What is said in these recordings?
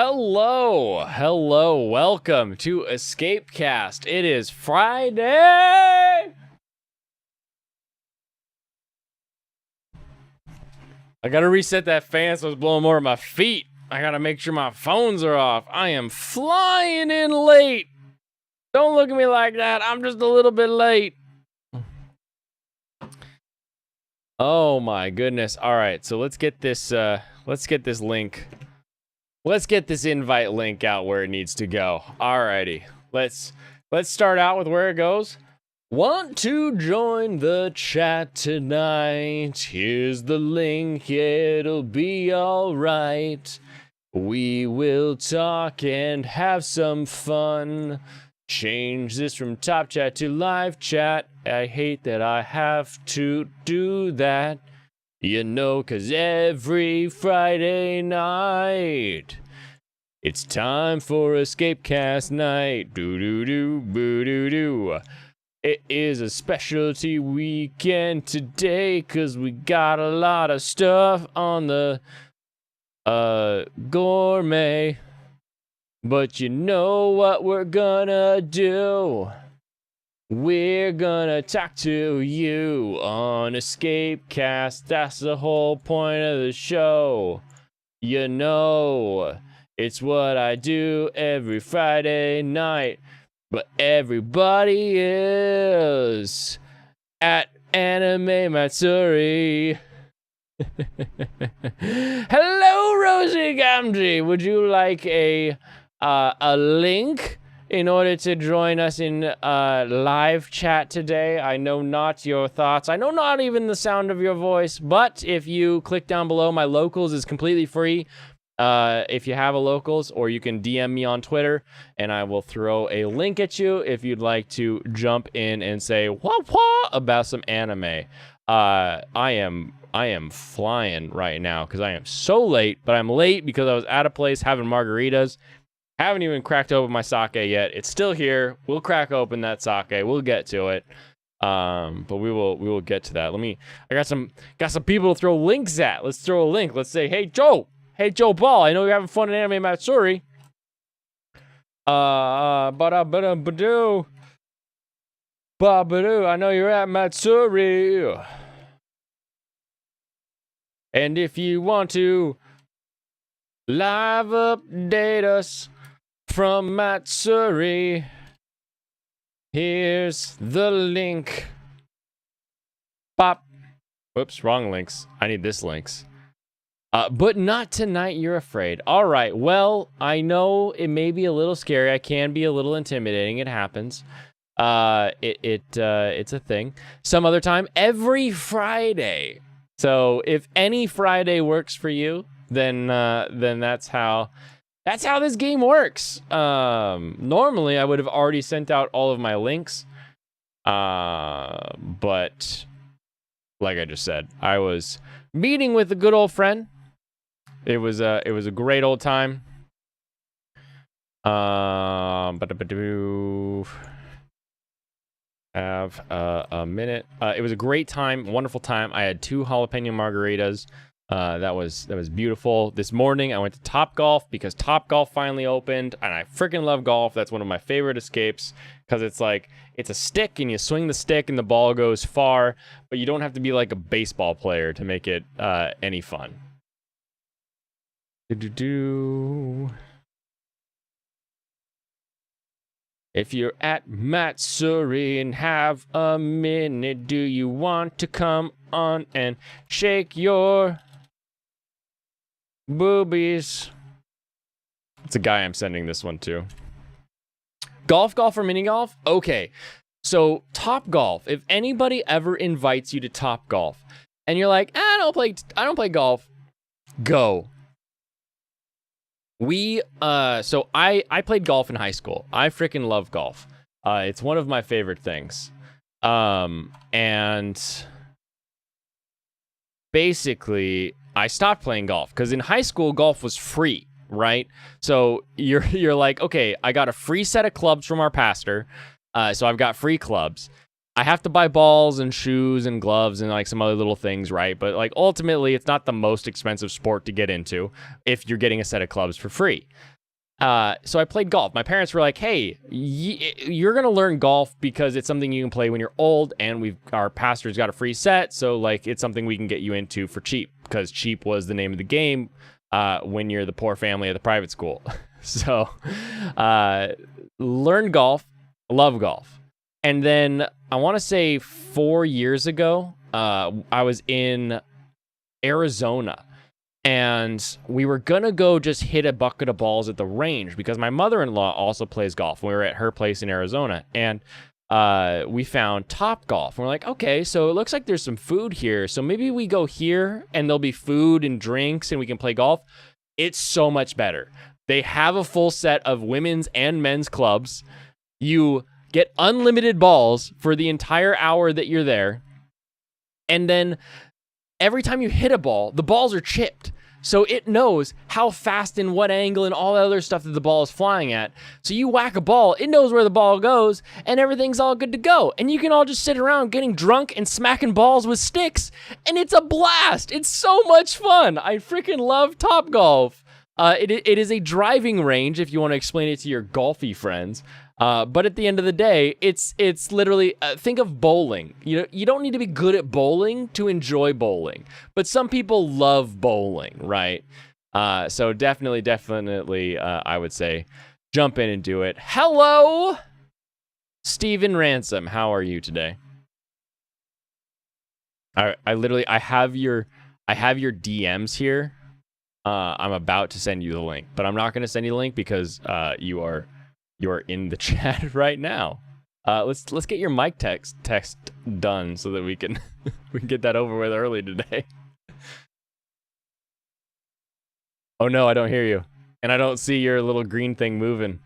Hello, welcome to Escapecast. It is Friday. I gotta reset that fan so it's blowing more of my feet. I gotta make sure my phones are off. I am flying in late. Don't look at me like that. I'm just a little bit late. Oh my goodness. All right, so let's get this link. Let's get this invite link out where it needs to go. Alrighty, let's start out with where it goes. Want to join the chat tonight? Here's the link, it'll be alright. We will talk and have some fun. Change this from top chat to live chat. I hate that I have to do that. You know, 'cause every Friday night, it's time for Escapecast night. Do-do-do, boo-do-do. It is a specialty weekend today, 'cause we got a lot of stuff on the gourmet. But you know what we're gonna do? We're gonna talk to you on Escapecast. That's the whole point of the show. You know, it's what I do every Friday night. But everybody is at Anime Matsuri. Hello, Rosie Gamgee. Would you like a link in order to join us in live chat today? I know not your thoughts. I know not even the sound of your voice, but if you click down below, my locals is completely free. If you have a locals, or you can DM me on Twitter and I will throw a link at you if you'd like to jump in and say wah about some anime. I am flying right now because I am so late, but I'm late because I was at a place having margaritas. Haven't even cracked open my sake yet. It's still here. We'll crack open that sake. We'll get to it. But we will get to that. I got some people to throw links at. Let's throw a link. Let's say, hey Joe Ball, I know you're having fun in Anime Matsuri. Ba-da-ba-da-ba-doo. Ba-ba-doo, I know you're at Matsuri. And if you want to live update us from Matsuri, here's the link. Pop. Whoops, wrong links. I need this links. But not tonight, you're afraid. All right, well, I know it may be a little scary. I can be a little intimidating. It happens. It's a thing. Some other time, every Friday. So if any Friday works for you, then that's how this game works. Normally I would have already sent out all of my links, but like I just said, I was meeting with a good old friend. It was a great old time. Have a minute. It was a great time, wonderful time. I had 2 jalapeno margaritas. That was beautiful. This morning I went to Topgolf because Topgolf finally opened, and I freaking love golf. That's one of my favorite escapes because it's like it's a stick and you swing the stick and the ball goes far, but you don't have to be like a baseball player to make it any fun. If you're at Matsuri and have a minute, do you want to come on and shake your boobies? It's a guy I'm sending this one to. Golf or mini golf? Okay, so Topgolf. If anybody ever invites you to Topgolf and you're like, I don't play golf, go. So I played golf in high school. I freaking love golf. It's one of my favorite things. And basically I stopped playing golf because in high school golf was free, right? So you're like, okay, I got a free set of clubs from our pastor. So I've got free clubs. I have to buy balls and shoes and gloves and like some other little things, right? But like ultimately, it's not the most expensive sport to get into if you're getting a set of clubs for free. So I played golf. My parents were like, "Hey, you're gonna learn golf because it's something you can play when you're old, and our pastor's got a free set, so like it's something we can get you into for cheap because cheap was the name of the game when you're the poor family of the private school." So, learn golf, love golf, and then I want to say 4 years ago, I was in Arizona. And we were going to go just hit a bucket of balls at the range because my mother-in-law also plays golf. We were at her place in Arizona. And we found Top Golf. And we're like, okay, so it looks like there's some food here. So maybe we go here and there'll be food and drinks and we can play golf. It's so much better. They have a full set of women's and men's clubs. You get unlimited balls for the entire hour that you're there. And then every time you hit a ball, the balls are chipped. So it knows how fast and what angle and all the other stuff that the ball is flying at. So you whack a ball, it knows where the ball goes, and everything's all good to go. And you can all just sit around getting drunk and smacking balls with sticks, and it's a blast. It's so much fun. I freaking love Top Golf. It is a driving range if you want to explain it to your golfy friends. But at the end of the day, it's literally think of bowling. You don't need to be good at bowling to enjoy bowling, but some people love bowling, right? So definitely, I would say jump in and do it. Hello, Steven Ransom. How are you today? I have your DMs here. I'm about to send you the link, but I'm not going to send you the link because you are in the chat right now. Let's get your mic text done so that we can get that over with early today. Oh no, I don't hear you, and I don't see your little green thing moving.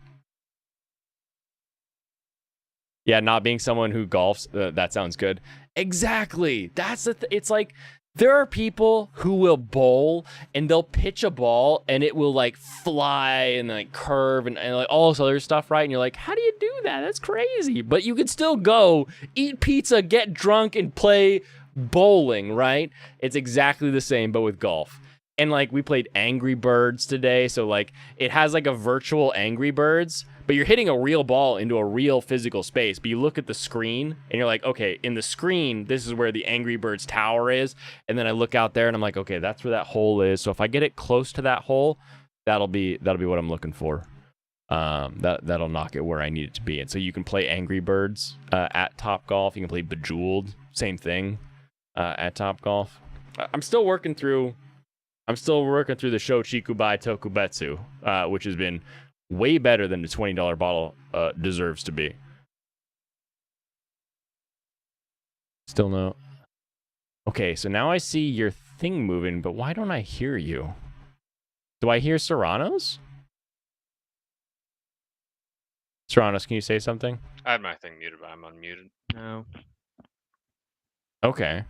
Yeah, not being someone who golfs, that sounds good. Exactly. That's it's like there are people who will bowl and they'll pitch a ball and it will like fly and like curve and like all this other stuff, right? And you're like, how do you do that? That's crazy. But you could still go eat pizza, get drunk, and play bowling, right? It's exactly the same, but with golf. And like we played Angry Birds today, so like it has like a virtual Angry Birds, but you're hitting a real ball into a real physical space. But you look at the screen and you're like, okay, in the screen, this is where the Angry Birds tower is. And then I look out there and I'm like, okay, that's where that hole is. So if I get it close to that hole, that'll be what I'm looking for. That'll knock it where I need it to be. And so you can play Angry Birds at Top Golf. You can play Bejeweled, same thing at Top Golf. I'm still working through the Sho Chikubai Tokubetsu, which has been way better than the $20 bottle deserves to be. Still no. Okay, so now I see your thing moving, but why don't I hear you? Do I hear Serranos? Serranos, can you say something? I had my thing muted, but I'm unmuted now. Okay.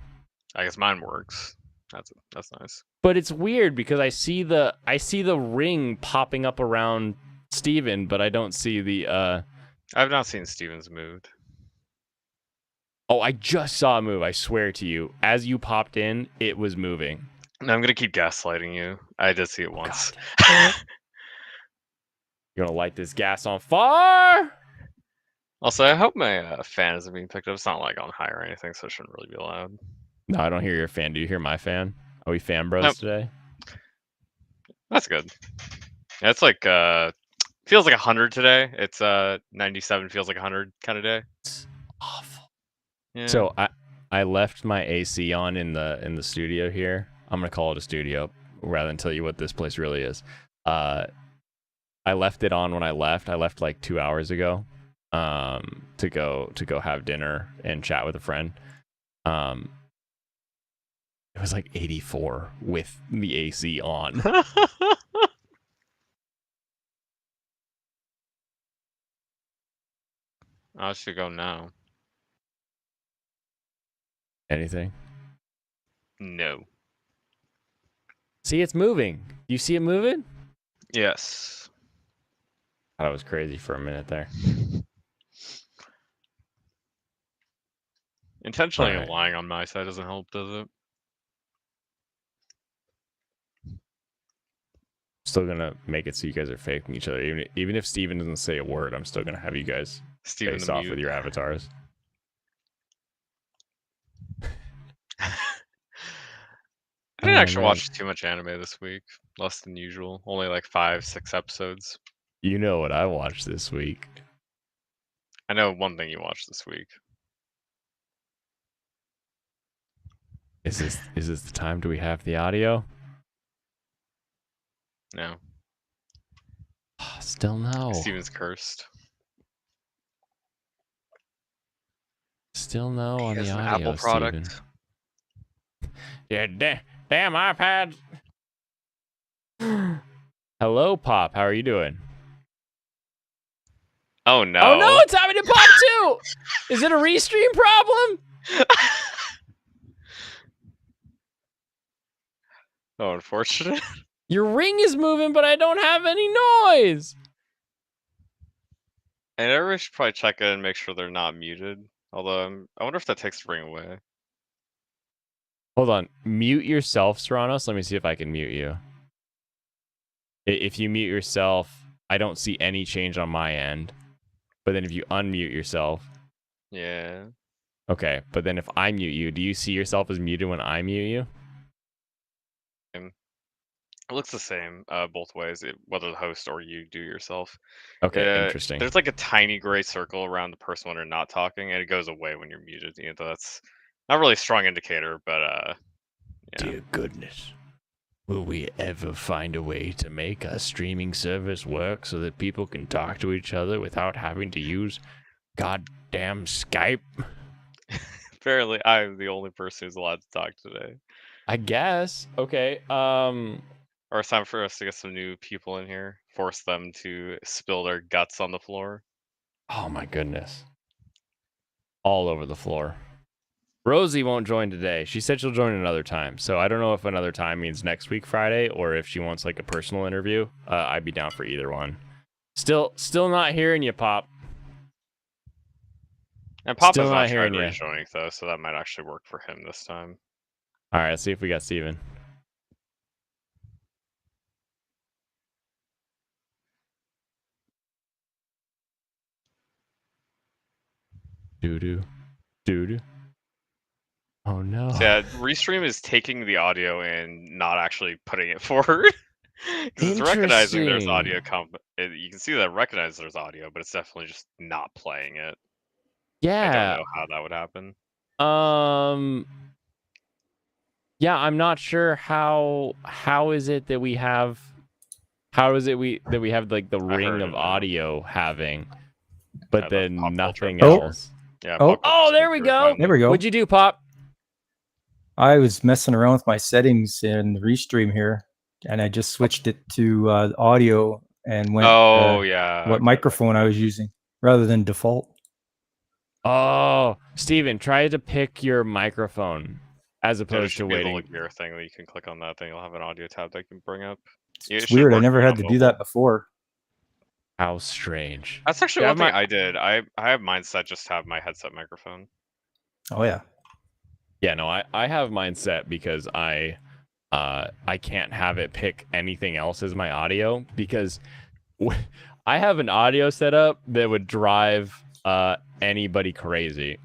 I guess mine works. That's nice. But it's weird because I see the ring popping up around Steven, but I don't see the I've not seen Steven's moved. Oh, I just saw a move, I swear to you. As you popped in, it was moving. No, I'm gonna keep gaslighting you. I did see it once. You're gonna light this gas on fire? Also, I hope my fan isn't being picked up. It's not like on high or anything, so it shouldn't really be loud. No, I don't hear your fan. Do you hear my fan? Are we fan bros today? That's good. Yeah, it's like feels like 100 today. It's 97 feels like 100 kind of day. It's awful. Yeah. So I left my AC on in the studio here. I'm gonna call it a studio rather than tell you what this place really is. I left it on when I left. I left like 2 hours ago to go have dinner and chat with a friend. It was like 84 with the AC on. I should go now. Anything? No. See, it's moving. You see it moving? Yes. That was crazy for a minute there. Intentionally Alright. lying on my side doesn't help, does it? Still gonna make it so you guys are faking each other. Even if Steven doesn't say a word, I'm still gonna have you guys Steven face the off mute. with your avatars. I didn't actually man. watch too much anime this week. Less than usual. Only like 5-6 episodes. You know what I watched this week. I know one thing you watched this week. Is this the time? Do we have the audio? No. Still no. Steven's cursed. Still no on He the has an audio, Apple product. Steven. Yeah, damn iPad. Hello, Pop. How are you doing? Oh no. Oh no, it's happening to Pop too. Is it a restream problem? Oh, unfortunate. Your ring is moving, but I don't have any noise. And everybody should probably check in and make sure they're not muted. Although I wonder if that takes the ring away. Hold on. Mute yourself, Serranos. Let me see if I can mute you. If you mute yourself, I don't see any change on my end. But then if you unmute yourself. Yeah. Okay, but then if I mute you, do you see yourself as muted when I mute you? It looks the same both ways, whether the host or you do yourself. Okay, interesting. There's like a tiny gray circle around the person when they're not talking, and it goes away when you're muted. You know, that's not really a strong indicator, but yeah. Dear goodness. Will we ever find a way to make a streaming service work so that people can talk to each other without having to use goddamn Skype? Apparently, I'm the only person who's allowed to talk today. I guess. Okay. Or it's time for us to get some new people in here. Force them to spill their guts on the floor. Oh my goodness. All over the floor. Rosie won't join today. She said she'll join another time. So I don't know if another time means next week Friday or if she wants like a personal interview. I'd be down for either one. Still not hearing you, Pop. And Pop Still is not not hearing tried you. rejoining though, so that might actually work for him this time. All right, let's see if we got Steven. Doo-doo. Oh no. So yeah, Restream is taking the audio and not actually putting it forward. Because it's recognizing there's audio. You can see that it recognizes there's audio, but it's definitely just not playing it. Yeah. I don't know how that would happen. Yeah, I'm not sure how is it that we have like the ring of audio having, but then nothing else. Yeah. Oh, there we go. There we go. What'd you do, Pop? I was messing around with my settings in Restream here, and I just switched it to audio and went. Yeah. What microphone I was using rather than default. Oh, Steven, try to pick your microphone as opposed to waiting. There's a mirror thing that you can click on that thing. You'll have an audio tab that you can bring up. It's weird. I never had to do that before. How strange. That's actually one thing I did. I have mine set just to have my headset microphone. Oh yeah. Yeah, no, I have mine set because I can't have it pick anything else as my audio because I have an audio setup that would drive anybody crazy.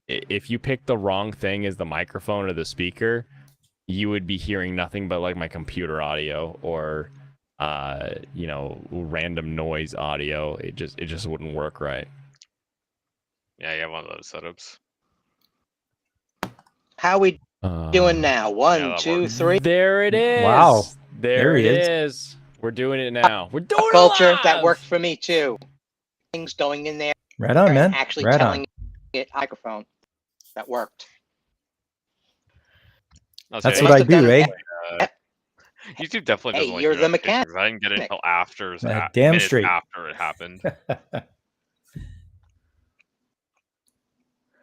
If you pick the wrong thing as the microphone or the speaker, you would be hearing nothing but like my computer audio or random noise audio. It just wouldn't work right. Yeah, you have one of those setups. How we doing now? 1, 2, 3. There it is. Wow. There it is. We're doing it now. We're doing culture it live. that worked for me too. Things going in there. Right on, man. Actually right telling on. it microphone that worked. That's what I do, eh? YouTube definitely doesn't. Hey, you're the mechanic. I didn't get it until after. Damn straight. After it happened.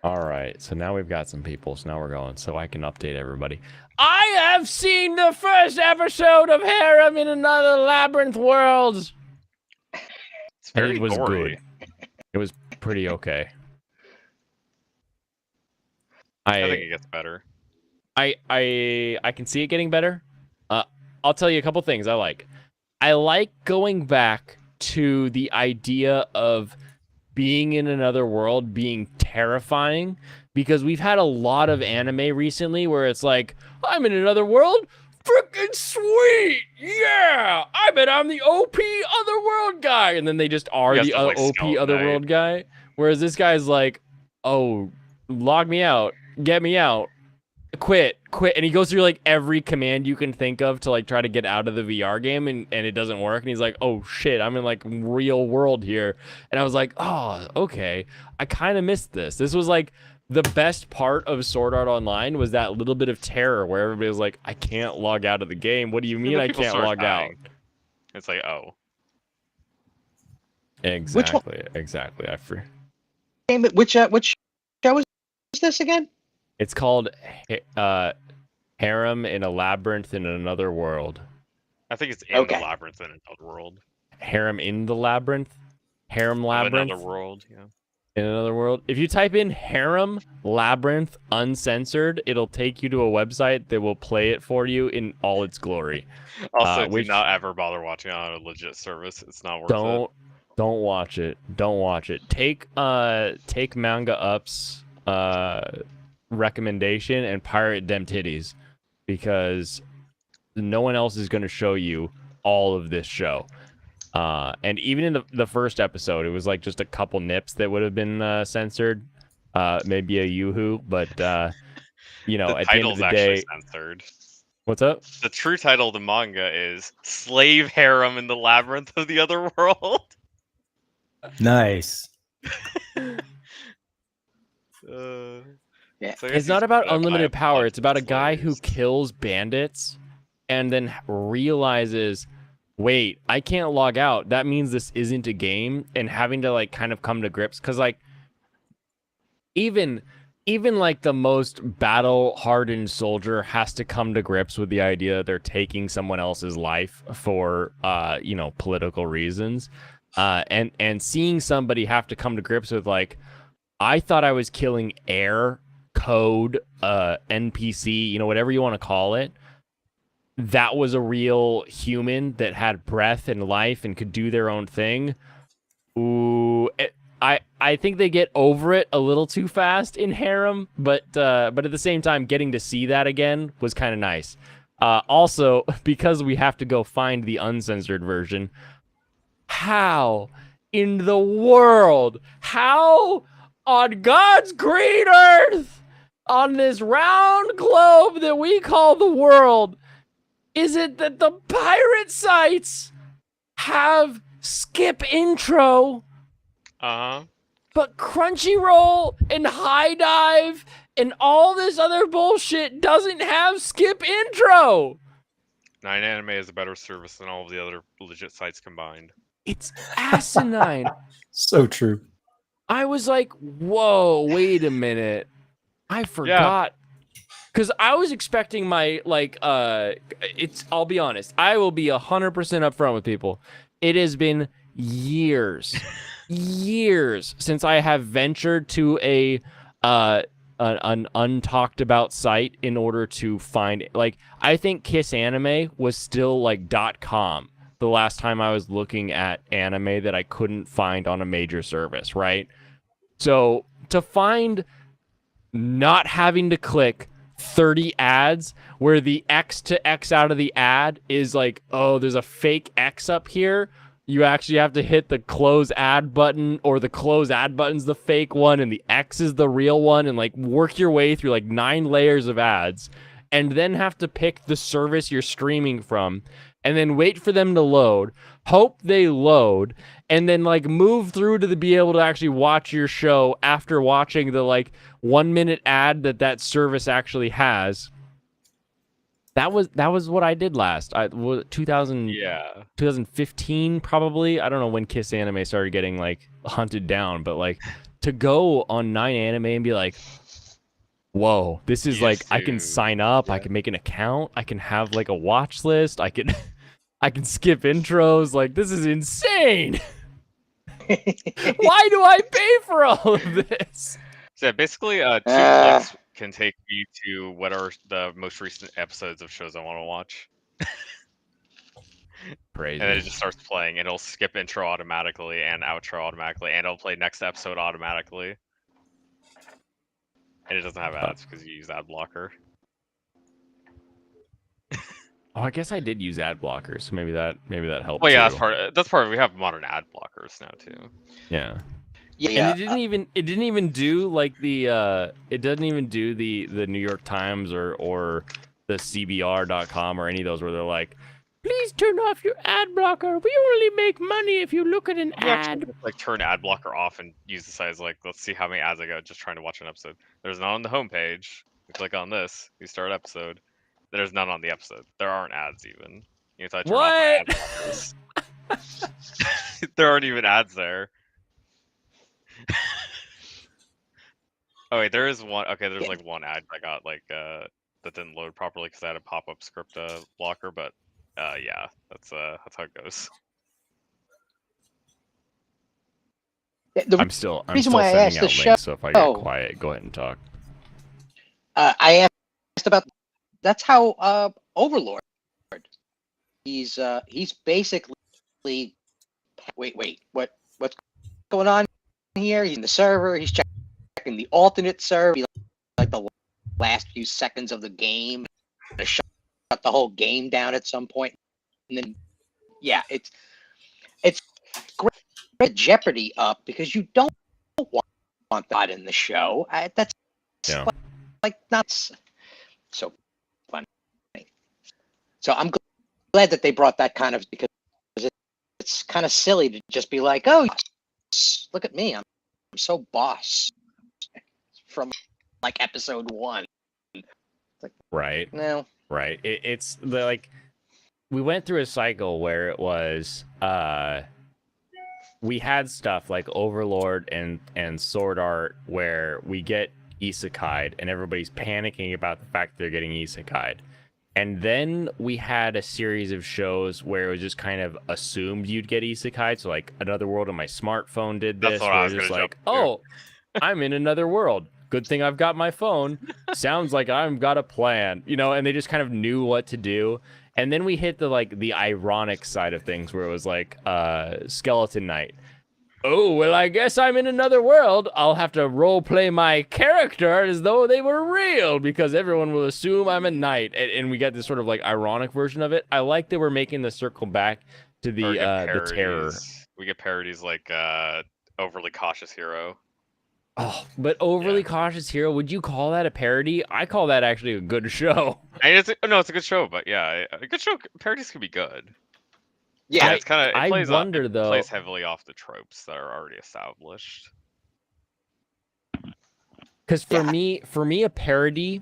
All right, so now we've got some people, so now we're going, so I can update everybody. I have seen the first episode of Harem in Another Labyrinth World. It's very and it was gory. good. It was pretty okay. I think it gets better. I can see it getting better. I'll tell you a couple things I like. I like going back to the idea of being in another world being terrifying, because we've had a lot of anime recently where it's like, I'm in another world, freaking sweet, yeah, I bet I'm the OP otherworld guy, and then they just are You the have to, like, OP Skeleton otherworld guy, whereas this guy's like, oh, log me out, get me out, quit, and he goes through like every command you can think of to like try to get out of the VR game, and it doesn't work, and he's like, oh shit, I'm in like real world here. And I was like, oh, okay, I kind of missed this was like the best part of Sword Art Online, was that little bit of terror where everybody was like, I can't log out of the game. What do you mean I People can't start log dying. out? It's like, oh, Exactly. Which show is this again? It's called Harem in a Labyrinth in Another World. I think it's in Okay. the labyrinth in another world. Harem in the Labyrinth? Harem Labyrinth? Another world, yeah. In another world. If you type in Harem Labyrinth uncensored, it'll take you to a website that will play it for you in all its glory. Also, which- do not ever bother watching on a legit service. It's not worth it. Don't watch it. Don't watch it. Take Manga Up's recommendation and pirate them titties, because no one else is going to show you all of this show. And even in the first episode, it was like just a couple nips that would have been censored, maybe a yoo-hoo, but you know, The at the end of title's the actually day, censored. what's up? The true title of the manga is Slave Harem in the Labyrinth of the Other World. Nice. Yeah. So I guess It's not he's about gonna buy unlimited power. bunch It's about a of guy who slaves. kills bandits and then realizes, wait, I can't log out. That means this isn't a game, and having to like kind of come to grips, because like even like the most battle hardened soldier has to come to grips with the idea that they're taking someone else's life for political reasons. And seeing somebody have to come to grips with like, I thought I was killing air, code, NPC, whatever you want to call it. That was a real human that had breath and life and could do their own thing. Ooh, I think they get over it a little too fast in Harem, but at the same time, getting to see that again was kind of nice. Also, because we have to go find the uncensored version, how in the world, how on God's green earth, on this round globe that we call the world, is it that the pirate sites have skip intro, but Crunchyroll and High Dive and all this other bullshit doesn't have skip intro? 9anime is a better service than all of the other legit sites combined. It's asinine. So true. I was like, whoa, wait a minute. I forgot. Because I was expecting my, I'll be honest. I will be 100% upfront with people. It has been years since I have ventured to an untalked about site in order to find, I think Kiss Anime was still .com the last time I was looking at anime that I couldn't find on a major service, right? So to find not having to click 30 ads where the X to X out of the ad is like, oh, there's a fake X up here. You actually have to hit the close ad button, or the close ad button's the fake one and the X is the real one, and work your way through 9 layers of ads, and then have to pick the service you're streaming from, and then wait for them to load, hope they load, and then move through to be able to actually watch your show after watching the 1 minute ad that service actually has. That was what I did last. 2015 probably. I don't know when Kiss Anime started getting hunted down, but to go on 9anime and be like, whoa, this is Yes, I can dude. sign up, I can make an account, I can have a watch list, I can skip intros, this is insane. Why do I pay for all of this? So yeah, basically, two clicks can take me to what are the most recent episodes of shows I want to watch. Crazy. And then it just starts playing, and it'll skip intro automatically and outro automatically, and it'll play next episode automatically. And it doesn't have ads because you use ad blocker. Oh, I guess I did use ad blockers, so maybe that helped. Well, yeah, too. that's part of. We have modern ad blockers now too. Yeah. Yeah, And it didn't even do like the it doesn't even do the New York Times or the CBR.com or any of those where they're like, please turn off your ad blocker. We only make money if you look at an You actually ad. just, like turn ad blocker off and use the site as like, let's see how many ads I got just trying to watch an episode. There's none on the homepage. You click on this, you start episode. There's none on the episode. There aren't ads even. You have to turn off my ad blockers. There aren't even ads there. Oh wait, there is one. Okay, there's like one ad I got like that didn't load properly because I had a pop-up script blocker, but yeah, that's how it goes. The I'm still reason why I sending asked out the links, show- so if I get quiet, go ahead and talk. I asked about. That's how Overlord. He's basically. Wait. What's going on here? He's in the server. He's checking the alternate server. Like the last few seconds of the game. To shut the whole game down at some point, and then yeah, it's great Jeopardy up because you don't want that in the show. That's like not so funny. So I'm glad that they brought that kind of, because it's kind of silly to just be like, oh, look at me, I'm so boss from like episode 1. Like, Right. no. Right. It's like we went through a cycle where it was we had stuff like Overlord and Sword Art where we get isekai'd and everybody's panicking about the fact that they're getting isekai'd. And then we had a series of shows where it was just kind of assumed you'd get isekai'd. So like Another World on my smartphone did this. That's what I was just gonna like, jump to. oh, I'm in another world. Good thing I've got my phone. Sounds like I've got a plan, and they just kind of knew what to do. And then we hit the ironic side of things where it was like Skeleton Knight. Oh, well, I guess I'm in another world. I'll have to role play my character as though they were real because everyone will assume I'm a knight. And we got this sort of like ironic version of it. I like that we're making the circle back to the terror. We get parodies like Overly Cautious Hero. Oh, but Overly Cautious Hero, would you call that a parody? I call that actually a good show. It's a good show, but yeah, a good show. Parodies can be good. Yeah, it's kind of. I wonder though. Plays heavily off the tropes that are already established. Because for me, a parody,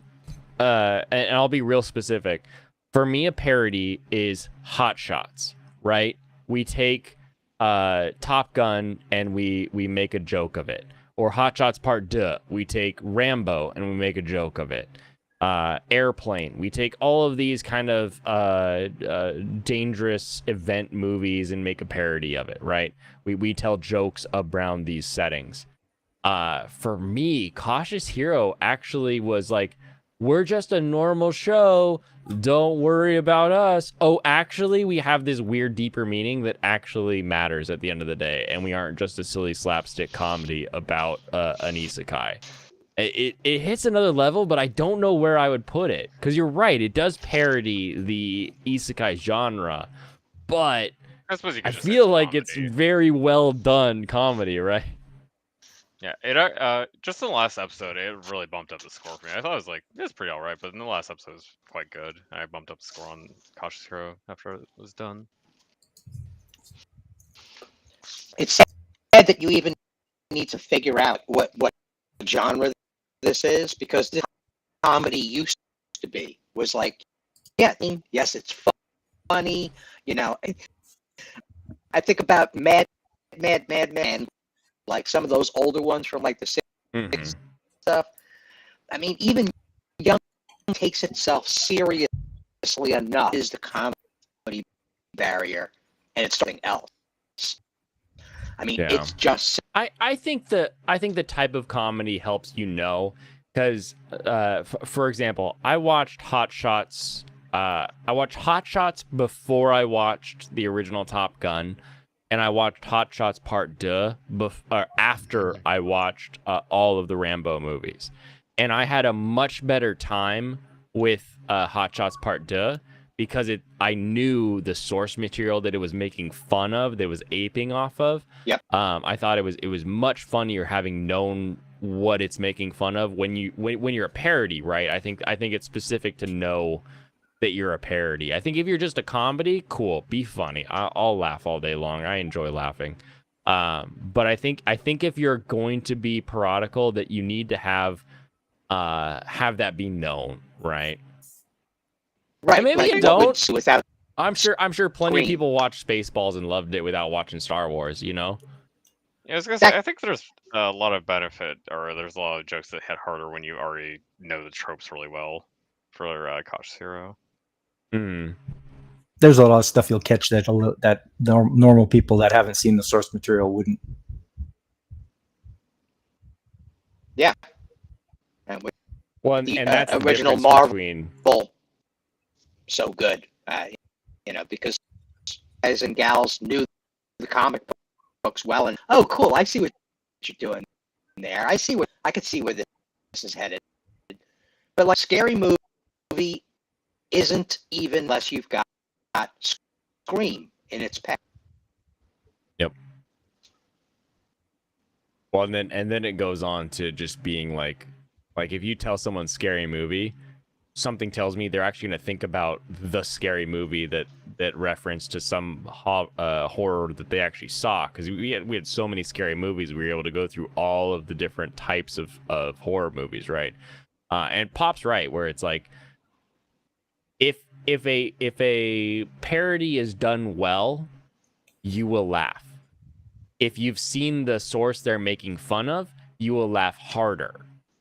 and I'll be real specific. For me, a parody is Hot Shots, right? We take Top Gun and we make a joke of it. Or Hot Shots Part 2, we take Rambo and we make a joke of it. Airplane, we take all of these kind of dangerous event movies and make a parody of it, right? We tell jokes around these settings. For me, Cautious Hero actually was like, we're just a normal show. Don't worry about us. Oh, actually, we have this weird, deeper meaning that actually matters at the end of the day, and we aren't just a silly slapstick comedy about an isekai. It hits another level, but I don't know where I would put it. Because you're right, it does parody the isekai genre, but I suppose you could just feel say like comedy. it's very well done comedy, right? Yeah, it just in the last episode, it really bumped up the score for me. I thought it was pretty alright, but in the last episode, it was quite good. I bumped up the score on Cautious Hero after it was done. it's sad that you even need to figure out what genre this is, because this comedy used to be was like, yes, it's funny, I think about Mad Men, like some of those older ones from like the 60s stuff. I mean, even Young takes itself seriously enough is the comedy barrier, and it's something else. I mean, it's just. I think the type of comedy helps Because, for example, I watched Hot Shots. I watched Hot Shots before I watched the original Top Gun, and I watched Hot Shots Part 2 after I watched all of the Rambo movies. And I had a much better time with Hot Shots Part 2 because I knew the source material that it was making fun of, that it was aping off of. Yep. I thought it was much funnier having known what it's making fun of when you're a parody, right? I think it's specific to know that you're a parody. I think if you're just a comedy, cool, be funny. I'll laugh all day long. I enjoy laughing. But I think if you're going to be parodical, that you need to have that be known, right? Right. And maybe like you what don't. would Suicide I'm sure plenty of Scream. people watched Spaceballs and loved it without watching Star Wars, you know? Yeah, I was gonna say, I think there's a lot of benefit, or there's a lot of jokes that hit harder when you already know the tropes really well for Cautious Hero. Hmm. There's a lot of stuff you'll catch that normal people that haven't seen the source material wouldn't. and with Well, and The, that's the original difference Marvel- between Bull so good, because guys and gals knew the comic books well, and oh, cool, I see what you're doing there. I could see where this is headed. But like Scary Movie isn't even unless you've got Scream in its pack. well, and then it goes on to just being like if you tell someone Scary Movie, something tells me they're actually going to think about the Scary Movie that reference to some horror that they actually saw, because we had so many scary movies, we were able to go through all of the different types of horror movies, right? And Pop's right, where it's like if a parody is done well, you will laugh. If you've seen the source they're making fun of, you will laugh harder.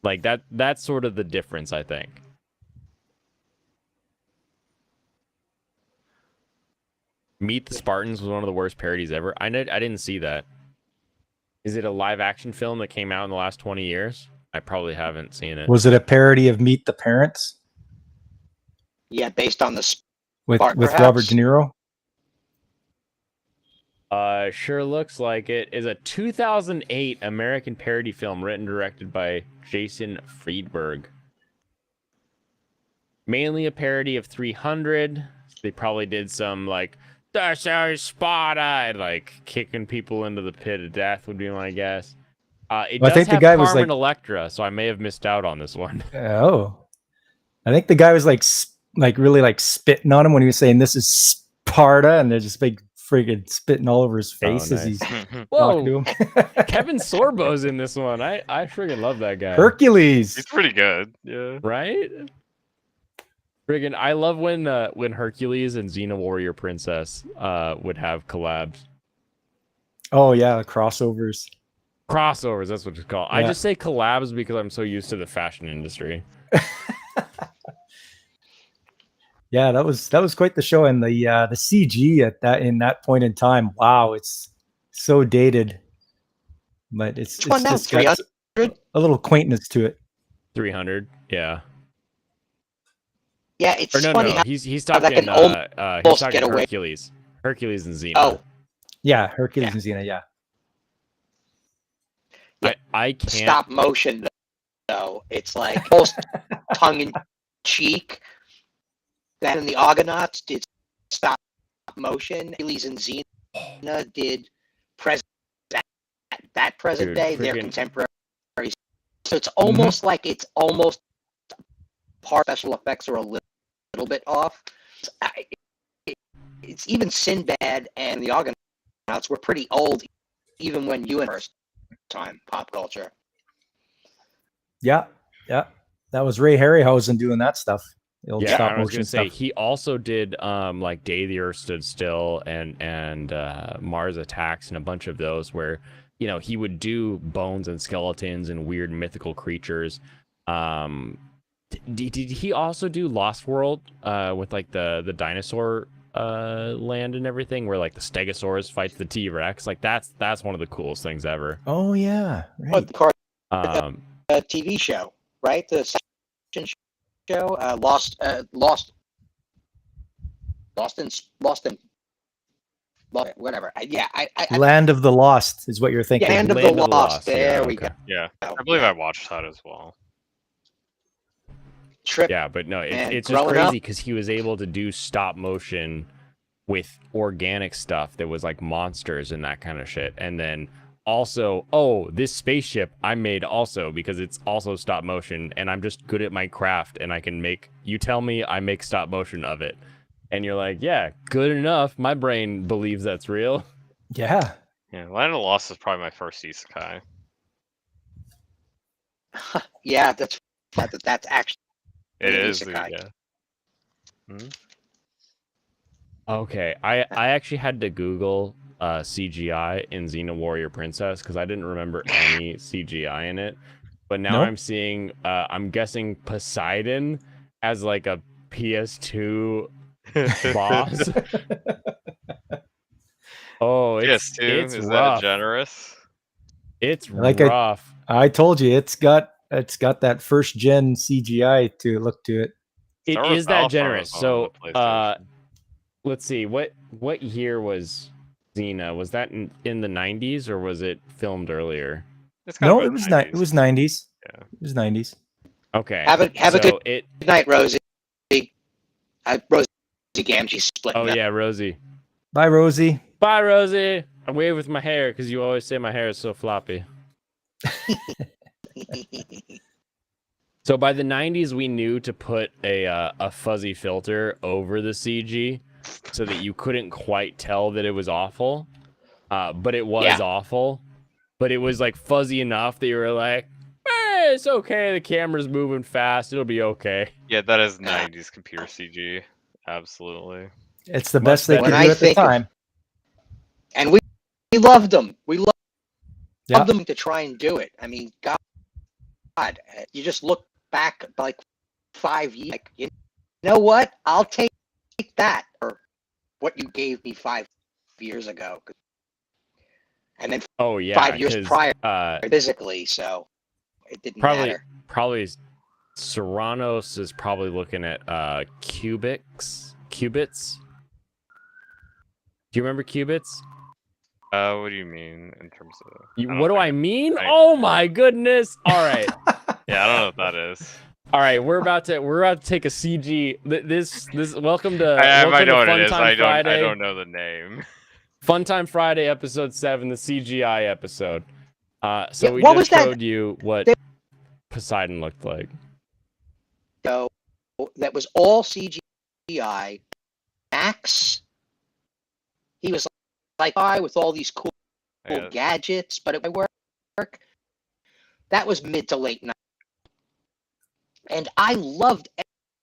Like that's sort of the difference, I think. Meet the Spartans was one of the worst parodies ever. I didn't see that. Is it a live action film that came out in the last 20 years? I probably haven't seen it. Was it a parody of Meet the Parents Yeah, based on the with Spark, Robert perhaps? De Niro? Sure looks like it. Is a 2008 American parody film written and directed by Jason Friedberg. Mainly a parody of 300. They probably did some like "That's our Sparta," and like kicking people into the pit of death would be my guess. It Well, I does think the have guy was, Carmen like- Electra, so I may have missed out on this one. Oh, I think the guy was really like spitting on him when he was saying this is Sparta, and they're just big friggin' spitting all over his face as nice. he's talking Whoa, to him. Kevin Sorbo's in this one. I friggin' love that guy. Hercules. He's pretty good. Yeah. Right? Friggin', I love when Hercules and Xena Warrior Princess would have collabs. Oh yeah, crossovers. Crossovers, that's what it's called. I Yeah. just say collabs because I'm so used to the fashion industry. Yeah, that was quite the show, and the CG in that point in time. Wow, it's so dated, but it's Which one now? just got 300? a little quaintness to it. 300, yeah. Yeah, it's Or no, funny no, how he's that talking can he's almost talking get away. Hercules and Xena. Oh, Yeah, Hercules Yeah. and Xena. Yeah, I can't. stop motion though. It's like almost tongue in cheek. That and the Argonauts did stop motion. Achilles and Xena did that present Dude, day. They're friggin- contemporaries. So it's almost like it's almost part special effects are a little bit off. It's even Sinbad and the Argonauts were pretty old, even when you and first time pop culture. yeah. That was Ray Harryhausen doing that stuff. The old Yeah, stop I was motion gonna say stuff. he also did like Day the Earth Stood Still and Mars Attacks and a bunch of those where he would do bones and skeletons and weird mythical creatures. Did he also do Lost World with like the dinosaur land and everything, where like the Stegosaurus fights the T-Rex? Like that's one of the coolest things ever. Oh yeah, But right. the car Um, TV show. right? The science show, whatever. Land of the Lost is what you're thinking. Land of Land the of the Lost. Lost, There yeah, we okay. go. Yeah, I believe I watched that as well. Trip. Yeah, but no, And it's just growing up- crazy because he was able to do stop motion with organic stuff that was like monsters and that kind of shit. And then also, oh, this spaceship I made also because it's also stop motion and I'm just good at my craft and I can make, you tell me I make stop motion of it. And you're like, yeah, good enough. My brain believes that's real. Yeah. Yeah, Land of the Lost is probably my first isekai. Yeah, that's actually It an is, isekai. yeah. Okay, I actually had to Google CGI in Xena Warrior Princess because I didn't remember any CGI in it. But now Nope. I'm seeing, I'm guessing Poseidon as like a PS2 boss. Oh, it's PS2, it's is that rough. generous? It's Like rough. I told you, it's got that first gen CGI to look to it. It Star Wars is that Battlefront generous. was on So, the PlayStation. let's see. What year was Xena? Was that in the 90s or was it filmed earlier? It's gotta No, be it was 90s. it was 90s. Yeah. It was 90s. Okay. Have a so good it. Good night, Rosie. Rosie Gamgee split. Oh yeah, Rosie. Bye, Rosie. Bye, Rosie. I wave with my hair because you always say my hair is so floppy. So by the 90s, we knew to put a fuzzy filter over the CG so that you couldn't quite tell that it was awful. But it was Yeah. awful. But it was like fuzzy enough that you were like, eh, it's okay. The camera's moving fast. It'll be okay. Yeah, that is 90s computer CG. Absolutely. It's the Much best they better. could When do I at the think of- time. And we loved them. We loved Yeah. them to try and do it. I mean, God, you just look back like 5 years. Like, you know what? I'll take that or what you gave me 5 years ago. And then Oh yeah. 5 years 'cause, prior, physically, so it didn't matter. Probably Serranos is probably looking at qubits. Do you remember qubits? What do you mean in terms of? What do I mean? I- Oh my goodness! All right, Yeah, I don't know what that is. all right. We're about to take a CG. This. Welcome to I welcome might know to what it is. Funtime I Friday. don't know the name. Funtime Friday, episode 7, the CGI episode. So Yeah, we what just was that? showed you what They- Poseidon looked like. So that was all CGI. Max, he was like I with all these cool Yeah. gadgets, but it might work. That was mid to late night, and I loved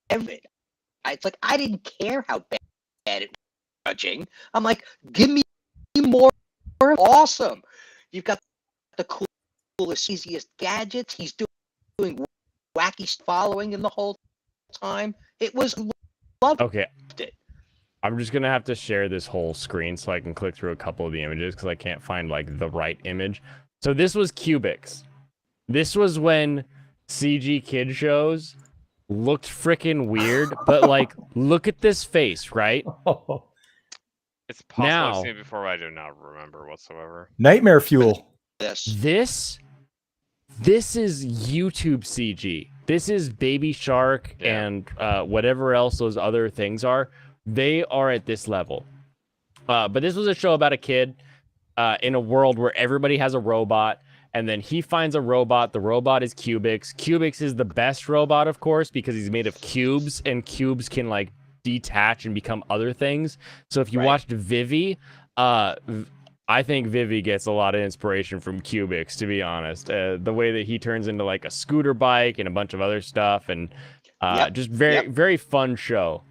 every. It's like I didn't care how bad it was judging. I'm like, give me more. Awesome. You've got the coolest, easiest gadgets. He's doing wacky following him the whole time. It was loved Okay, it. I'm just gonna have to share this whole screen so I can click through a couple of the images because I can't find like the right image. So this was Cubics. This was when CG kid shows looked freaking weird, but like, look at this face, right? It's possible Now- I've seen it before, but I do not remember whatsoever. Nightmare Fuel. This. This is YouTube CG. This is Baby Shark Yeah. and whatever else those other things are. They are at this level. But this was a show about a kid in a world where everybody has a robot, and then he finds a robot. The robot is Cubix. Cubix is the best robot, of course, because he's made of cubes, and cubes can like detach and become other things. So if you Right. watched Vivi, I think Vivi gets a lot of inspiration from Cubix, to be honest. The way that he turns into like a scooter bike and a bunch of other stuff, and Yep. just very Yep. very fun show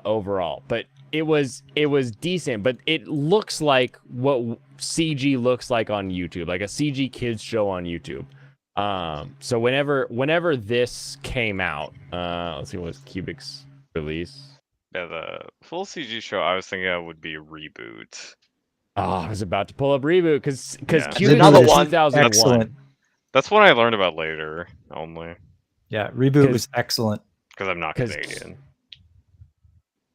overall. But it was decent, but it looks like what CG looks like on YouTube, like a CG kids show on YouTube. So whenever this came out, let's see, what was Cubix release? Yeah, the full CG show I was thinking of would be Reboot. Oh, I was about to pull up Reboot because Yeah. Cubix Another was one. 2001. Excellent. That's what I learned about later only Yeah, Reboot 'Cause- was excellent. because I'm not 'Cause- Canadian.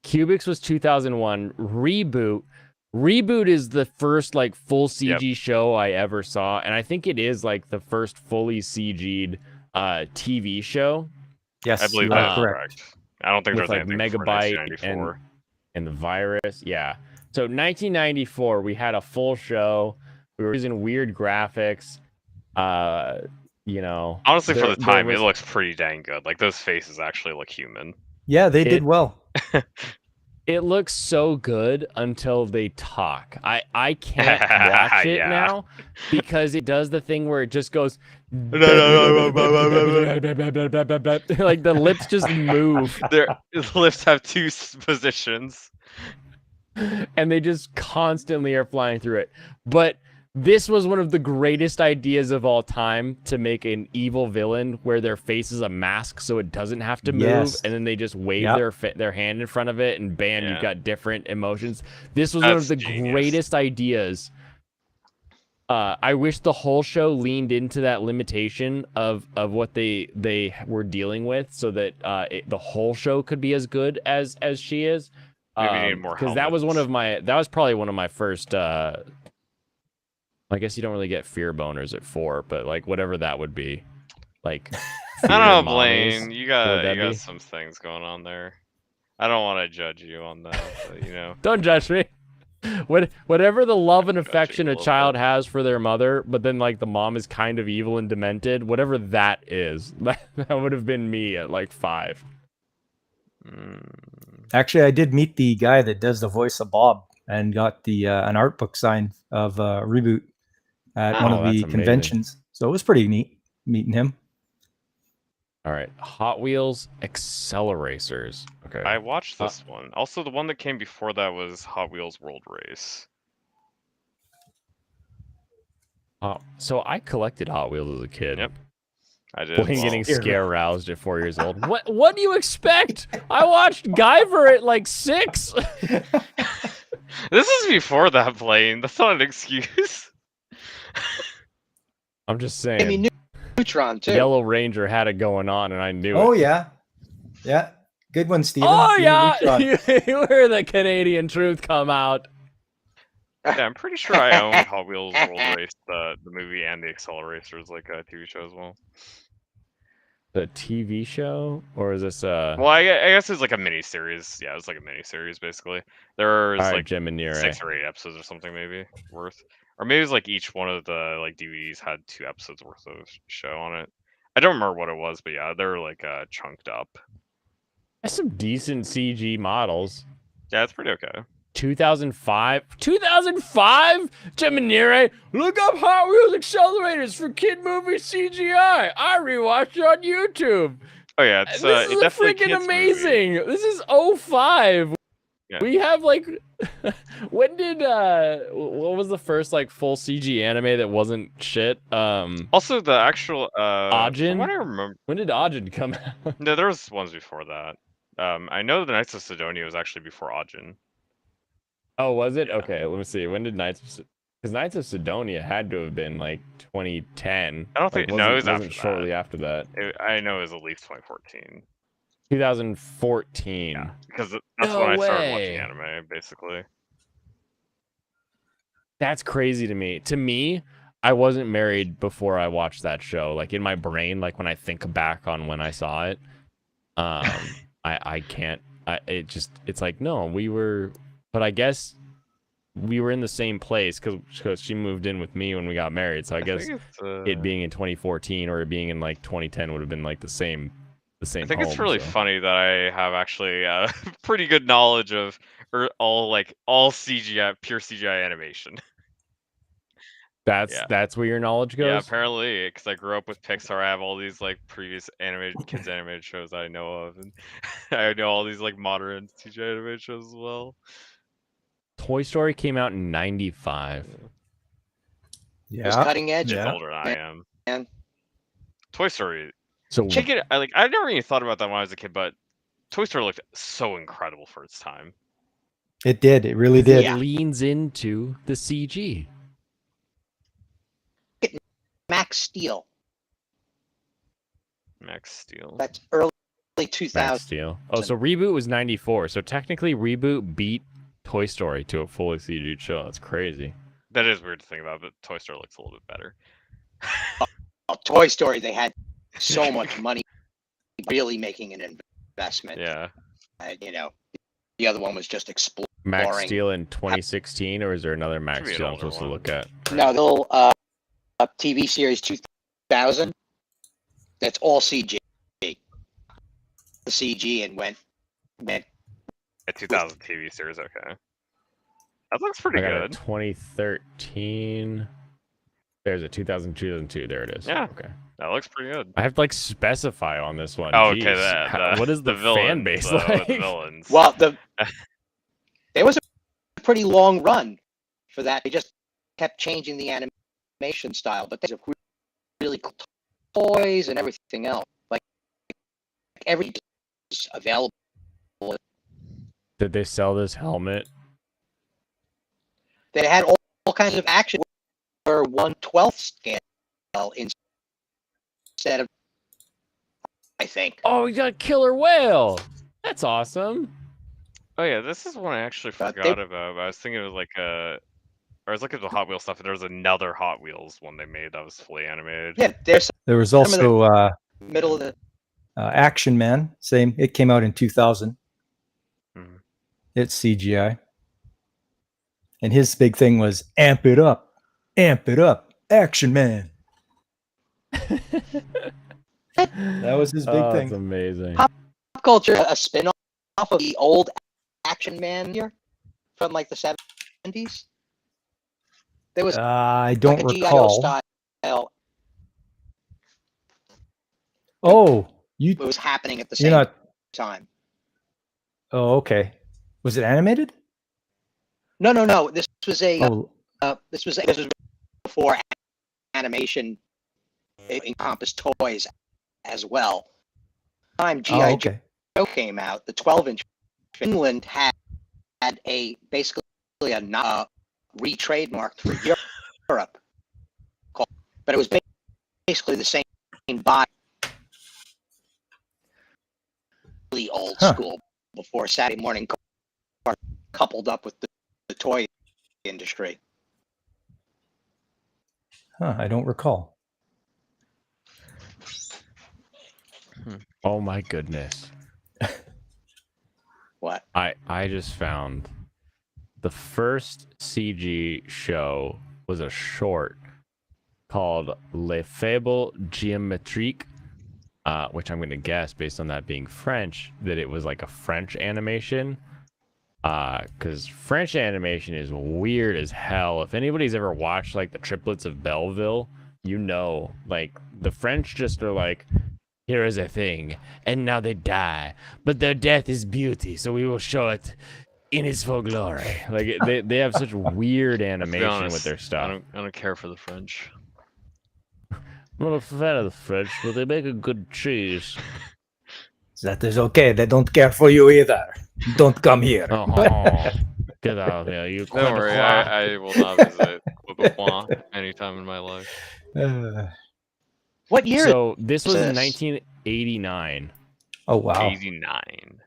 Cubix was 2001. Reboot is the first like full CG show I ever saw, and I think it is like the first fully CG'd TV show Yes, I believe you are that is correct. correct. I don't think with there's like anything before Megabyte 1994. and the virus. Yeah. So 1994, we had a full show. We were using weird graphics. You know, Honestly, for there- the there time, was- it looks pretty dang good. Like those faces actually look human. Yeah, they It- did well. It looks so good until they talk. I can't watch it Yeah. now because it does the thing where it just goes like the lips just move Their lips have two positions. and they just constantly are flying through it. But this was one of the greatest ideas of all time to make an evil villain where their face is a mask so it doesn't have to move, Yes. and then they just wave Yep. their hand in front of it, and bam, Yeah. you've got different emotions. This was one of That's the genius. greatest ideas. I wish the whole show leaned into that limitation of what they were dealing with, so that the whole show could be as good as she is. Maybe we need more Because that was probably one of my first. I guess you don't really get fear boners at 4, but like whatever that would be, like. I fear don't know, mommies. Blaine. You Would got that be? some things going on there. I don't want to judge you on that, but you know. Don't judge me. Whatever the love and I'm judging affection a a little child bit. has for their mother, but then like the mom is kind of evil and demented, whatever that is, that would have been me at like 5. Actually, I did meet the guy that does the voice of Bob and got the an art book signed of Reboot at one Oh, of that's the amazing. conventions. So it was pretty neat meeting him. All right, Hot Wheels Acceleracers. Okay. I watched this one. Also, the one that came before that was Hot Wheels World Race. So I collected Hot Wheels as a kid. Yep. I did. Blaine as well. getting scare roused at 4 years old. What do you expect? I watched Guyver at like 6. This is before that, Blaine. That's not an excuse. I'm just I saying. mean, Neutron too. Yellow Ranger had it going on, and I knew Oh it. yeah, yeah, good one, Steven. Oh Steven yeah, Neutron. you hear the Canadian truth come out. Yeah, I'm pretty sure I owned Hot Wheels World Race, the movie, and the Acceleracers, like a TV show as well. The TV show, or is this Well, I guess it's like a mini series. Yeah, it's like a mini series basically. There's all right, like Jim and Nere. 6 or 8 episodes or something maybe worth, or maybe it's like each one of the like DVDs had 2 episodes worth of show on it. I don't remember what it was, but yeah, they're like chunked up. That's some decent CG models. Yeah, it's pretty okay. 2005? 2005? Jim and Nere, look up Hot Wheels Accelerators for kid movie CGI. I rewatched it on YouTube. Oh yeah, it's This it is definitely freaking kids amazing. movie. This is 05. Yeah. We have like, when did what was the first like full CG anime that wasn't shit? Also, the actual Ajin? from what I remember, When did Ajin come out? no, there was ones before that. I know the Knights of Sidonia was actually before Ajin. Oh, was it? Yeah. Okay, let me see. When did because Knights of Sidonia had to have been like 2010. I don't think- like, no, it wasn't was after shortly after that. I know it was at least 2014. 2014. Yeah, because that's No when I started way. watching anime, basically. That's crazy to me. To me, I wasn't married before I watched that show. Like in my brain, like when I think back on when I saw it, I can't. It's like no, we were, but I guess we were in the same place because she moved in with me when we got married. So I guess think it's, it being in 2014 or it being in like 2010 would have been like the same. I think it's home, really so. funny that I have actually pretty good knowledge of all CGI, pure CGI animation. Yeah. That's where your knowledge Yeah, goes. apparently, because I grew up with Pixar, I have all these like previous kids animated shows I know of, and I know all these like modern CGI animated shows as well. Toy Story came out in 95. It was Yeah, cutting edge. It's Yeah. older than I am. Man. Toy Story. So I never even thought about that when I was a kid, but Toy Story looked so incredible for its time. it did. It really did. it leans into the CG. Max Steel. Max Steel. That's early Max 2000. Steel. Oh, so Reboot was 94. So technically Reboot beat Toy Story to a fully CG'd show. That's crazy. That is weird to think about, but Toy Story looks a little bit better. Toy Story, they had so much money really making an investment. Yeah. You know, the other one was just exploring. Max Steel in 2016, or is there another Max Should be an Steel I'm older supposed to one. look at? No, the little TV series 2000. That's all CG. The CG and went. A 2000 TV series, okay. That looks pretty I got a good. 2013. There's a 2002. There it is. Yeah. Okay. That looks pretty good. I have to like specify on this one. Oh, okay. Jeez. What is the fan villains, base though, like? The villains. Well, there was a pretty long run for that. They just kept changing the animation style, but there's really cool toys and everything else. Like every is available. Did they sell this helmet? They had all kinds of action for 1/12 scale instead of, I think. Oh, you got Killer Whale. That's awesome. Oh yeah, this is one I actually But they- forgot about. I was thinking it was like I was looking at the Hot Wheels stuff, and there was another Hot Wheels one they made that was fully animated. Yeah, there's There was of the- also middle of the. Action Man. Same. It came out in 2000. Mhm. It's CGI. And his big thing was amp it up, Action Man. That was his big That's thing. amazing. Pop culture, a spin-off of the old Action Man here from like the 70s. There was I don't like a GIO recall. style. Oh, you. It was happening at the You're same not. time. Oh, okay. Was it animated? No. This was a. Oh, This was before animation encompassed toys as well. Time oh, GI okay. Joe came out, the 12-inch. Finland had a basically a re-trademarked for Europe, but it was basically the same body. Really old Huh. school before Saturday morning coupled up with the toy industry. Huh, I don't recall. Oh my goodness. What? I just found the first CG show was a short called Les Fables Géométriques, which I'm going to guess based on that being French that it was like a French animation. Because French animation is weird as hell. If anybody's ever watched like the Triplets of Belleville, you know, like the French just are like, here is a thing, and now they die, but their death is beauty, so we will show it in its full glory. Like they have such weird To be animation honest, with their stuff. I don't care for the French. I'm not a fan of the French, but they make a good cheese. That is okay. They don't care for you either. Don't come here. Oh, get out of here, you Don't worry, Quebecois. I will not visit Quebecois anytime in my life. What year? So this was in this? 1989. Oh wow. 89.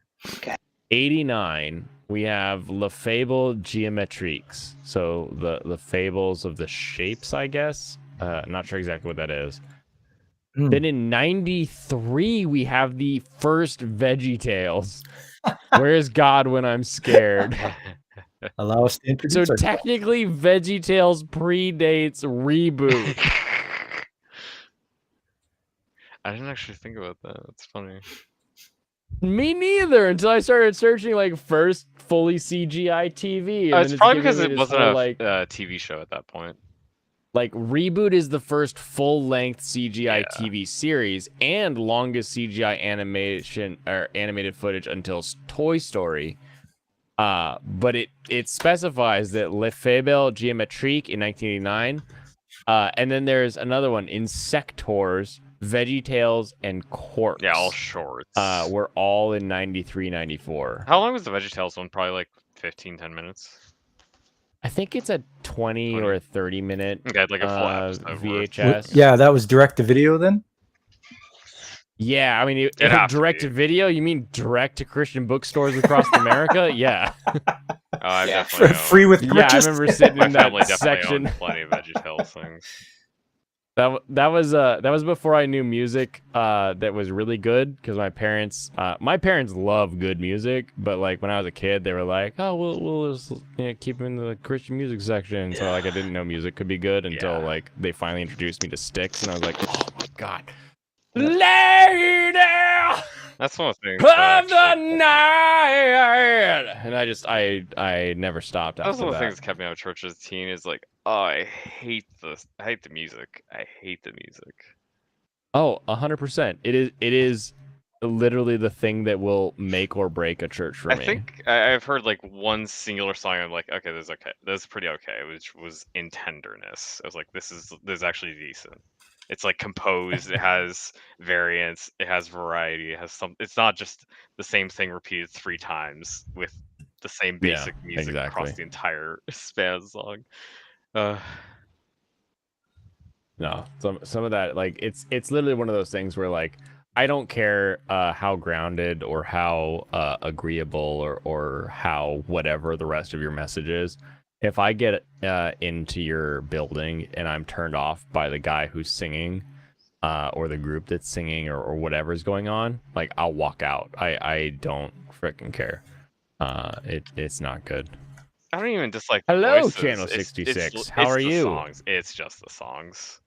89, we have Le Fable Geometriques. So the fables of the shapes, I guess. Not sure exactly what that is. Hmm. Then in 93, we have the first VeggieTales. Where's God when I'm scared? Allow us to So introduce ourselves. technically, VeggieTales predates Reboot. I didn't actually think about that. That's funny. Me neither, until I started searching like first fully CGI TV. And It's then probably giving because me it this wasn't whole, a like TV show at that point. Reboot is the first full-length CGI Yeah. TV series and longest CGI animation or animated footage until Toy Story. But it specifies that Le Fable Géométriques in 1989, and then there's another one, Insectors, VeggieTales, and Corpse. Yeah, all shorts. Were all in 93, 94. How long was the VeggieTales one? Probably like 10 minutes. I think it's a 20 or a 30-minute Okay, like a full episode worth. VHS. Yeah, that was direct to video then. Yeah, I mean, It'd have to direct be. to video. You mean direct to Christian bookstores across America? Yeah. Oh, I Yeah. definitely Free with Yeah, I purchase. remember sitting My in that family definitely section. owns plenty of VeggieTales things. That was before I knew music that was really good, because my parents love good music, but like when I was a kid they were like, oh, we'll just, keep him in the Christian music section. So like I didn't know music could be good until Yeah. like they finally introduced me to Styx, and I was like, oh my god, lady That's one of the things. of that the actually- night, and I never stopped That was after one of the that. things that kept me out of church as a teen. Is like, oh, I hate this. I hate the music. I hate the music. Oh, 100%. It is literally the thing that will make or break a church for I me. think I've heard like one singular song. I'm like, okay, this is okay. This is pretty okay. Which was In Tenderness. I was like, this is actually decent. It's like composed. It has variance. It has variety. It has some. It's not just the same thing repeated 3 times with the same Yeah, basic music exactly. across the entire span of the song. Uh, No, some of that, like it's literally one of those things where like I don't care how grounded or how agreeable or how whatever the rest of your message is. If I get into your building and I'm turned off by the guy who's singing or the group that's singing or whatever's going on, like I'll walk out. I don't freaking care. It's not good. I don't even dislike the Hello, voices. Channel It's- 66. How it's are the you? Songs. It's just the songs.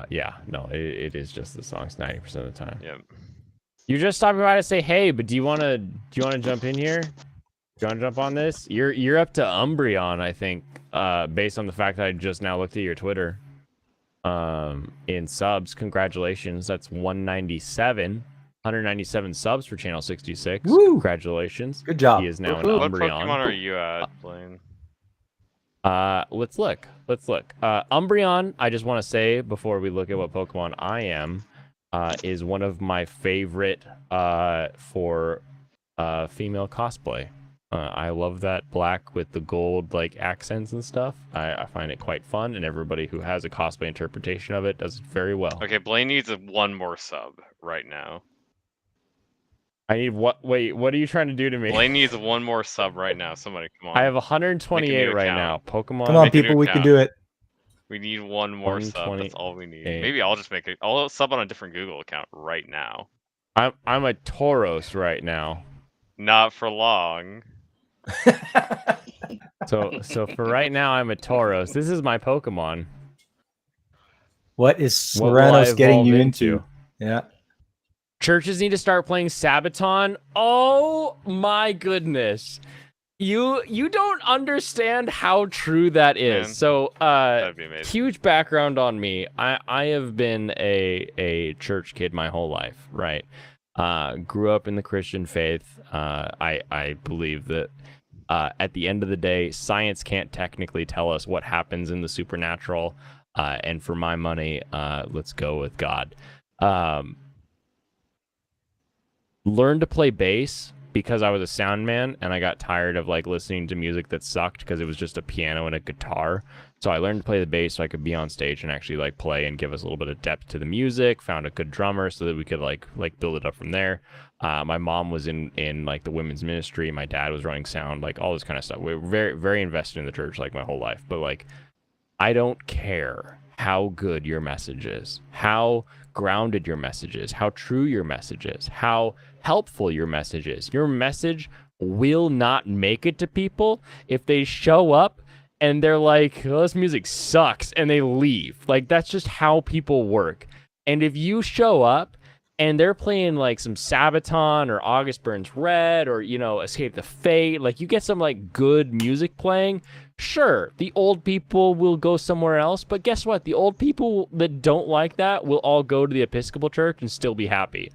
Yeah, no, it is just the songs 90% of the time. Yep. You just stopping by to say hey, but do you wanna jump in here? Do you wanna jump on this? You're up to Umbreon, I think, based on the fact that I just now looked at your Twitter. In subs, congratulations. That's 197 subs for Channel 66. Woo! Congratulations. Good job. He is now an Woohoo. What Umbreon. Pokemon are you at, Blaine? Let's look. Umbreon, I just want to say before we look at what Pokemon I am, is one of my favorite for female cosplay. I love that black with the gold like accents and stuff. I find it quite fun, and everybody who has a cosplay interpretation of it does it very well. Okay, Blaine needs one more sub right now. I need what? Wait, what are you trying to do to me? Blaine needs one more sub right now. Somebody, come on. I have 128 right now. account. Pokemon. Come on, Make a new people, we can account. do it. We need one more sub. That's all we need. 128. Maybe I'll just make it. I'll sub on a different Google account right now. I'm a Tauros right now. Not for long. So for right now, I'm a Tauros. This is my Pokemon. What is What will I Serranos getting evolve you into? Yeah. Churches need to start playing Sabaton. Oh my goodness. You don't understand how true that is. Man, So That'd be amazing. huge background on me. I have been a church kid my whole life, right? Grew up in the Christian faith. I believe that at the end of the day, science can't technically tell us what happens in the supernatural. And for my money, let's go with God. Learned to play bass because I was a sound man and I got tired of like listening to music that sucked because it was just a piano and a guitar. So I learned to play the bass so I could be on stage and actually like play and give us a little bit of depth to the music. Found a good drummer so that we could like build it up from there. My mom was in like the women's ministry. My dad was running sound, like all this kind of stuff. We were very, very invested in the church like my whole life. But like, I don't care how good your message is, how grounded your message is, how true your message is, how helpful your message is. Your message will not make it to people if they show up and they're like, oh, this music sucks, and they leave. Like, that's just how people work. And if you show up and they're playing like some Sabaton or August Burns Red or, you know, Escape the Fate, like you get some like good music playing, sure, the old people will go somewhere else, but guess what? The old people that don't like that will all go to the Episcopal Church and still be happy.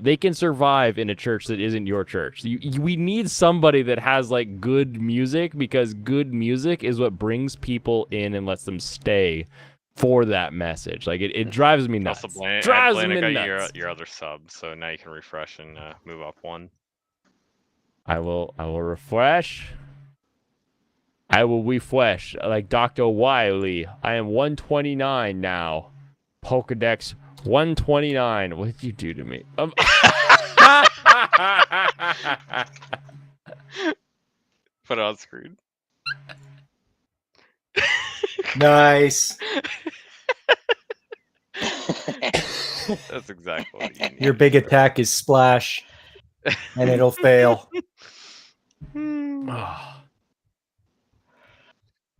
They can survive in a church that isn't your church. We need somebody that has like good music, because good music is what brings people in and lets them stay for that message. Like it drives me nuts. Also, Blaine, Drives Blaine, me I got nuts. your other sub, so now you can refresh and move up one. I will refresh. I will refresh like Dr. Wily. I am 129 now. Pokedex 129. What did you do to me? Put it on screen. Nice. That's exactly what you need. Your big attack is splash, and it'll fail. Oh.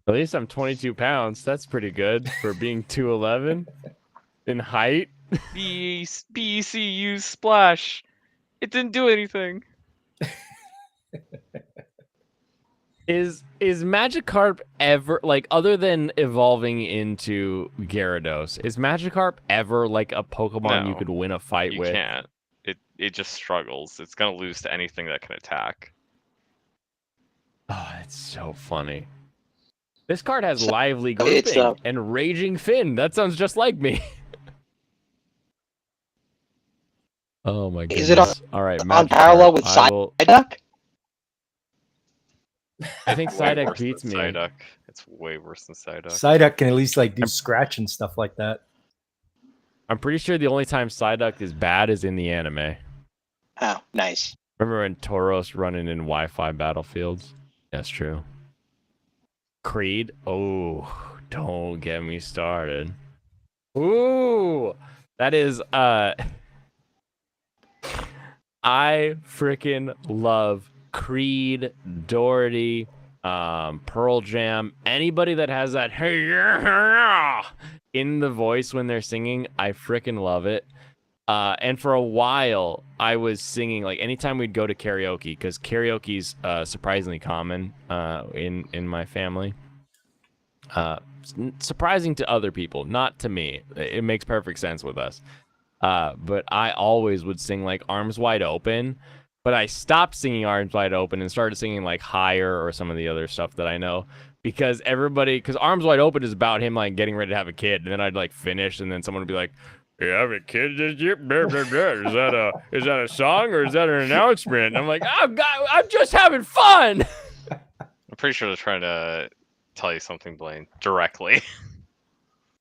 At least I'm 22 pounds. That's pretty good for being 2'11 in height. BECU splash. It didn't do anything. Is Magikarp ever like, other than evolving into Gyarados, is Magikarp ever like a Pokemon you No, could win a fight You with? can't. It just struggles. It's gonna lose to anything that can attack. Oh, it's so funny. This card has lively It's, grouping and raging Fin. That sounds just like me. Oh my goodness. Is it All right, on parallel with I will- Psyduck? I think Way Psyduck worse than beats me. Psyduck. It's way worse than Psyduck. Psyduck can at least like do scratch and stuff like that. I'm pretty sure the only time Psyduck is bad is in the anime. Oh, nice. Remember when Tauros running in Wi-Fi battlefields? That's true. Creed? Oh, don't get me started. Ooh, that is I freaking love Creed, Doherty, Pearl Jam, anybody that has that hey yeah in the voice when they're singing, I freaking love it. And for a while, I was singing like anytime we'd go to karaoke, because karaoke's surprisingly common in my family. Surprising to other people, not to me. It makes perfect sense with us. But I always would sing like Arms Wide Open, but I stopped singing Arms Wide Open and started singing like Higher or some of the other stuff that I know, because Arms Wide Open is about him like getting ready to have a kid, and then I'd like finish, and then someone would be like, "You have a kid this year? Blah, blah, blah. Is that a song or is that an announcement?" And I'm like, "Oh God, I'm just having fun." I'm pretty sure they're trying to tell you something, Blaine, directly.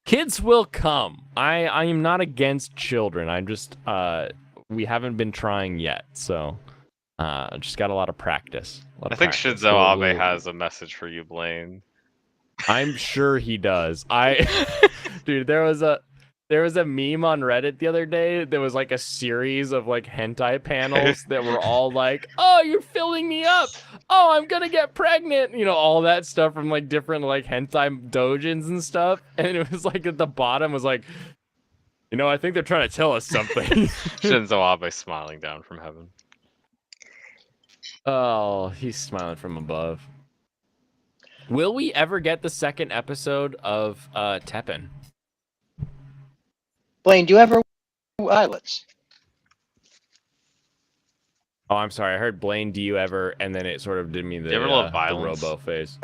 Kids will come. I am not against children. I'm just we haven't been trying yet, so just got a lot of practice. I think Shinzo Abe has a message for you, Blaine. I'm sure he does. Dude, there was a meme on Reddit the other day. There was like a series of like hentai panels that were all like, "Oh, you're filling me up. Oh, I'm gonna get pregnant." You know, all that stuff from like different like hentai dojins and stuff. And it was like at the bottom was like, "You know, I think they're trying to tell us something." Shinzo Abe smiling down from heaven. Oh, he's smiling from above. Will we ever get the second episode of Teppen? Blaine, do you ever eyelets? Oh, I'm sorry. I heard Blaine, do you ever? And then it sort of did me the, You ever love the violence? Robo face.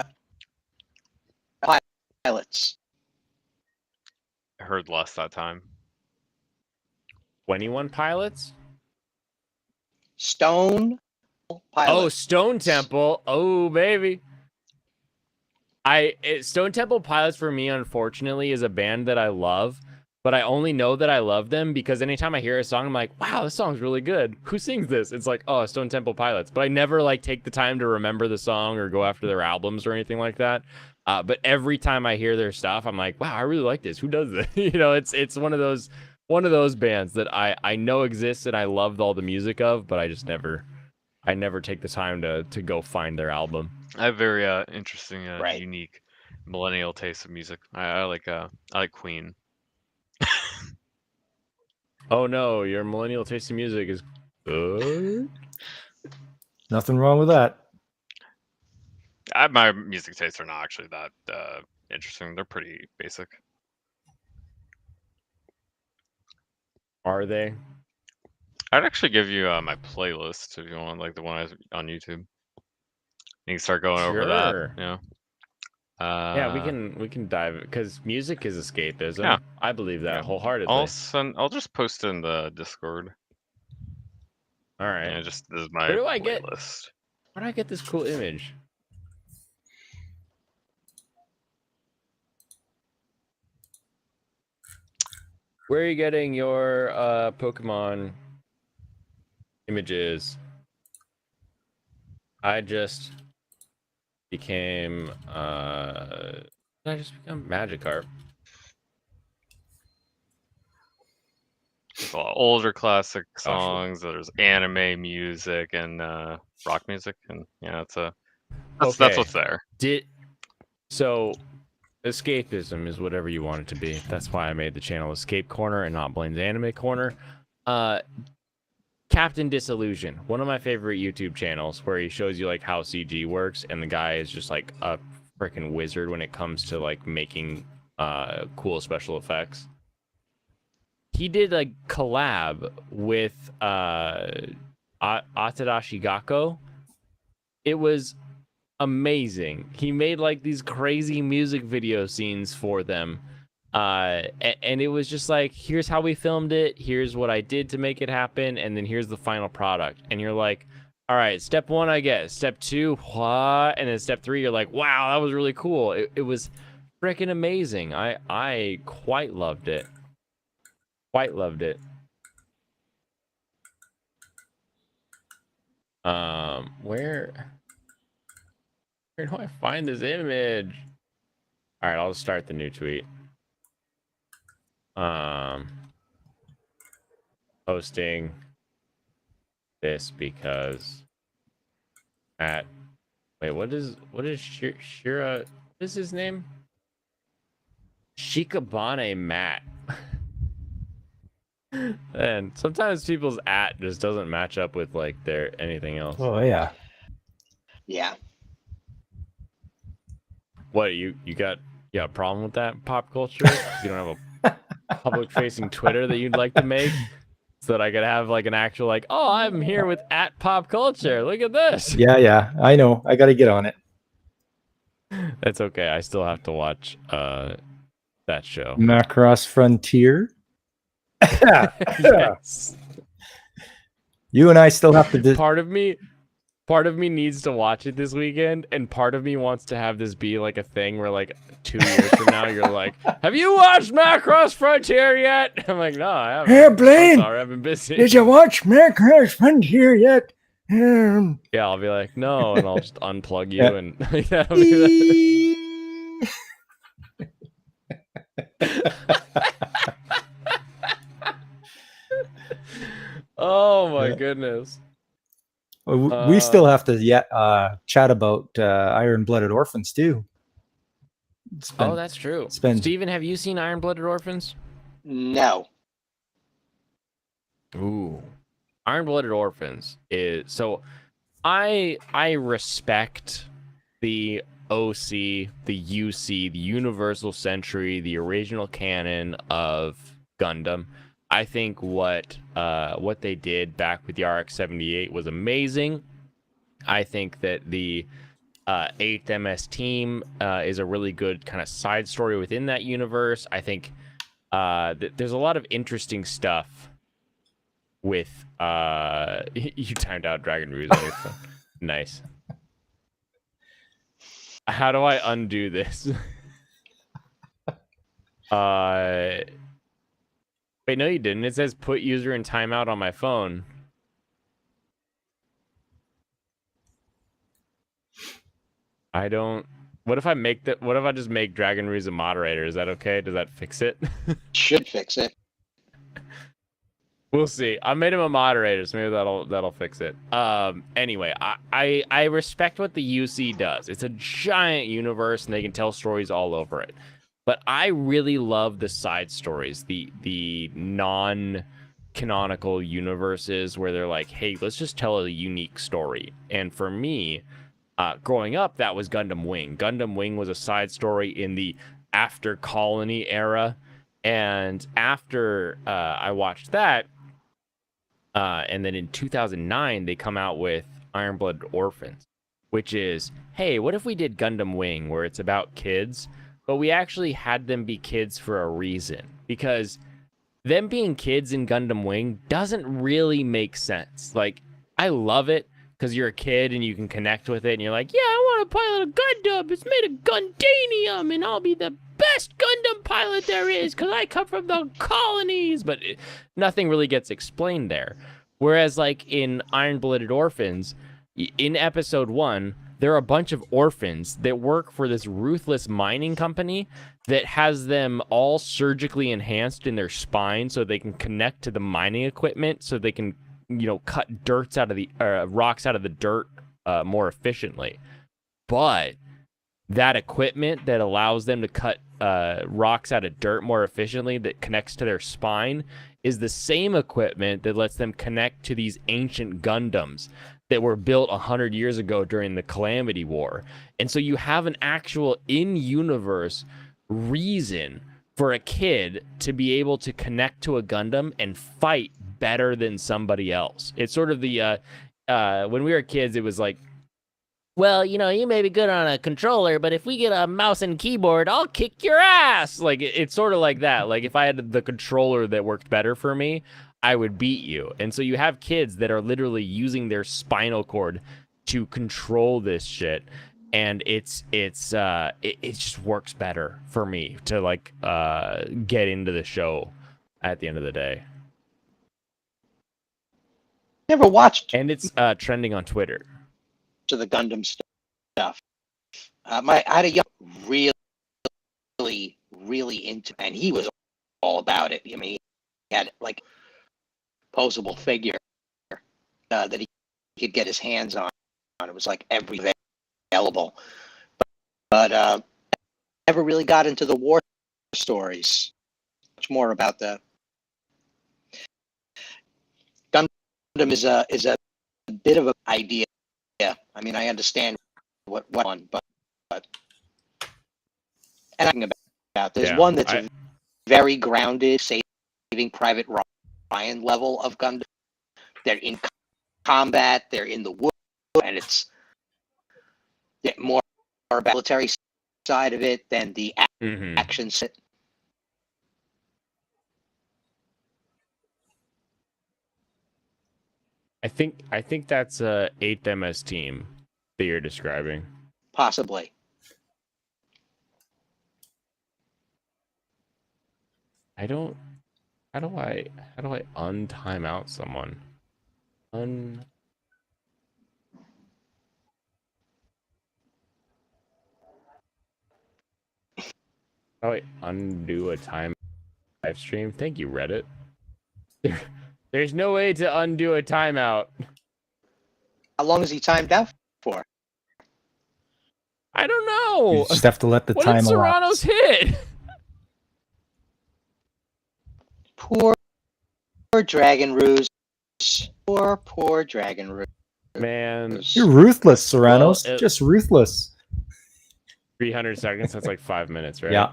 Eyelets. I heard less that time. 21 Pilots? Stone Oh, Pilots. Stone Temple. Oh, baby. Stone Temple Pilots for me, unfortunately, is a band that I love, but I only know that I love them because anytime I hear a song, I'm like, wow, this song's really good. Who sings this? It's like, oh, Stone Temple Pilots. But I never like take the time to remember the song or go after their albums or anything like that. But every time I hear their stuff, I'm like, wow, I really like this. Who does this? You know, it's one of those bands that I know exists and I loved all the music of, but I just never take the time to go find their album. I have very interesting, Right. unique millennial taste of music. I like Queen. Oh no, your millennial taste in music is good. Nothing wrong with that. My music tastes are not actually that interesting. They're pretty basic. Are they? I'd actually give you my playlist if you want, like the one on YouTube. You can start going over that. Sure. Yeah. Yeah, we can dive because music is escapism. Yeah. I believe that Yeah. wholeheartedly. I'll just post it in the Discord. All right. Yeah, this is my Where do I get- playlist. Where do I get this cool image? Where are you getting your Pokemon images? I just became I just become Magikarp. There's a lot of older classic Gosh. songs. There's anime music and rock music, and yeah, that's Okay. what's there. So escapism is whatever you want it to be. That's why I made the channel Escape Corner and not Blaine's Anime Corner. Captain Disillusion, one of my favorite YouTube channels, where he shows you like how CG works, and the guy is just like a freaking wizard when it comes to like making cool special effects. He did a collab with Atadashi Gakko. It was amazing. He made like these crazy music video scenes for them. And it was just like, here's how we filmed it, here's what I did to make it happen, and then here's the final product. And you're like, all right, step 1 I get, step 2 what, and then step 3 you're like, wow, that was really cool. It was freaking amazing. I quite loved it. Where do I find this image? All right, I'll start the new tweet. Posting this because what is Shira? What is his name? Shikabane Matt. And sometimes people's @ just doesn't match up with like their anything else. Oh yeah. Yeah. What you got a problem with that, Pop Culture? You don't have a public facing Twitter that you'd like to make so that I could have like an actual like, oh, I'm here with @Pop Culture. Look at this. Yeah. I know. I got to get on it. That's okay. I still have to watch that show. Macross Frontier. Yes. You and I still have to. Part of me needs to watch it this weekend, and part of me wants to have this be like a thing where like 2 years from now you're like, have you watched Macross Frontier yet? I'm like, no, I haven't. Hey, Blaine, Sorry, I've been busy. did you watch Macross Frontier yet? Yeah, I'll be like, no, and I'll just unplug you and oh my goodness. We still have to chat about Iron-Blooded Orphans too. That's true. Steven, have you seen Iron-Blooded Orphans? No. Ooh. Iron-Blooded Orphans is so I respect the OC, the UC, the Universal Century, the original canon of Gundam. I think what they did back with the RX-78 was amazing. I think that the 8th MS team is a really good kind of side story within that universe. I think there's a lot of interesting stuff with you timed out Dragon Ruse on your phone. Nice. How do I undo this? Wait, no, you didn't. It says put user in timeout on my phone. I don't. What if I just make Dragon Ruse a moderator? Is that okay? Does that fix it? Should fix it. We'll see. I made him a moderator, so maybe that'll fix it. Anyway, I respect what the UC does. It's a giant universe, and they can tell stories all over it. But I really love the side stories, the non-canonical universes where they're like, hey, let's just tell a unique story. And for me, growing up, that was Gundam Wing. Gundam Wing was a side story in the after Colony era. And after I watched that, and then in 2009, they come out with Iron-Blooded Orphans, which is, hey, what if we did Gundam Wing, where it's about kids, but we actually had them be kids for a reason? Because them being kids in Gundam Wing doesn't really make sense. Like, I love it because you're a kid and you can connect with it, and you're like, yeah, I want to pilot a Gundam. It's made of Gundanium, and I'll be the best Gundam pilot there is because I come from the colonies. But nothing really gets explained there. Whereas, like in Iron Blooded Orphans, in episode 1, there are a bunch of orphans that work for this ruthless mining company that has them all surgically enhanced in their spine so they can connect to the mining equipment so they can, cut rocks out of the dirt more efficiently. But that equipment that allows them to cut rocks out of dirt more efficiently that connects to their spine is the same equipment that lets them connect to these ancient Gundams that were built 100 years ago during the Calamity War. And so you have an actual in-universe reason for a kid to be able to connect to a Gundam and fight better than somebody else. It's sort of the, when we were kids, it was like, well, you may be good on a controller, but if we get a mouse and keyboard, I'll kick your ass. Like, it's sort of like that. Like, if I had the controller that worked better for me, I would beat you. And so you have kids that are literally using their spinal cord to control this shit. And it just works better for me to, like, get into the show at the end of the day. Never watched And it's trending on Twitter. to the Gundam stuff. I had a young really into, and he was all about it. I mean, he had like posable figure that he could get his hands on. It was like everything available, but never really got into the war stories. Much more about the Gundam is a bit of an idea. Yeah, I mean, I understand what one, but and I'm about there's one that's very grounded, Saving Private Ryan level of Gundam. They're in combat, they're in the wood, and it's more about the military side of it than the action set. I think that's a 8th MS team that you're describing. Possibly. How do I untime out someone? How do I undo a time live stream? Thank you, Reddit. There's no way to undo a timeout. How long is he timed out for? I don't know. You just have to let the What time did Serrano's elapse. hit? Poor Dragon Ruse. Poor Dragon Ruse. Man, You're ruthless, Serranos. Well, Just ruthless. 300 seconds. That's like 5 minutes, right? Yeah.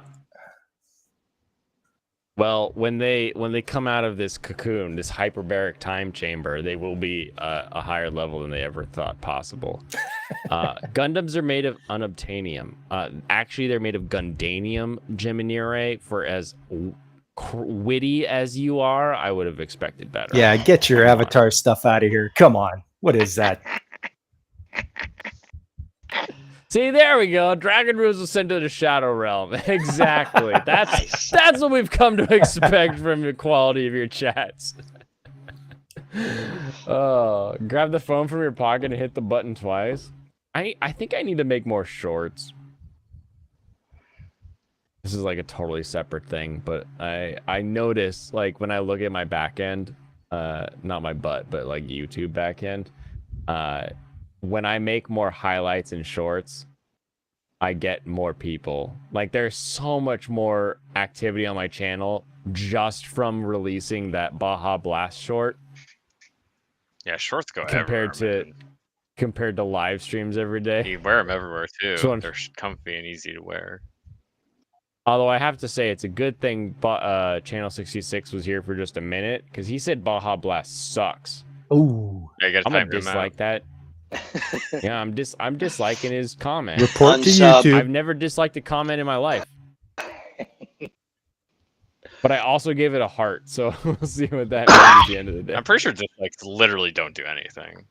Well, when they come out of this cocoon, this hyperbaric time chamber, they will be a higher level than they ever thought possible. Gundams are made of unobtainium. Actually, they're made of Gundanium, Geminire. For as witty as you are, I would have expected better. Yeah, get your Avatar stuff out of here. Come on. What is that? See, there we go. Dragon Ruse was sent to the Shadow Realm. Exactly. That's what we've come to expect from the quality of your chats. Oh, grab the phone from your pocket and hit the button twice. I think I need to make more shorts. This is like a totally separate thing, but I notice, like, when I look at my back end, not my butt, but like YouTube back end, when I make more highlights and shorts, I get more people. Like, there's so much more activity on my channel just from releasing that Baja Blast short. Yeah, shorts go compared everywhere, to compared to live streams every day. You wear them everywhere too. So They're comfy and easy to wear. Although I have to say, it's a good thing Channel 66 was here for just a minute, because he said Baja Blast sucks. Ooh. Yeah, you gotta I'm gonna time him out. dislike that. Yeah, I'm disliking his comment. Report to Unsub. YouTube. I've never disliked a comment in my life. But I also gave it a heart, so we'll see what that means at the end of the day. I'm pretty sure dislikes literally don't do anything.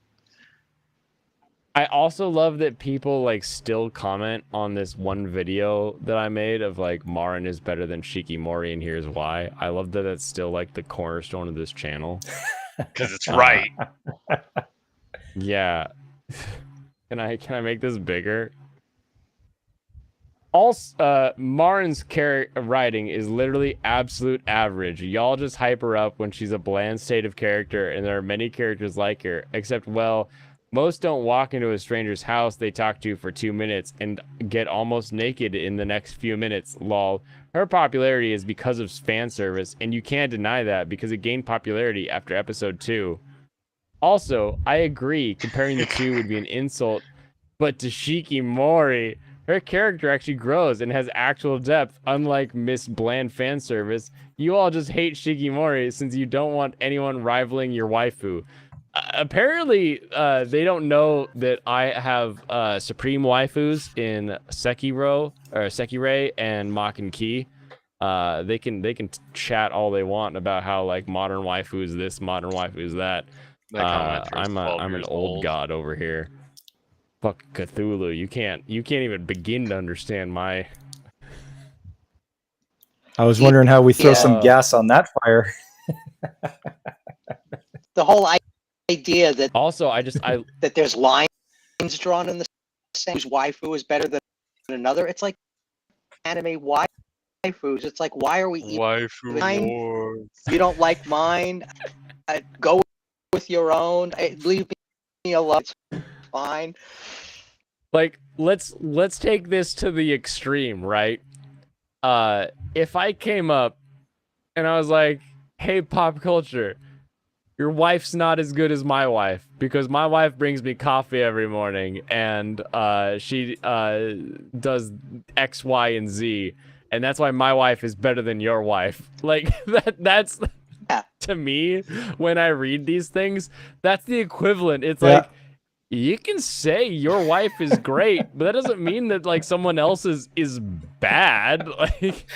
I also love that people like still comment on this one video that I made of like Marin is better than Shikimori, and here's why. I love that it's still like the cornerstone of this channel. Because it's right. Yeah. Can I make this bigger? Also, Marin's writing is literally absolute average. Y'all just hype her up when she's a bland state of character, and there are many characters like her, except, well, most don't walk into a stranger's house they talk to for 2 minutes and get almost naked in the next few minutes, lol. Her popularity is because of fan service, and you can't deny that because it gained popularity after episode 2. Also, I agree, comparing the two would be an insult, but to Shikimori, her character actually grows and has actual depth, unlike Miss Bland fan service. You all just hate Shikimori since you don't want anyone rivaling your waifu. Apparently, they don't know that I have supreme waifus in Sekiro or Sekirei and Makin Ki. They can chat all they want about how like modern waifu is this, modern waifu is that. I'm an old god over here. Fuck Cthulhu. You can't even begin to understand my. I was wondering how we throw Yeah. some gas on that fire. The whole idea that Also, I that there's lines drawn in the same whose waifu is better than another. It's like anime waifus. It's like, why are we even Waifu Mine- wars. you don't like mine? Go with your own. Leave me alone. It's fine. like let's take this to the extreme, right? If I came up and I was like, "Hey, pop culture, your wife's not as good as my wife because my wife brings me coffee every morning and she does X, Y, and Z, and that's why my wife is better than your wife." Like that's Yeah. to me when I read these things, that's the equivalent. It's Yeah. like you can say your wife is great, but that doesn't mean that like someone else is bad. Like,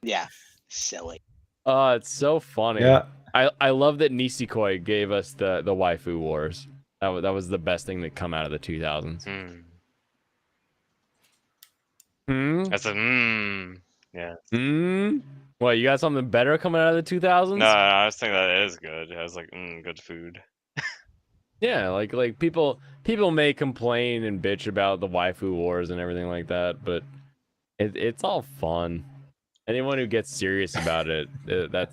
Yeah, silly. it's so funny. Yeah. I love that Nisekoi gave us the waifu wars. That was the best thing that come out of the 2000s. That's a yeah. What, you got something better coming out of the 2000s? No, I was thinking that it is good. It has like good food. Yeah, like people may complain and bitch about the waifu wars and everything like that, but it's all fun. Anyone who gets serious about it,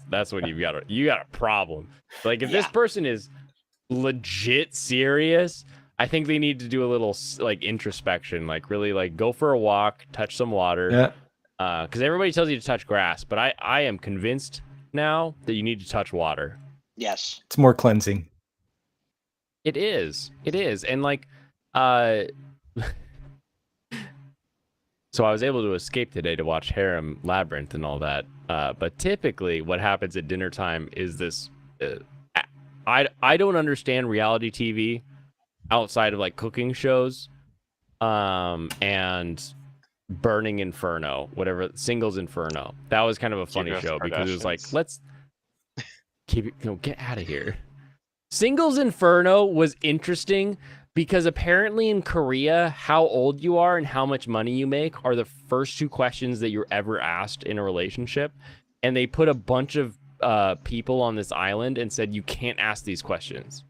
that's when you got a problem. Like if this Yeah. person is legit serious, I think they need to do a little like introspection, like really like go for a walk, touch some water. Yeah. Because everybody tells you to touch grass, but I am convinced now that you need to touch water. Yes. It's more cleansing. It is, and like, so I was able to escape today to watch Harem Labyrinth and all that. But typically, what happens at dinner time is this. I don't understand reality TV outside of like cooking shows, and Burning Inferno, whatever, Singles Inferno. That was kind of a funny Keeping show Up with because it was like, Kardashians. let's keep it, get out of here. Singles Inferno was interesting because apparently in Korea, how old you are and how much money you make are the first two questions that you're ever asked in a relationship. And they put a bunch of people on this island and said, you can't ask these questions.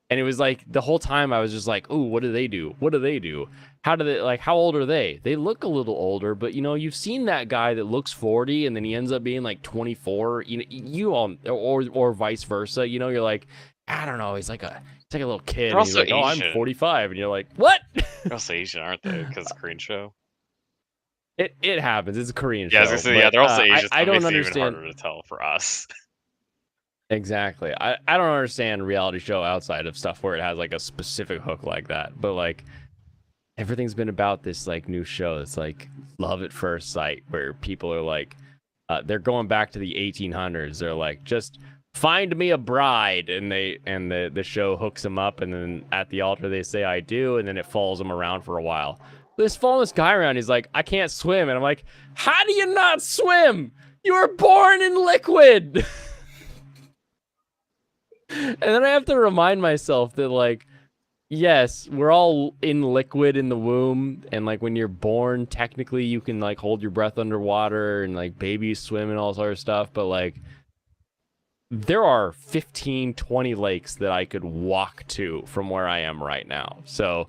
And it was like the whole time I was just like, ooh, what do they do? What do they do? How do they, like, how old are they? They look a little older, but you know, you've seen that guy that looks 40 and then he ends up being like 24, you all, or vice versa. You know, you're like, I don't know. He's like a little kid. They're And he's also like, oh, Asian. I'm 45. And you're like, what? They're also Asian, aren't they? Because it's a Korean show. It happens. It's a Korean Yeah, I was show. gonna say, yeah, but, they're also Asian. I so don't it makes it even understand. harder to tell for us. Exactly. I don't understand reality show outside of stuff where it has like a specific hook like that. But like everything's been about this like new show. It's like love at first sight, where people are like, they're going back to the 1800s. They're like, just find me a bride, and the show hooks them up, and then at the altar they say I do, and then it follows them around for a while. This following this guy around, he's like, I can't swim, and I'm like, how do you not swim? You were born in liquid. And then I have to remind myself that, like, yes, we're all in liquid in the womb, and like when you're born, technically you can like hold your breath underwater, and like babies swim and all sort of stuff. But like, there are 15, 20 lakes that I could walk to from where I am right now. So,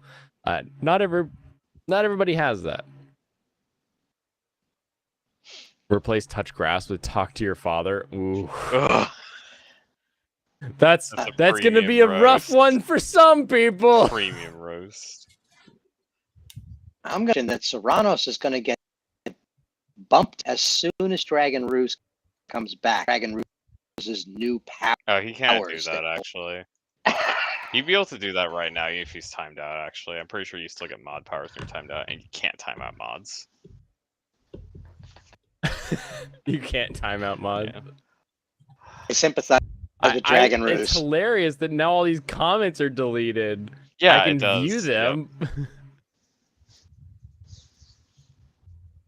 not everybody has that. Replace touch grass with talk to your father. Ooh. Ugh, That's a gonna be a premium rough roast. one for some people. Premium roast. I'm going to that Serranos is going to get bumped as soon as Dragon Roost comes back. Dragon Roost's new power. Oh, he can't do Hours that that- actually. He'd be able to do that right now if he's timed out. Actually, I'm pretty sure you still get mod powers when you're timed out, and you can't time out mods. You can't time out mod. Yeah. I sympathize with the Dragon It's Roost. hilarious that now all these comments are deleted. Yeah, I can it does. view Yep. them.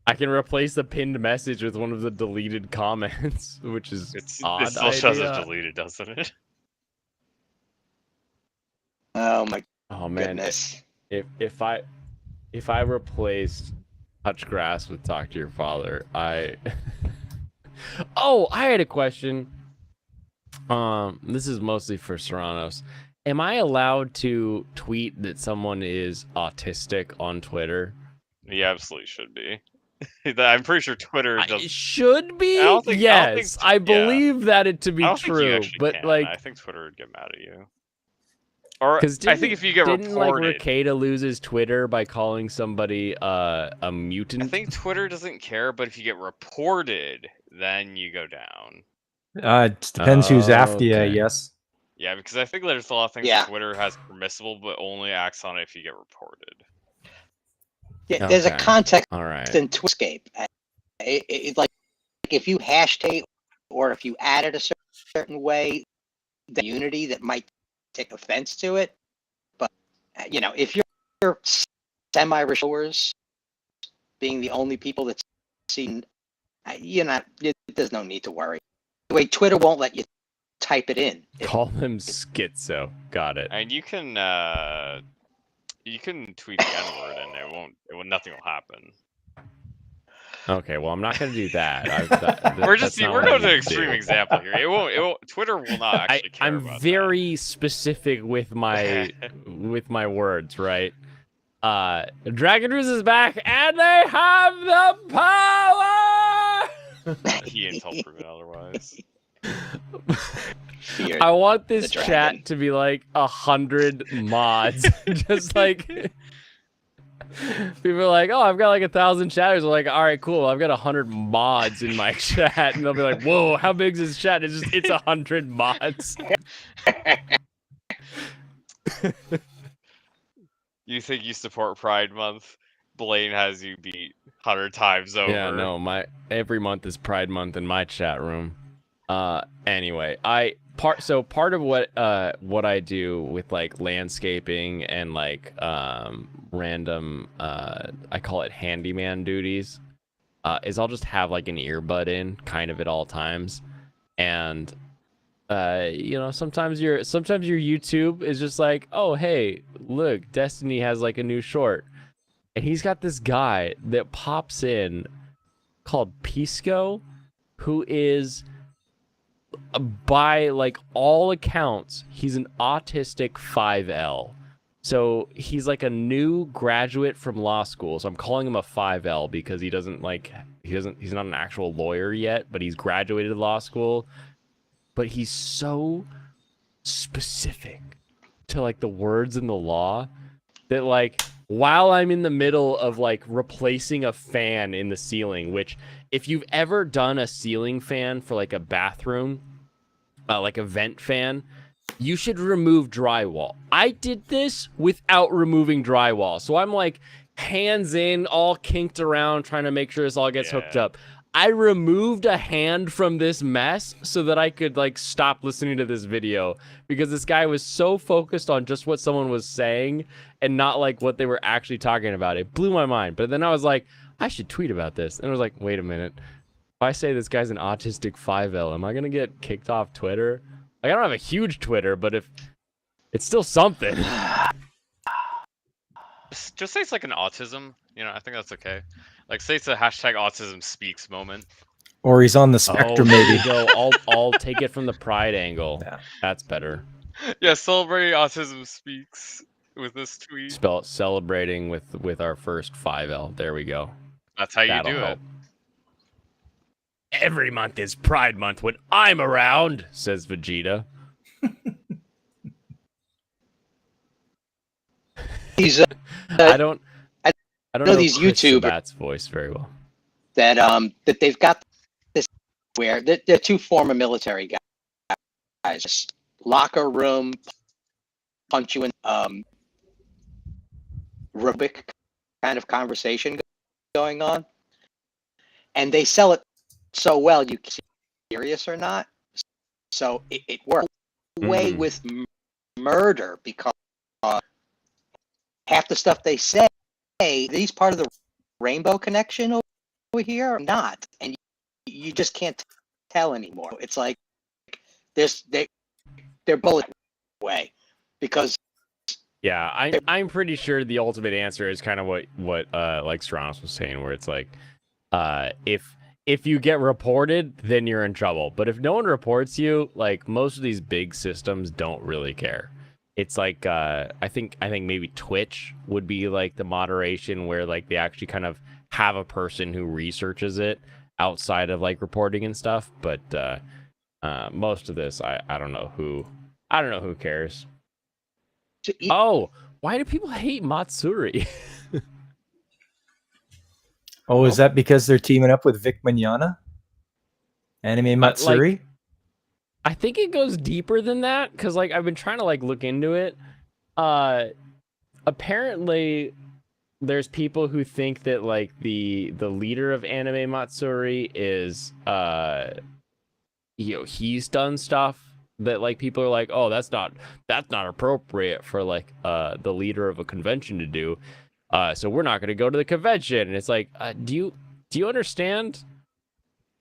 I can replace the pinned message with one of the deleted comments, which is It odd still shows it idea. deleted, doesn't it? Oh my Oh man, goodness. if I replaced touch grass with talk to your father, I Oh, I had a question. This is mostly for Serranos. Am I allowed to tweet that someone is autistic on Twitter? He absolutely should be. I'm pretty sure Twitter It does. should be. I don't think- I don't think- Yes, I yeah. believe that it to be I don't think you true, actually but can. like, I think Twitter would get mad at you. Or because I think if you get didn't like reported, Rekieta lose his Twitter by calling somebody a mutant? I think Twitter doesn't care, but if you get reported, then you go down. It depends who's after you, Okay. yes. Yeah, because I think there's a lot of things Yeah. Twitter has permissible, but only acts on it if you get reported. Yeah, there's a Okay. context All right. in Twitscape. It's like if you hashtag or if you add it a certain way, the community that might take offense to it. But you know, if you're semi-reshowers being the only people that's seen, there's no need to worry. Wait, Twitter won't let you type it in. Call him schizo. Got it. And you can tweet the N-word and nothing will happen. Okay, well, I'm not gonna do that. We're that's not we're what I going to need an extreme do. example here. It won't. Twitter will not actually care I'm about very specific with my words, right? Dragon Roost is back, and they have the power. that. He intel proven otherwise. Fear. I want this the dragon. chat to be like 100 mods, just like people are like, "Oh, I've got like 1,000 chatters." I'm like, "All right, cool. I've got 100 mods in my chat," and they'll be like, "Whoa, how big is this chat?" It's 100 mods. You think you support Pride Month? Blaine has you beat 100 times over. Yeah, no, every month is Pride Month in my chat room. Anyway, part of what I do with like landscaping and like random I call it handyman duties, is I'll just have like an earbud in kind of at all times, and sometimes your YouTube is just like, oh hey, look, Destiny has like a new short, and he's got this guy that pops in called Pisco, who is, by like all accounts, he's an autistic 5L. So he's like a new graduate from law school. So I'm calling him a 5L because he's not an actual lawyer yet, but he's graduated law school. But he's so specific to like the words in the law that like while I'm in the middle of like replacing a fan in the ceiling, which if you've ever done a ceiling fan for like a bathroom, like a vent fan, you should remove drywall. I did this without removing drywall. So I'm like hands in, all kinked around, trying to make sure this all gets hooked up. I removed a hand from this mess so that I could like stop listening to this video, because this guy was so focused on just what someone was saying and not like what they were actually talking about. It blew my mind. But then I was like, I should tweet about this. And I was like, wait a minute. If I say this guy's an autistic 5L, am I going to get kicked off Twitter? Like, I don't have a huge Twitter, but if it's still something. Just say it's like an autism. I think that's okay. Like say it's a hashtag autism speaks moment. Or he's on the Oh, spectrum, there maybe. you go. I'll take it from the pride angle. Yeah. That's better. Yeah, celebrating autism speaks with this tweet. Spell celebrating with our first 5L. There we go. That's how you That'll do help. it. Every month is Pride Month when I'm around, says Vegeta. He's I don't know these Chris YouTubers- Sabat's voice very well. that that they've got this where they're two former military guys, just locker room, punch you in, Rubik kind of conversation going on, and they sell it so well you can see serious or not. So it works way Mhm. with murder because half the stuff they say, these part of the Rainbow Connection over here or not, and you just can't tell anymore. It's like they're bullet way because Yeah, I'm pretty sure the ultimate answer is kind of what like Stranos was saying, where it's like, if you get reported, then you're in trouble. But if no one reports you, like most of these big systems don't really care. It's like I think maybe Twitch would be like the moderation where like they actually kind of have a person who researches it outside of like reporting and stuff. But most of this, I don't know who cares. Oh, why do people hate Matsuri? Oh, is that because they're teaming up with Vic Mignogna? Anime Matsuri? I think it goes deeper than that because like I've been trying to like look into it. Apparently there's people who think that like the leader of Anime Matsuri is he's done stuff that like people are like, oh, that's not appropriate for like the leader of a convention to do. So we're not going to go to the convention. And it's like, do you understand?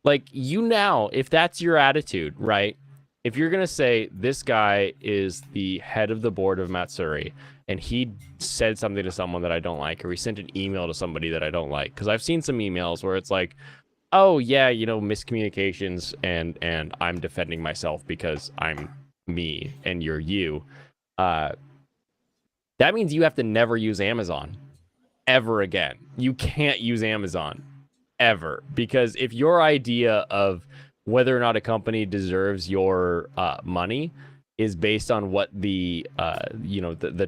Like, now, if that's your attitude, right? If you're going to say this guy is the head of the board of Matsuri and he said something to someone that I don't like, or he sent an email to somebody that I don't like, because I've seen some emails where it's like, oh yeah, miscommunications and I'm defending myself because I'm me and you're you. That means you have to never use Amazon ever again. You can't use Amazon ever, because if your idea of whether or not a company deserves your money is based on what the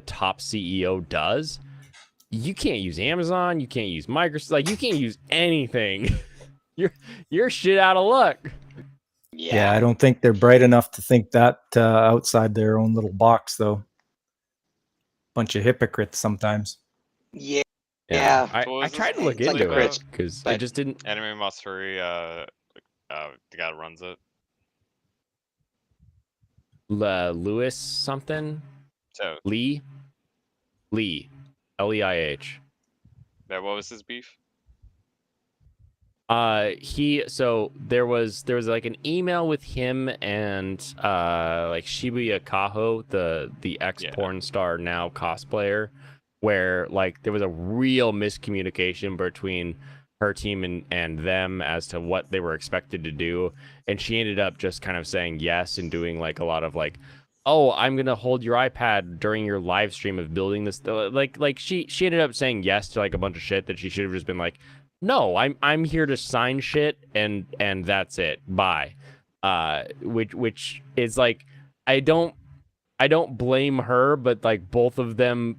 top CEO does, you can't use Amazon, you can't use Microsoft, like you can't use anything. You're shit out of luck. Yeah, I don't think they're bright enough to think that outside their own little box, though. Bunch of hypocrites sometimes. Yeah. I So what was tried this to look thing into about? it because I just didn't. Anime Matsuri, the guy that runs it. Lewis something. So Lee, Leih. yeah, what was his beef? So there was like an email with him and like Shibuya Kaho, the ex porn star now cosplayer, where like there was a real miscommunication between her team and them as to what they were expected to do, and she ended up just kind of saying yes and doing like a lot of like, oh, I'm gonna hold your iPad during your live stream of building this. Like she ended up saying yes to like a bunch of shit that she should have just been like, no, I'm here to sign shit and that's it. Bye. Which is like, I don't blame her, but like both of them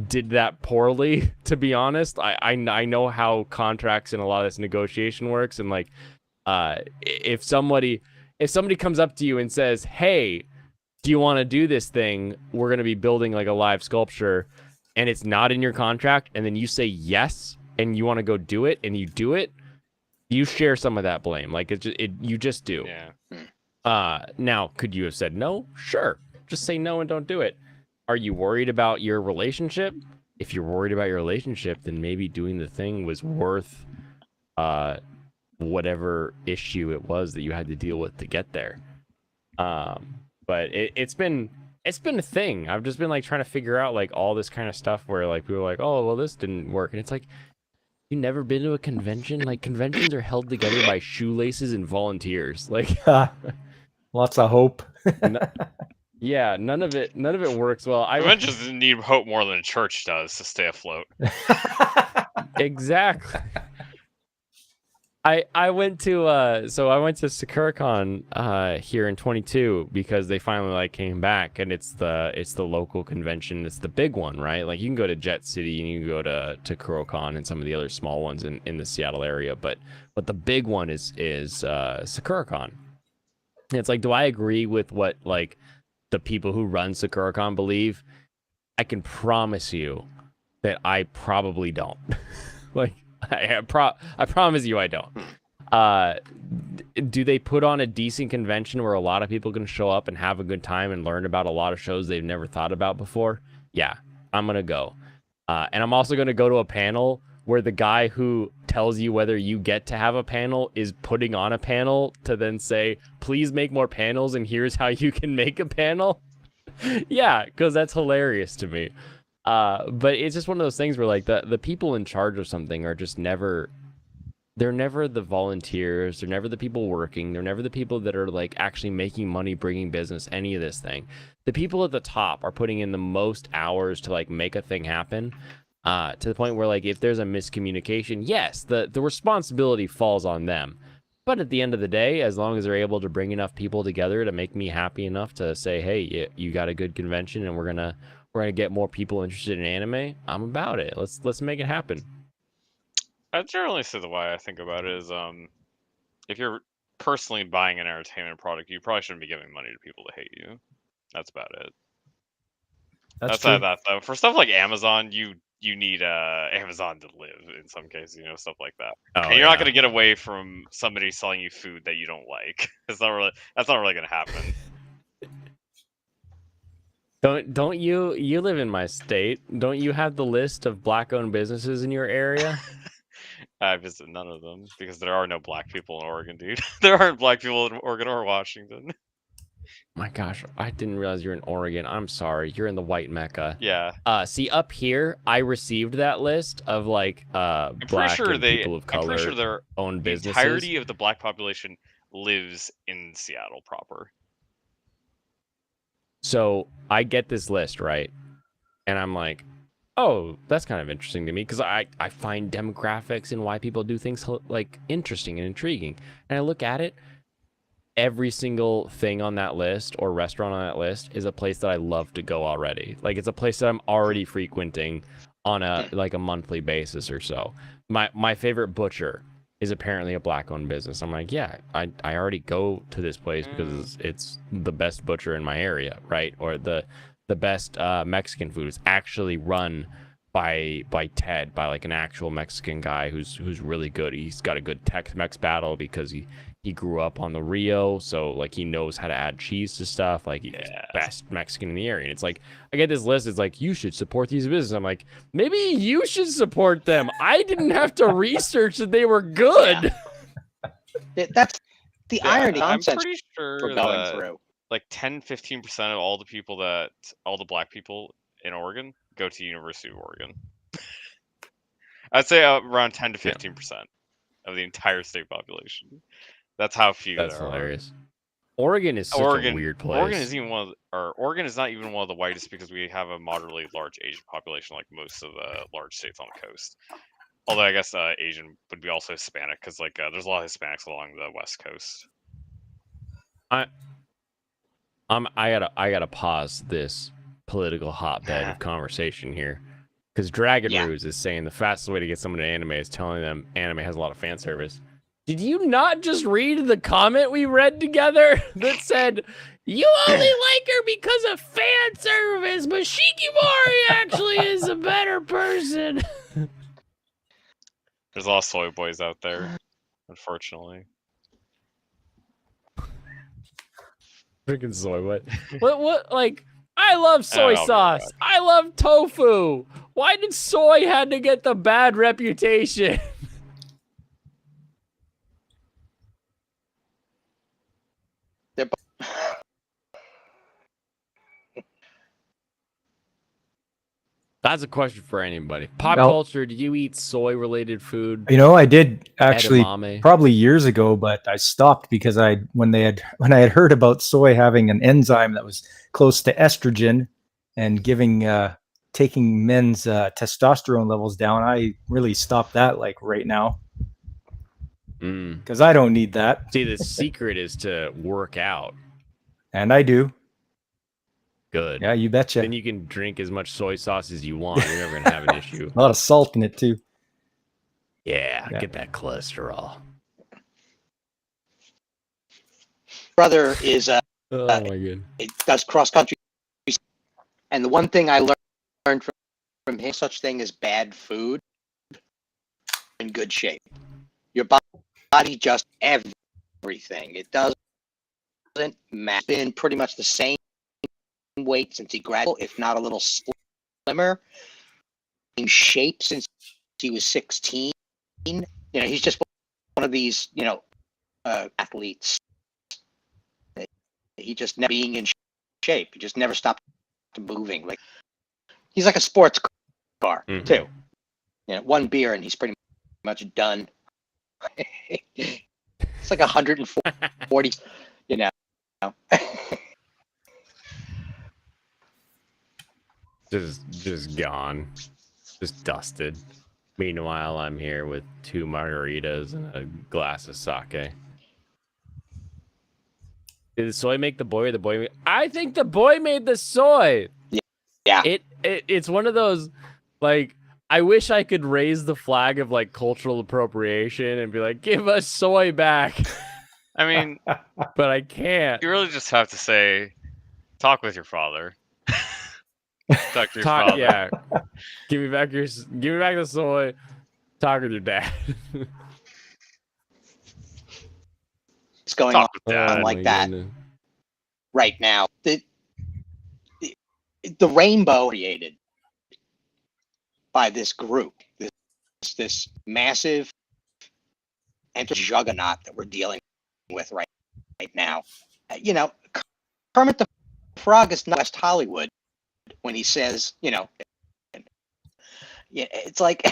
did that poorly, to be honest. I know how contracts and a lot of this negotiation works, and like if somebody comes up to you and says, hey, do you want to do this thing? We're going to be building like a live sculpture, and it's not in your contract, and then you say yes and you want to go do it and you do it, you share some of that blame. Like you just do. Yeah. Now, could you have said no? Sure. Just say no and don't do it. Are you worried about your relationship? If you're worried about your relationship, then maybe doing the thing was worth whatever issue it was that you had to deal with to get there. But it's been it's been a thing. I've just been like trying to figure out like all this kind of stuff where like people are like, oh well, this didn't work, and it's like, you never been to a convention? Like conventions are held together by shoelaces and volunteers. Like, Lots of hope. yeah, none of it works well. Conventions need hope more than a church does to stay afloat. Exactly. I went to SakuraCon here in 22 because they finally like came back, and it's the local convention. It's the big one, right? Like you can go to Jet City and you can go to KuroCon and some of the other small ones in the Seattle area, but the big one is SakuraCon. And it's like, do I agree with what like the people who run SakuraCon believe? I can promise you that I probably don't. Like I promise you I don't. Do they put on a decent convention where a lot of people can show up and have a good time and learn about a lot of shows they've never thought about before? Yeah, I'm gonna go. And I'm also gonna go to a panel where the guy who tells you whether you get to have a panel is putting on a panel to then say, please make more panels and here's how you can make a panel. Yeah, because that's hilarious to me. But it's just one of those things where like the people in charge of something are just never, they're never the volunteers, they're never the people working, they're never the people that are like actually making money, bringing business, any of this thing. The people at the top are putting in the most hours to like make a thing happen, to the point where like if there's a miscommunication, yes, the responsibility falls on them. But at the end of the day, as long as they're able to bring enough people together to make me happy enough to say, hey, you got a good convention and we're gonna get more people interested in anime, I'm about it. Let's make it happen. I generally say the way I think about it is, if you're personally buying an entertainment product, you probably shouldn't be giving money to people to hate you. That's about it. That's true. That though. For stuff like Amazon, you need Amazon to live in some cases, stuff like that. Oh, and you're not gonna get away from somebody selling you food that you don't like. That's not really gonna happen. Don't you live in my state? Don't you have the list of black-owned businesses in your area? I visit none of them because there are no black people in Oregon, dude. There aren't black people in Oregon or Washington. My gosh, I didn't realize you're in Oregon. I'm sorry. You're in the white mecca. Yeah. See, up here, I received that list of like black and people of color I'm pretty sure their owned businesses. The entirety of the black population lives in Seattle proper. So I get this list, right? And I'm like, oh, that's kind of interesting to me because I find demographics and why people do things like interesting and intriguing. And I look at it, every single thing on that list or restaurant on that list is a place that I love to go already. Like it's a place that I'm already frequenting on a monthly basis or so. My favorite butcher is apparently a black-owned business. I'm like, yeah, I already go to this place because it's the best butcher in my area, right? Or the best Mexican food is actually run by Ted, by like an actual Mexican guy who's really good. He's got a good Tex-Mex battle because he grew up on the Rio, so like he knows how to add cheese to stuff. Like he's the best Mexican in the area. And it's like I get this list. It's like you should support these businesses. I'm like, maybe you should support them. I didn't have to research that they were good. Yeah. That's the irony. I'm Nonsense pretty sure we're going that through. like 10-15% of all the black people in Oregon go to University of Oregon. I'd say around 10 to 15% of the entire state population. That's how few That's there hilarious. Oregon is such a weird place. Oregon is not even one of the whitest because we have a moderately large Asian population, like most of the large states on the coast. Although I guess Asian would be also Hispanic because like there's a lot of Hispanics along the west coast. I gotta pause this political hotbed of conversation here, because Dragon Ruse is saying the fastest way to get someone to anime is telling them anime has a lot of fan service. Did you not just read the comment we read together that said you only like her because of fan service, but Shikimori actually is a better person? There's a lot of soy boys out there, unfortunately. Freaking soy, what like, I love soy sauce. I love tofu. Why did soy had to get the bad reputation? That's a question for anybody. Pop Well- culture, do you eat soy-related food? You know, I did actually Edamame? probably years ago, but I stopped because when I had heard about soy having an enzyme that was close to estrogen and taking men's testosterone levels down, I really stopped that like right now Mm. because I don't need that, See, the secret is to work out. and I do. Good. Yeah, you betcha. Then you can drink as much soy sauce as you want. You're never gonna have an issue. A lot of salt in it too. Yeah, Yeah. get that cholesterol. Brother is Oh my god. it does cross country, and the one thing I learned from him, such thing as bad food, in good shape. Your body just everything. It doesn't matter. Been pretty much the same weight since he graduated, if not a little slimmer. Same shape since he was 16. You know, he's just one of these, athletes. He just never being in shape. He just never stopped moving. Like he's like a sports car Mhm. too. You know, one beer and he's pretty much done. It's like 140. You know. Just gone. Just dusted. Meanwhile, I'm here with 2 margaritas and a glass of sake. Did the soy make the boy or the boy? I think the boy made the soy. Yeah. It's one of those, like, I wish I could raise the flag of like cultural appropriation and be like, give us soy back, I mean, but I can't. you really just have to say, talk with your father. Talk to your Talk, father. yeah. Give me back the soy. Talk with your dad. It's going Talk on with dad. like my that. goodness. right now. The rainbow created by this group, this massive juggernaut that we're dealing with right now. You know, Kermit the Frog is not West Hollywood when he says, yeah, it's like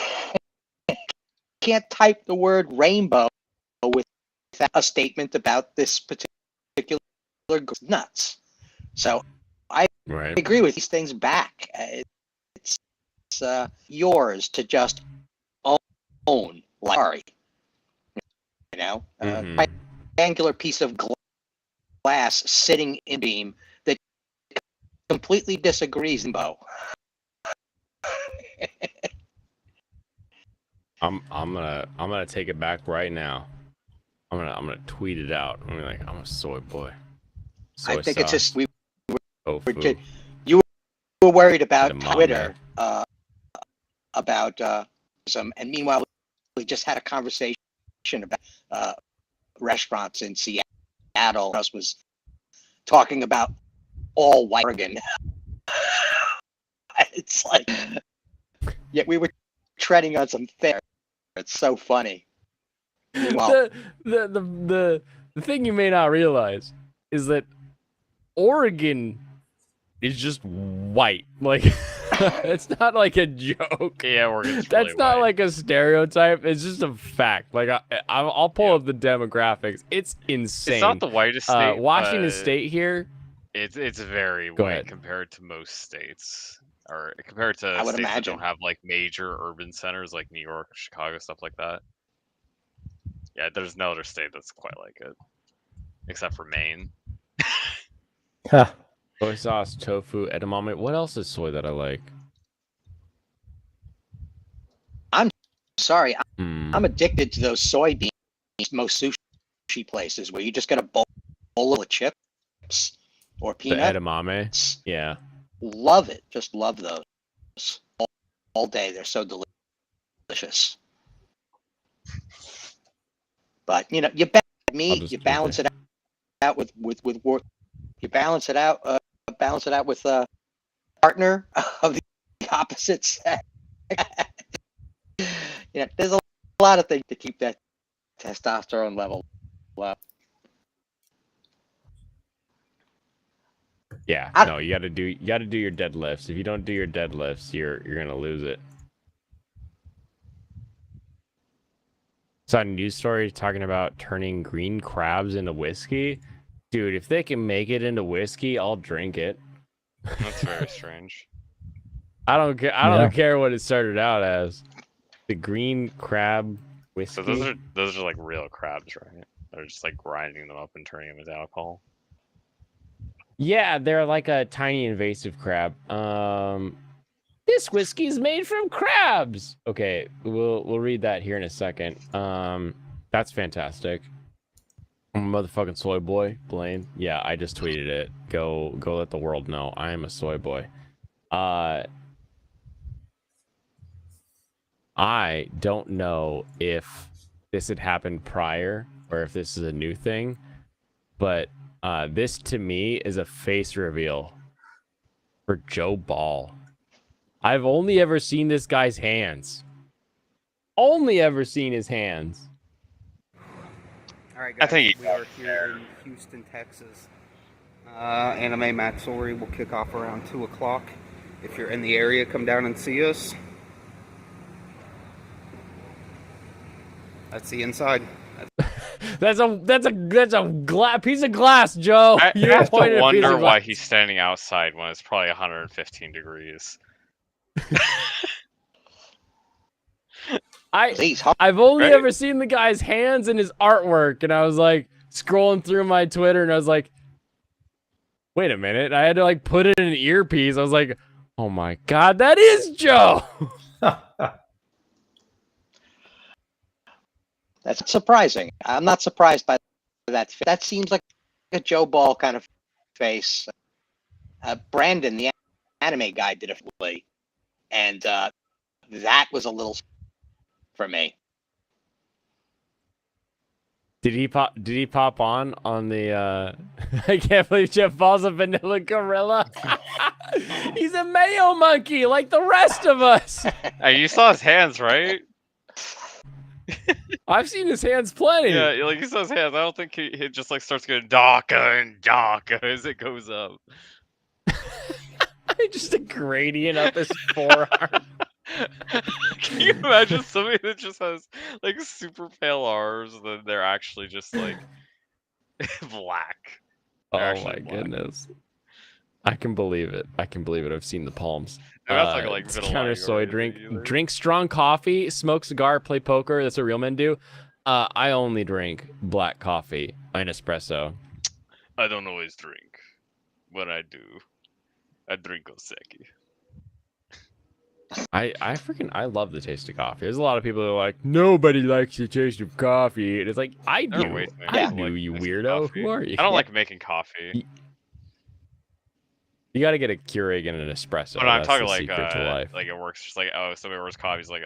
can't type the word rainbow with a statement about this particular group. Nuts. So I Right. agree with these things back. It's yours to just own. Sorry, you know, Mhm. triangular piece of glass sitting in beam that completely disagrees. Bo. I'm gonna take it back right now. I'm gonna tweet it out. I'm gonna be like, I'm a soy boy. Soy I think it's just we tofu. just- were worried about Edamame. Twitter, about some, and meanwhile we just had a conversation about restaurants in Seattle. Us was talking about all white Oregon. It's like, yet we were treading on some fair. It's so funny. Meanwhile, The thing you may not realize is that Oregon is just white. Like it's not like a joke. Yeah, Oregon's That's really not white. like a stereotype. It's just a fact. Like I'll pull up the demographics. It's insane. It's not the whitest state. Washington but State here. It's very Go white ahead. compared to most states, or compared to I would states that imagine. don't have like major urban centers like New York, Chicago, stuff like that. Yeah, there's no other state that's quite like it, except for Maine. Huh. Soy sauce, tofu, edamame. What else is soy that I like? sorry, Hmm. I'm addicted to those soybeans. Most sushi places where you just get a bowl of chips or The peanuts. edamame. Yeah. Love it. Just love those all day. They're so delicious. But you know, you I'll meat, just you do balance that. it out with work. You balance it out with a partner of the opposite sex. You know, there's a lot of things to keep that testosterone level up. Yeah, I- no, you gotta do your deadlifts. If you don't do your deadlifts, you're gonna lose it. Saw a news story talking about turning green crabs into whiskey. Dude, if they can make it into whiskey, I'll drink it. That's very strange. I don't care. I don't care what it started out as. The green crab whiskey. So those are like real crabs, right? They're just like grinding them up and turning them into alcohol. Yeah, they're like a tiny invasive crab. This whiskey's made from crabs. Okay, we'll read that here in a second. That's fantastic. I'm a motherfucking soy boy, Blaine. Yeah, I just tweeted it. Go let the world know I am a soy boy. I don't know if this had happened prior or if this is a new thing, but this to me is a face reveal for Joe Ball. I've only ever seen this guy's hands. Only ever seen his hands. All right, I guys. think We are here in Houston, Texas. Anime Matsuri will kick off around 2 o'clock. If you're in the area, come down and see us. That's the inside. That's a piece of glass, Joe. I You're have to pointing at a piece wonder of why glass. he's standing outside when it's probably 115 degrees. Please, I've only Right? ever seen the guy's hands and his artwork, and I was like scrolling through my Twitter, and I was like, wait a minute. I had to like put it in an earpiece. I was like, oh my god, that is Joe. that's surprising. I'm not surprised by that. That seems like a Joe Ball kind of face. Brandon, the anime guy, did it for me, and that was a little for me. Did he pop on the I can't believe Jeff Ball's a vanilla gorilla. He's a mayo monkey like the rest of us. Hey, you saw his hands, right? I've seen his hands plenty. Yeah, like you saw his hands. I don't think he just like starts getting darker and darker as it goes up. Just a gradient up his forearm. Can you imagine somebody that just has like super pale arms and then they're actually just like black? Oh They're my actually black. goodness. I can believe it. I've seen the palms. And that's like It's vitiligo counter or soy anything drink. either. Drink strong coffee, smoke cigar, play poker. That's what real men do. I only drink black coffee and espresso. I don't always drink. When I do, I drink Oseki. I love the taste of coffee. There's a lot of people that are like, nobody likes the taste of coffee. And it's like, I There are do. ways to make I people do, like you the taste of weirdo. coffee. Who are you? I don't like making coffee. You got to get a Keurig and an espresso. But I'm That's talking the like secret to life. like it works just like, oh, somebody orders coffee, he's like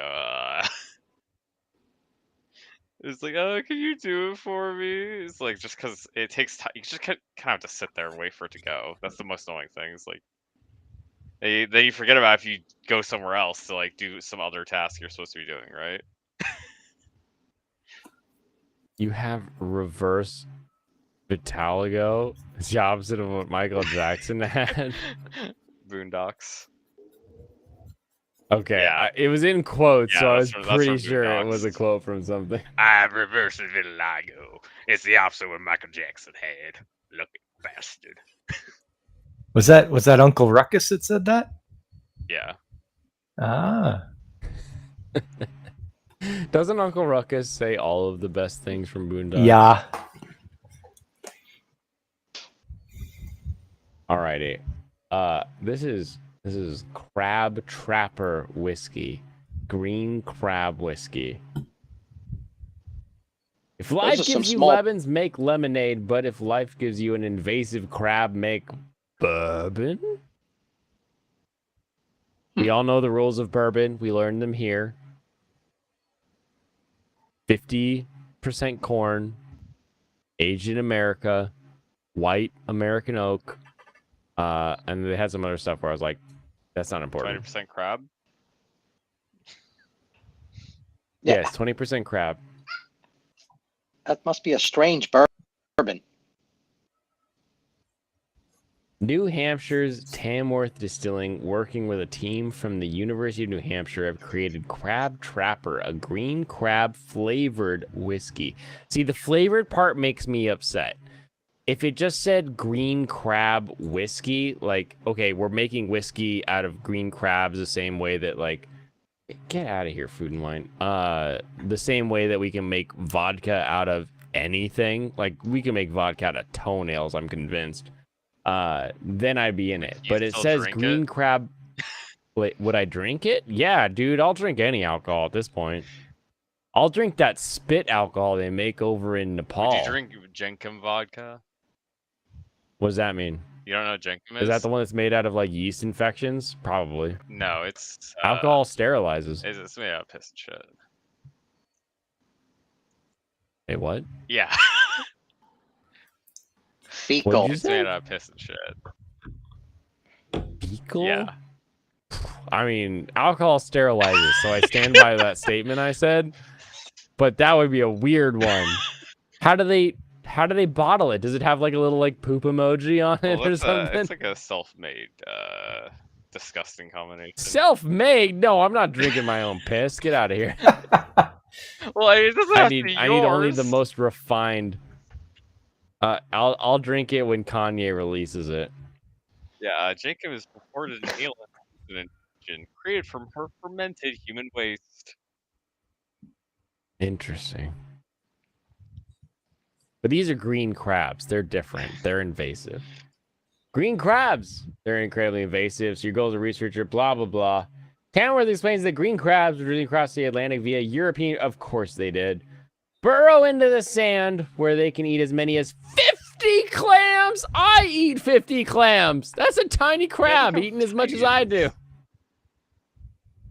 it's like, oh, can you do it for me? It's like just because it takes time, you just kind of have to sit there and wait for it to go. That's the most annoying thing. It's like then you forget about it if you go somewhere else to like do some other task you're supposed to be doing, right? You have reverse vitiligo. It's the opposite of what Michael Jackson had. Boondocks. Okay, Yeah. it was in quotes, Yeah, so I was that's from- that's pretty from sure it Boondocks. was a quote from something. I have reverse vitiligo. It's the opposite of what Michael Jackson had. Lucky bastard. Was that Uncle Ruckus that said that? Yeah. Ah. Doesn't Uncle Ruckus say all of the best things from Boondocks? Yeah. Alrighty. This is Crab Trapper whiskey, green crab whiskey. If life are some gives you small- lemons, make lemonade. But if life gives you an invasive crab, make bourbon. We all know the rules of bourbon. We learned them here. 50% corn, aged in America, white American oak. And they had some other stuff where I was like, that's not important. 20% crab. Yeah. Yes, 20% crab. That must be a strange bourbon. New Hampshire's Tamworth Distilling, working with a team from the University of New Hampshire, have created Crab Trapper, a green crab flavored whiskey. See, the flavored part makes me upset. If it just said green crab whiskey, like, okay, we're making whiskey out of green crabs the same way that, like, get out of here, Food and Wine. The same way that we can make vodka out of anything. Like, we can make vodka out of toenails, I'm convinced. Then I'd be in it. You But it still says drink green it? crab. Wait, would I drink it? Yeah, dude, I'll drink any alcohol at this point. I'll drink that spit alcohol they make over in Nepal. Would you drink Jenkem vodka? What does that mean? You don't know what Jenkem is? Is that the one that's made out of like yeast infections? Probably. No, it's Alcohol sterilizes. It's made out of piss and shit. Hey, what? Yeah, Fecal. you it's say? made out of piss and shit. Fecal? Yeah. I mean, alcohol sterilizes, so I stand by that statement I said. But that would be a weird one. How do they bottle it? Does it have like a little like poop emoji on it Well, or something? it's like a self-made, disgusting combination. Self-made? No, I'm not drinking my own piss. Get out of here. Well, it doesn't I have need to be only the yours. most refined. I'll drink it when Kanye releases it. Yeah, Jacob is purported an alien engine created from her fermented human waste. Interesting. But these are green crabs. They're different. They're invasive. Green crabs. They're incredibly invasive. So your goal as a researcher, blah, blah, blah. Tamworth explains that green crabs originally crossed the Atlantic via European. Of course they did. Burrow into the sand where they can eat as many as 50 clams. I eat 50 clams. That's a tiny crab how eating as much as tiny I it do.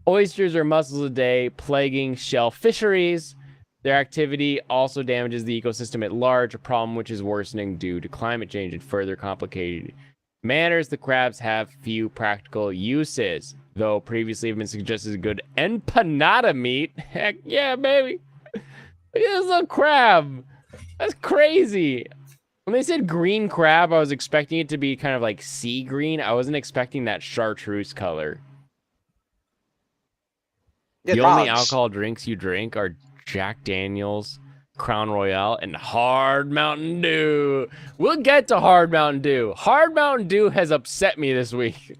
Oysters are mussels a day, plaguing shell fisheries. Their activity also damages the ecosystem at large, a problem which is worsening due to climate change and further complicated manners. The crabs have few practical uses, though previously have been suggested as good empanada meat. Heck yeah, baby. Look at this little crab. That's crazy. When they said green crab, I was expecting it to be kind of like sea green. I wasn't expecting that chartreuse color. The only alcohol drinks you drink are Jack Daniels, Crown Royale, and Hard Mountain Dew. We'll get to Hard Mountain Dew. Hard Mountain Dew has upset me this week.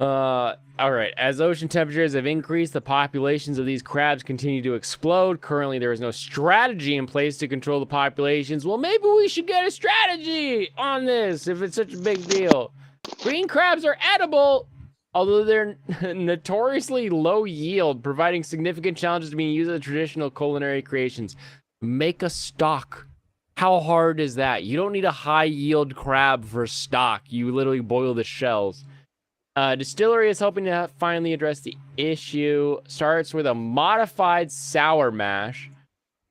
All right. As ocean temperatures have increased, the populations of these crabs continue to explode. Currently, there is no strategy in place to control the populations. Well, maybe we should get a strategy on this if it's such a big deal. Green crabs are edible, although they're notoriously low yield, providing significant challenges to being used as traditional culinary creations. Make a stock. How hard is that? You don't need a high yield crab for stock. You literally boil the shells. Distillery is hoping to finally address the issue. Starts with a modified sour mash,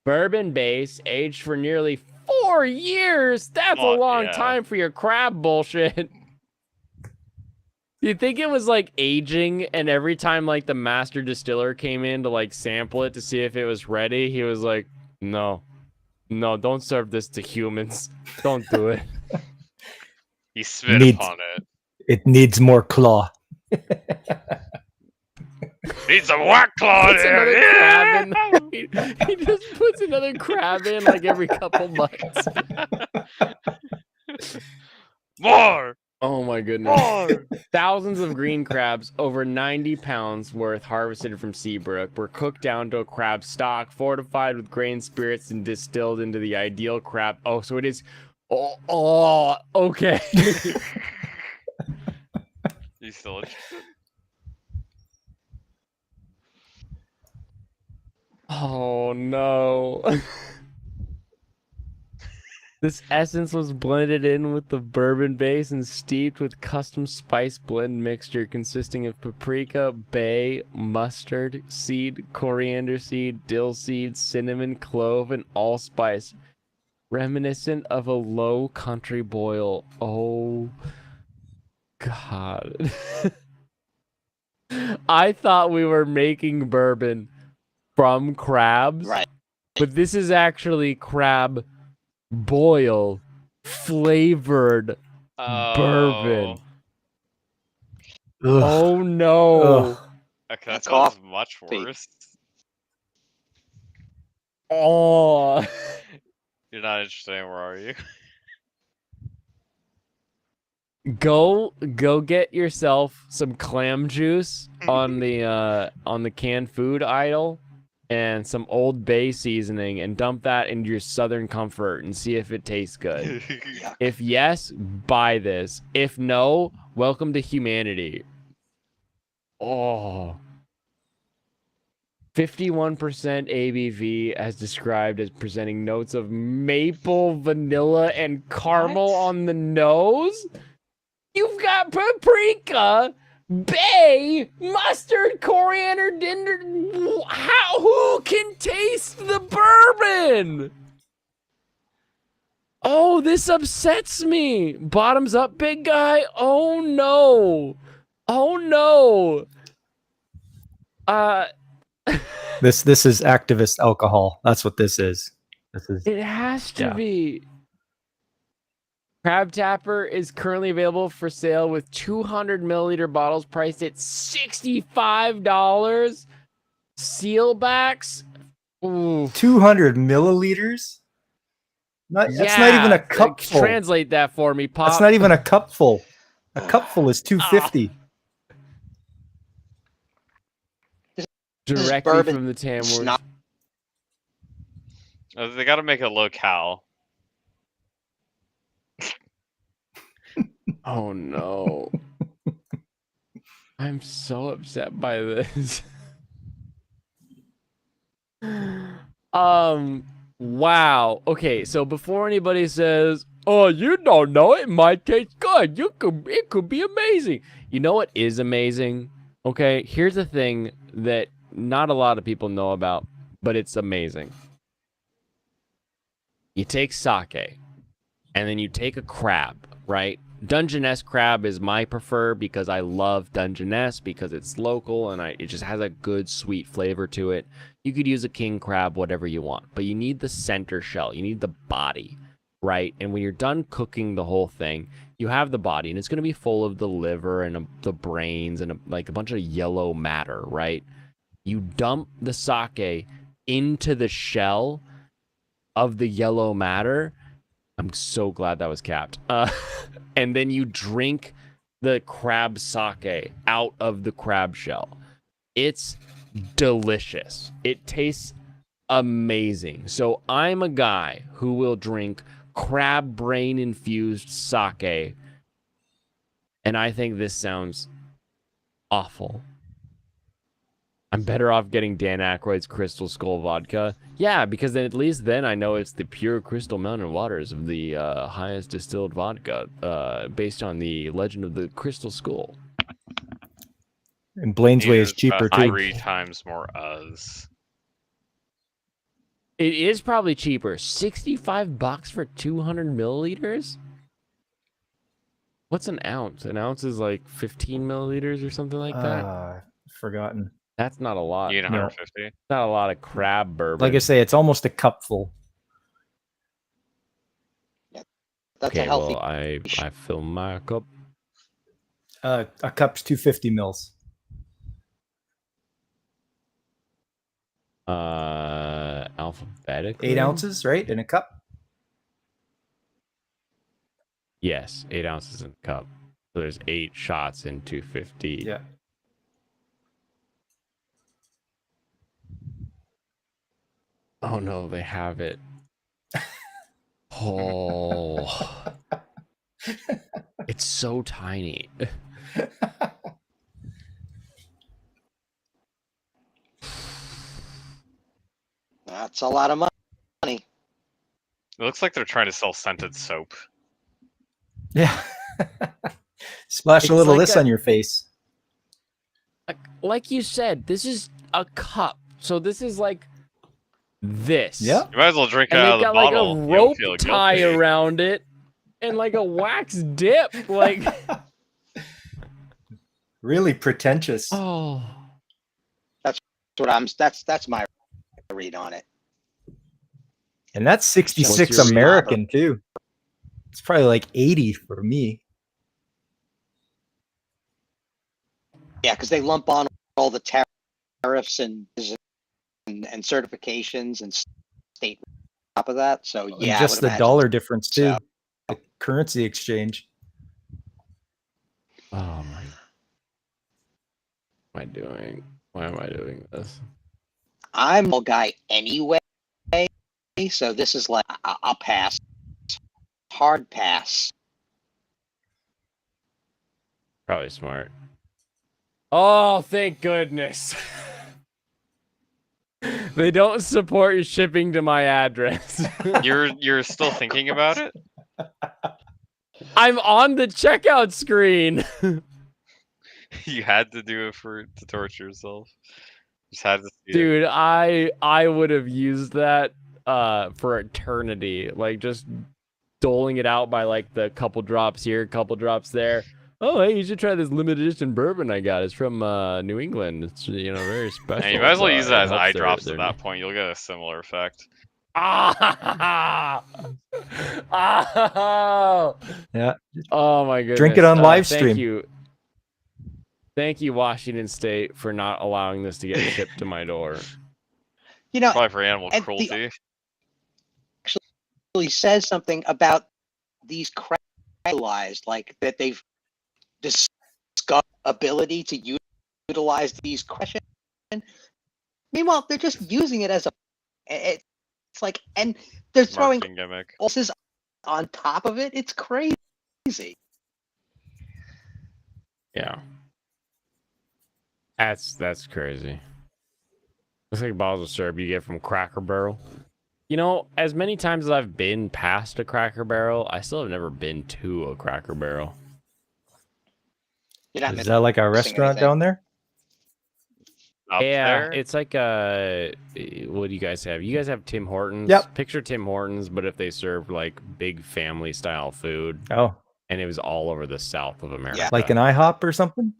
bourbon base, aged for nearly 4 years. That's a long yeah. time for your crab bullshit. You think it was like aging, and every time like the master distiller came in to like sample it to see if it was ready, he was like, no, don't serve this to humans. Don't do it. He spit Needs- upon it. It needs more claw. Need some white claw Puts there. another crab in Yeah! there. He just puts another crab in like every couple months. More! Oh my goodness. More! Thousands of green crabs, over 90 pounds worth, harvested from Seabrook, were cooked down to a crab stock, fortified with grain spirits, and distilled into the ideal crab. Oh, so it is. Oh, okay. You still interested? Oh no. This essence was blended in with the bourbon base and steeped with custom spice blend mixture consisting of paprika, bay, mustard seed, coriander seed, dill seed, cinnamon, clove, and allspice. Reminiscent of a low country boil. Oh God. I thought we were making bourbon from crabs. Right. But this is actually crab boil flavored bourbon. Oh, Ugh. Oh no. Ugh. okay, that That's sounds much coffee. worse. Oh. You're not interested anymore, are you? Go get yourself some clam juice on the canned food aisle and some Old Bay seasoning and dump that into your Southern Comfort and see if it tastes good. Yuck. If yes, buy this. If no, welcome to humanity. Oh. 51% ABV as described as presenting notes of maple, vanilla, and caramel What? on the nose. You've got paprika, bay, mustard, coriander, ginger. Who can taste the bourbon? Oh, this upsets me. Bottoms up, big guy. Oh no. Oh no. This is activist alcohol. That's what this is. This is It has to Yeah. be. Crab Tapper is currently available for sale with 200 milliliter bottles priced at $65. Sealbacks. Ooh. 200 milliliters. That's not even a cupful. Translate that for me, Pop. That's not even a cupful. A cupful is 250. This is directly bourbon from the Tamworth. snot. They got to make it locale. Oh no. I'm so upset by this. Wow. Okay, so before anybody says, "Oh, you don't know, it might taste good. It could be amazing." You know what is amazing? Okay, here's a thing that not a lot of people know about, but it's amazing. You take sake, and then you take a crab, right? Dungeness crab is my prefer because I love Dungeness because it's local and it just has a good sweet flavor to it. You could use a king crab, whatever you want, but you need the center shell. You need the body, right? And when you're done cooking the whole thing, you have the body, and it's going to be full of the liver and the brains and like a bunch of yellow matter, right? You dump the sake into the shell of the yellow matter. I'm so glad that was capped. And then you drink the crab sake out of the crab shell. It's delicious. It tastes amazing. So I'm a guy who will drink crab brain infused sake. And I think this sounds awful. I'm better off getting Dan Aykroyd's Crystal Skull vodka. Yeah, because then at least then I know it's the pure Crystal Mountain waters of the highest distilled vodka based on the legend of the Crystal Skull. And Blaine's Way is Needed cheaper about too. 3 times more us. It is probably cheaper. $65 for 200 milliliters? What's an ounce? An ounce is like 15 milliliters or something like that. Forgotten. That's not a lot. You need 150. Not a lot of crab bourbon. Like I say, it's almost a cupful. That's okay, a healthy. well, I fill my cup. A cup's 250 mils. Alphabetically? 8 ounces, right? In a cup. Yes, 8 ounces in a cup. So there's 8 shots in 250. Yeah. Oh no, they have it. Oh. It's so tiny. That's a lot of money. It looks like they're trying to sell scented soap. Yeah. Splash It's a little like this a- on your face. Like you said, this is a cup. So this is like this. Yeah. You might as well drink it And out they've of the got like bottle. a You don't rope feel tie guilty. around it and like a wax dip. Like, Really pretentious. oh. That's my read on it. And that's 66 What's your read? American too. It's probably like 80 for me. Yeah, because they lump on all the tariffs and certifications and state on top of that. So And yeah, I just would the imagine dollar difference too. so. The currency exchange. Oh my. What am I doing? Why am I doing this? I'm a guy anyway, so this is like I'll pass. Hard pass. Probably smart. Oh, thank goodness. They don't support shipping to my address. You're still thinking about it? I'm on the checkout screen. You had to do it to torture yourself. Just had to see it. Dude, I would have used that for eternity. Like just doling it out by like the couple drops here, couple drops there. Oh, hey, you should try this limited edition bourbon I got. It's from New England. It's very special. And you might as well use that as It eye helps drops their- at that point. You'll get a similar effect. Ah! Oh! Yeah. Oh my goodness. Drink it on live Thank stream. you. Thank you, Washington State, for not allowing this to get shipped to my door. You know, Probably for animal and the- cruelty. really says something about these crystallized, like that they've discovered ability to utilize these questions. Meanwhile, they're just using it as a. It's like, and they're throwing Marketing gimmick. ulces on top of it. It's crazy. Yeah. That's crazy. Looks like bottles of syrup you get from Cracker Barrel. As many times as I've been past a Cracker Barrel, I still have never been to a Cracker Barrel. You're not Is that like a restaurant anything. down there? Up Yeah, there. it's like what do you guys have? You guys have Tim Hortons. Yep. Picture Tim Hortons, but if they served like big family style food, Oh, and it was all over the south of America. like an IHOP or something?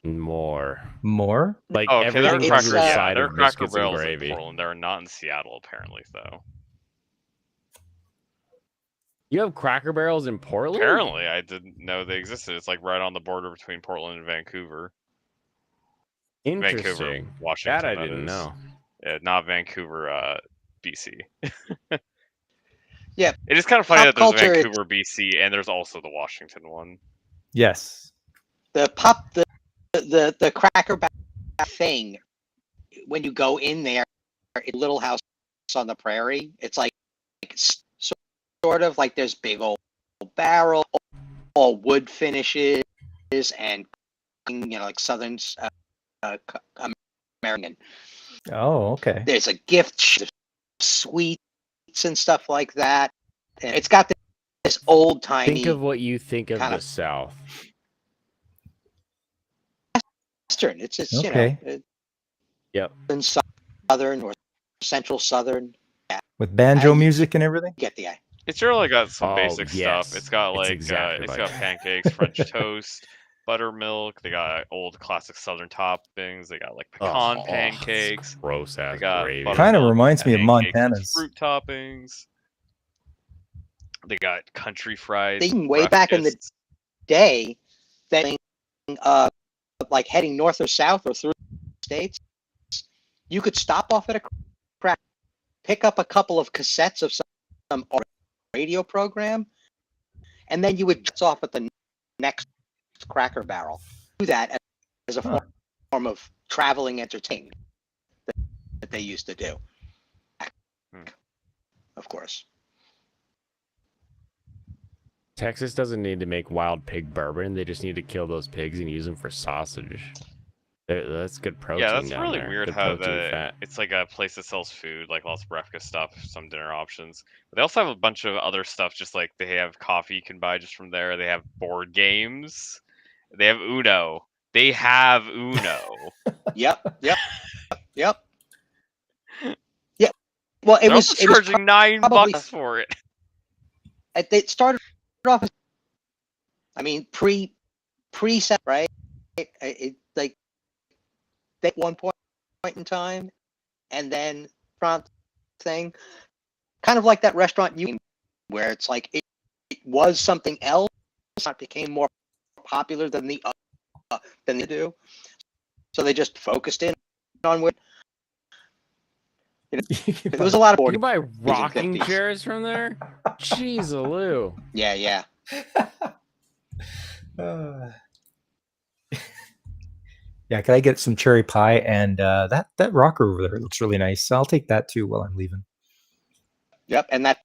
More. More? Like Oh, okay, there are everything Cracker- under a yeah, side there are of Cracker biscuits and Barrels in gravy. Portland. They're not in Seattle, apparently, though. You have Cracker Barrels in Portland? Apparently, I didn't know they existed. It's like right on the border between Portland and Vancouver. Interesting. Vancouver, Washington. That I that didn't is. know. Yeah, not Vancouver, BC. Yeah, It is kind of funny pop that there's culture, it's- Vancouver, BC, and there's also the Washington one. Yes. The Cracker Barrel thing. When you go in there, it's a little house on the prairie. It's like sort of like there's big old barrel, all wood finishes, and like Southern American. Oh, okay. There's a gift of sweets and stuff like that. And it's got this old timey Think of what you think of kinda- the South. Western. It's just Okay. Yep. Southern or Central Southern. With banjo I- music and everything? Get the eye. It's really got some Oh, basic yes. stuff. It's got It's like exactly it's like got that. pancakes, French toast, buttermilk. They got old classic Southern toppings. They got like pecan pancakes. Gross ass They got gravy. buttermilk Kind of reminds me of pancakes with Montana's. fruit toppings. They got country fried. They even way back in the breakfasts. day that like heading north or south or through the states, you could stop off at a crack, pick up a couple of cassettes of some radio program, and then you would just off at the next Cracker Barrel. Do that as a form of traveling entertainment that they used to do. Of course. Texas doesn't need to make wild pig bourbon. They just need to kill those pigs and use them for sausage. That's good protein. Yeah, that's down really there. weird Good how protein, fat. it's like a place that sells food, like lots of breakfast stuff, some dinner options. But they also have a bunch of other stuff, just like they have coffee you can buy just from there. They have board games. They have Uno. They have Uno. Yep. Yeah. Well, They're also it was charging $9 probably- for it. It started off as, I mean, pre-set, right? Like at one point in time, and then front thing, kind of like that restaurant you where it's like it was something else, it became more popular than the than they do. So they just focused in on what there was a lot of You board. can buy rocking 50s. chairs from there? Jeez, Lou. Yeah, yeah. Yeah, can I get some cherry pie and that rocker over there looks really nice. So I'll take that too while I'm leaving. Yep, and that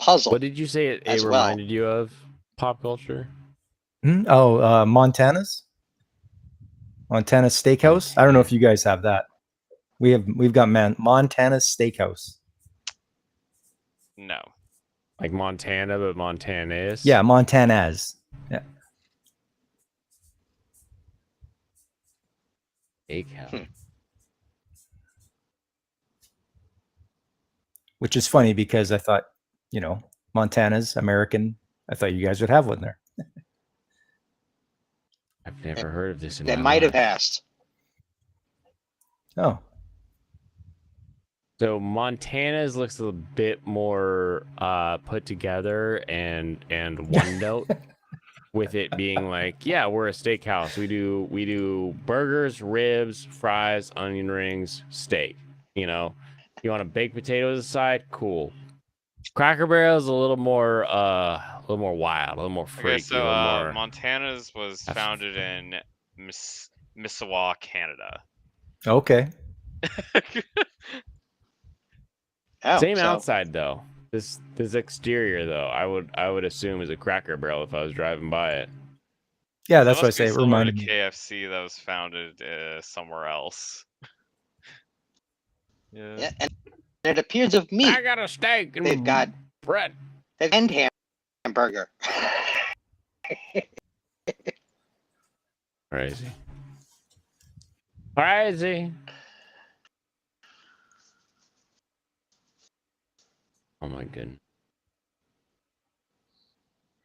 puzzle. What did you say it As well. reminded you of? Pop culture? Oh, Montana's Steakhouse. I don't know if you guys have that. We've got Montana's Steakhouse. No. Like Montana, but Montana's? Yeah, Montana's. Yeah. Steakhouse. Which is funny because I thought, Montana's American. I thought you guys would have one there. I've never heard of this in They my might have life. asked. Oh, So Montana's looks a bit more put together and one note, with it being like, yeah, we're a steakhouse. We do burgers, ribs, fries, onion rings, steak. You want a baked potatoes aside, cool. Cracker Barrel is a little more wild, a little more freaky. Okay, so a little more... Montana's was founded in Mississauga, Canada. okay. Oh, Same so outside though. This exterior though, I would assume is a Cracker Barrel if I was driving by it. Yeah, That that's what I must be say. It similar reminded to me. KFC that was founded somewhere else. yeah, and it appears of meat. I got a steak and They've got bread. and hamburger. Crazy. Crazy. Oh my goodness.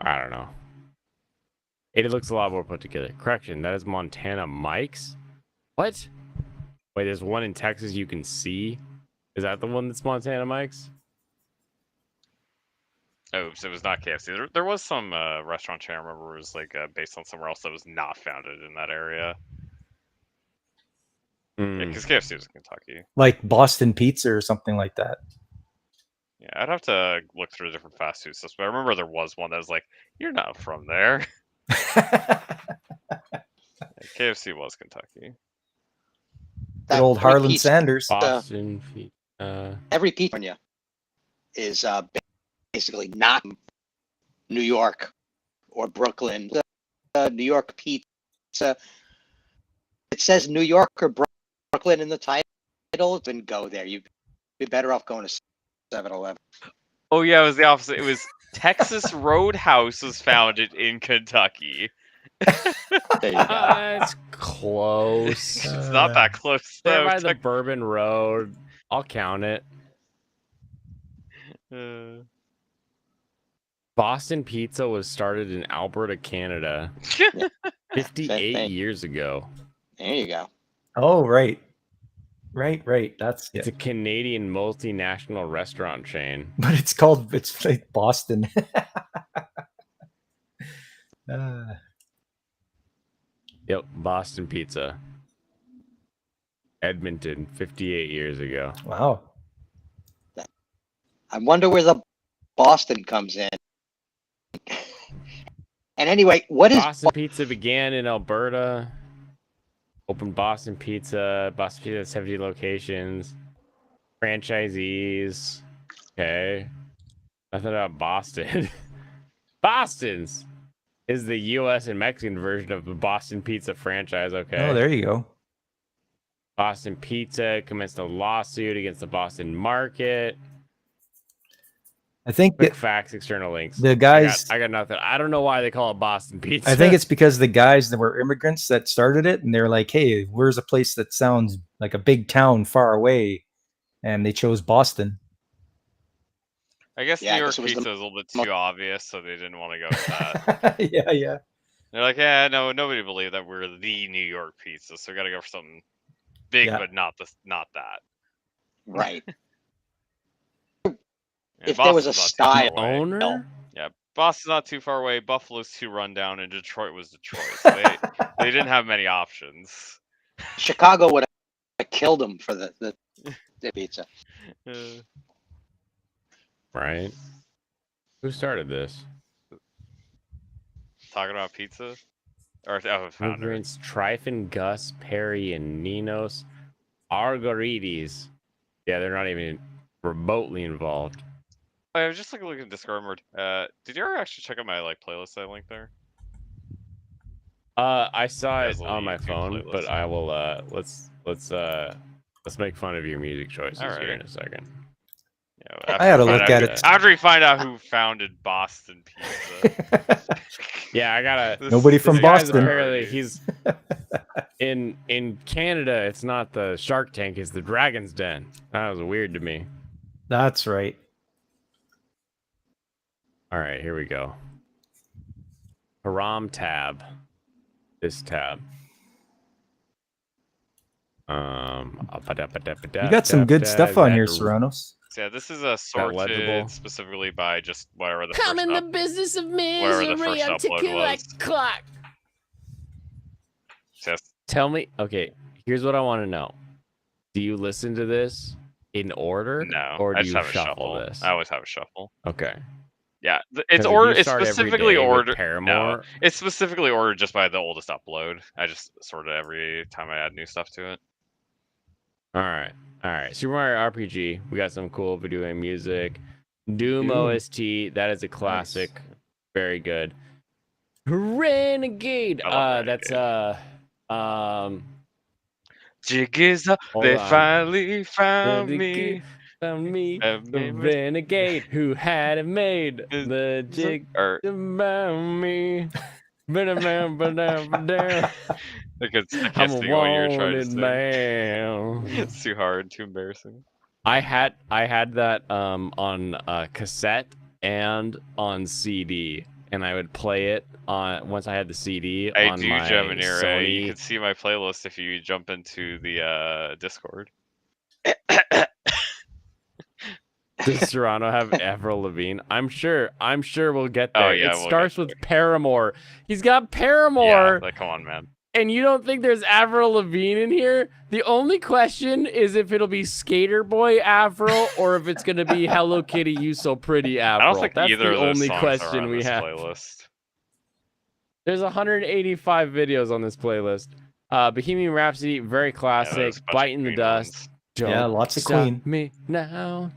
I don't know. It looks a lot more put together. Correction, that is Montana Mike's? What? Wait, there's one in Texas you can see? Is that the one that's Montana Mike's? Oh, so it was not KFC. There was some restaurant chain I remember was like based on somewhere else that was not founded in that area. Yeah, because KFC was in Kentucky. Like Boston Pizza or something like that. Yeah, I'd have to look through the different fast food systems. But I remember there was one that was like, "You're not from there." Yeah, KFC was Kentucky. Good old every Harlan pizza- Sanders. Boston. Every pizza is basically not New York or Brooklyn. New York pizza. It says New York or Brooklyn in the title, then go there. You'd be better off going to 7-Eleven. Oh yeah, it was the opposite. It was Texas Roadhouse was founded in Kentucky. There you go. That's close. It's not that close There though. by the Bourbon Road. I'll count it. Boston Pizza was started in Alberta, Canada, 58 years ago. There you go. Oh, right. Right. That's It's a Canadian multinational restaurant chain. But it's like Boston. Yep, Boston Pizza. Edmonton, 58 years ago. Wow. I wonder where the Boston comes in. And anyway, what is Boston Pizza began in Alberta. Opened Boston Pizza. Boston Pizza has 70 locations. Franchisees. Okay. Nothing about Boston. Boston's is the U.S. and Mexican version of the Boston Pizza franchise. Okay. Oh, there you go. Boston Pizza commenced a lawsuit against the Boston market. I think Quick that facts, external links. the guys. I got nothing. I don't know why they call it Boston Pizza. I think it's because the guys that were immigrants that started it, and they're like, "Hey, where's a place that sounds like a big town far away?" And they chose Boston. I guess Yeah, I New York guess it was pizza the- is a little bit too obvious, so they didn't want to go with that. Yeah. They're like, yeah, no, nobody believed that we're the New York pizza, so we got to go for something big, Yeah. but not that. right? And if there was a Boston's not too style, far away. Owner? Yeah, Boston's not too far away. Buffalo's too run down, and Detroit was Detroit. So they didn't have many options. Chicago would have killed him for the pizza. Right. Who started this? Talking about pizza? Or founder. Immigrants, Tryphon, Gus, Perry, and Ninos. Argorides. Yeah, they're not even remotely involved. I was just like looking at Discord. Did you ever actually check out my playlist I linked there? I saw Yeah, it it's a little on my YouTube phone, playlist. but I will let's make fun of your music choices here Alrighty. in a second. Yeah, I had to after we look find at out- it. After we find out who founded Boston Pizza. Yeah, I gotta. This- Nobody from this guy's Boston. Apparently, priorities. he's in Canada. It's not the Shark Tank; it's the Dragon's Den. That was weird to me. That's right. All right, here we go. Haram tab. This tab. You got some good stuff on here, Serranos. So yeah, this is legible? sorted specifically by just whatever the Come first in the up- business of wherever the misery, first I'm upload ticking like was. clock. Just Tell me, okay, here's what I want to know. Do you listen to this in order? no, Or I do just you have a shuffle shuffle. this? I always have a shuffle. Okay. Yeah, 'Cause it's if order. you It's start every specifically day with ordered. No, Paramore. it's specifically ordered just by the oldest upload. I just sort it every time I add new stuff to it. All right. Super Mario RPG. We got some cool video game music. Doom OST. That is a classic. Very good. Renegade. I love That's Jig is up. Hold They on. finally found Renegade me. found me. Have The me mis- renegade who had it made. Is- The jig Or about me. Ba-da-ba-da-ba-da. I can't I'm think a of what you're trying to wanted say. man. It's too hard, too embarrassing. I had that on cassette and on CD, and I would play it on once I had the CD I on do, my Gemini. Sony. You can see my playlist if you jump into the Discord. Does Serrano have Avril Lavigne? I'm sure we'll get there. Oh, yeah, it we'll get starts with Paramore. He's got Paramore, Yeah, like, come on, man. and you don't think there's Avril Lavigne in here? The only question is if it'll be Skater Boy Avril or if it's gonna be Hello Kitty You So Pretty Avril. I don't think That's either the of those only songs are question on we this have. playlist. There's 185 videos on this playlist. Bohemian Rhapsody, very Yeah, classic. there's a bunch of Bite in the Queen Dust. ones. Yeah, Don't lots of stop Queen. Me now.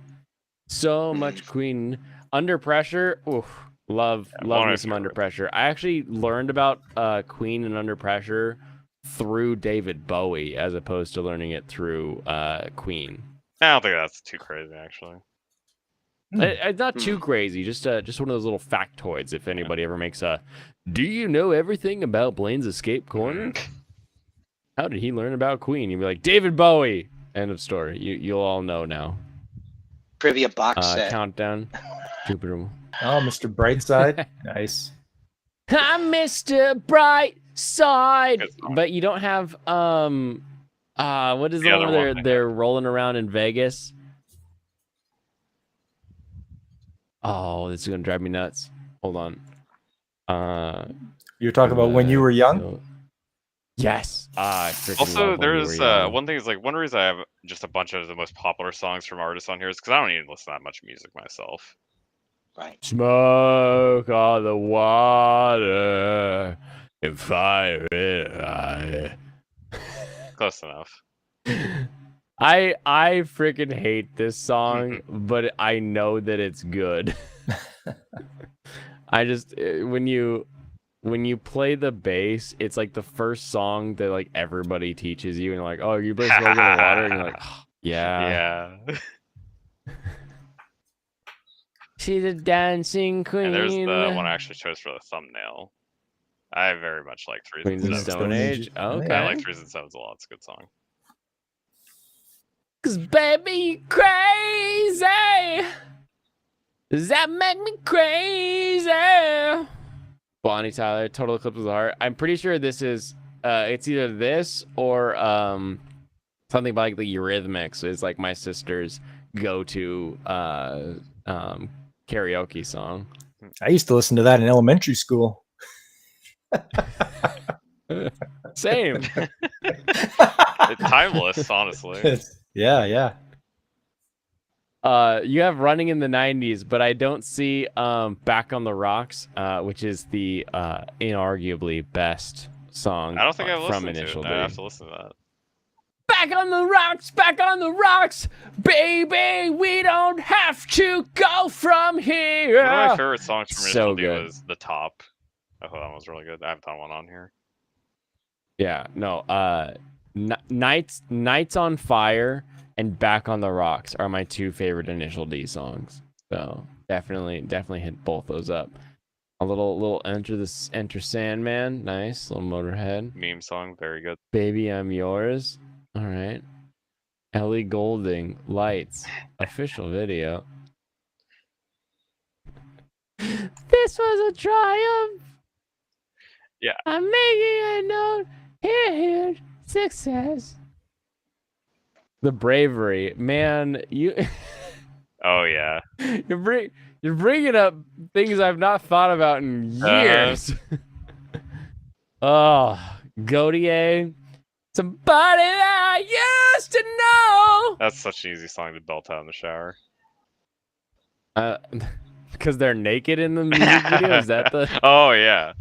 So much Queen. Under Pressure. Oof. Love one me of my some Under favorites. Pressure. I actually learned about Queen and Under Pressure through David Bowie as opposed to learning it through Queen. I don't think that's too crazy, actually. It's not too crazy. Just one of those little factoids. If anybody ever makes a, do you know everything about Blaine's Escape Corner? How did he learn about Queen? You'd be like, David Bowie. End of story. You'll all know now. Trivia box set. Countdown. Jupiter. Oh, Mr. Brightside. Nice. I'm Mr. Brightside. Good song. But you don't have what is The the other one where one. they're rolling around in Vegas? Oh, this is gonna drive me nuts. Hold on. You're talking about when you were young? Yes. I freaking Also, love When You there's Were Young. one thing is like one reason I have just a bunch of the most popular songs from artists on here is because I don't even listen to that much music myself. Right. Smoke on the water and fire in eye. Close enough. I freaking hate this song, but I know that it's good. I just when you play the bass, it's like the first song that like everybody teaches you, and you're like, oh, you play Smoke on the Water, and you're like, oh, yeah. Yeah. She's a dancing queen. And there's the one I actually chose for the thumbnail. I very much like Threes Queens and of Sevens. Stone Age. Yeah, Okay. I like Threes and Sevens a lot. It's a good song. 'Cause baby, you crazy. Does that make me crazy? Bonnie Tyler, Total Eclipse of the Heart. I'm pretty sure this is it's either this or something by like the Eurythmics is like my sister's go-to karaoke song. I used to listen to that in elementary school. Same. It's timeless, honestly. Yeah. You have Running in the 90s, but I don't see Back on the Rocks, which is the inarguably best song I don't think I've from listened to Initial it. D. I have to listen to that. Back on the rocks, baby, we don't have to go from here. One of my favorite songs from So Initial D good. was The Top. I thought that was really good. I haven't done one on here. Yeah, no, Nights on Fire and Back on the Rocks are my two favorite Initial D songs. So definitely hit both those up. A little Enter Sandman, nice little Motorhead. Meme song, very good. Baby I'm Yours, all right. Ellie Goulding, Lights, official video. This was a triumph. Yeah. I'm making a note. Here, success. The bravery, man. Oh yeah. You're bringing up things I've not thought about in years. Oh, Gautier, somebody that I used to know. That's such an easy song to belt out in the shower. Because they're naked in the music video. Is that the? Oh yeah.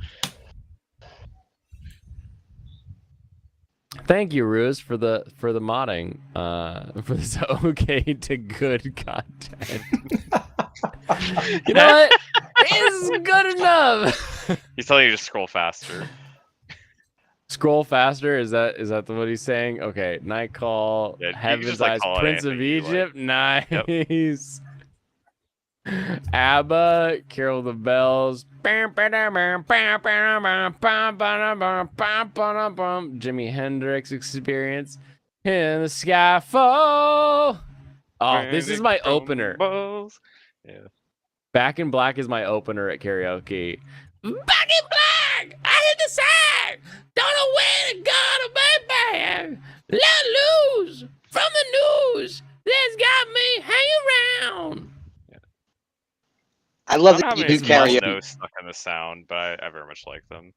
Thank you, Ruse, for the modding. For this okay to good content. You know what? It's good enough. He's telling you to scroll faster. Scroll faster. Is that what he's saying? Okay. Night Call. Yeah, you can Heaven's just, like, Eyes. call it Prince of anything you like. Egypt. Nice. ABBA. Carol of the Bells. Jimi Hendrix Experience. In the Sky Fall. Oh, this is my opener. Yeah. Back in Black is my opener at karaoke. Back in Black, I hit the side. Don't know where to go to my bag. Let loose from the news that's got me hanging around. I love I don't that you have do any karaoke. notes stuck in the sound, but I very much like them.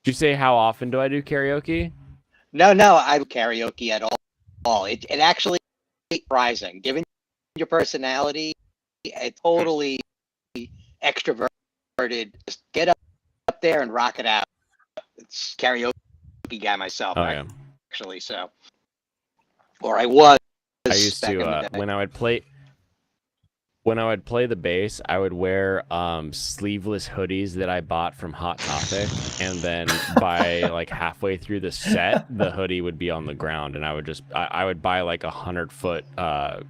Did you say how often do I do karaoke? No, I don't karaoke at all. It actually is surprising. Given your personality, it totally extroverted. Just get up there and rock it out. It's karaoke guy myself, Oh yeah. actually. So, or I was. I used back in the to day. when I would play the bass, I would wear sleeveless hoodies that I bought from Hot Topic, and then by like halfway through the set, the hoodie would be on the ground, and I would buy like 100-foot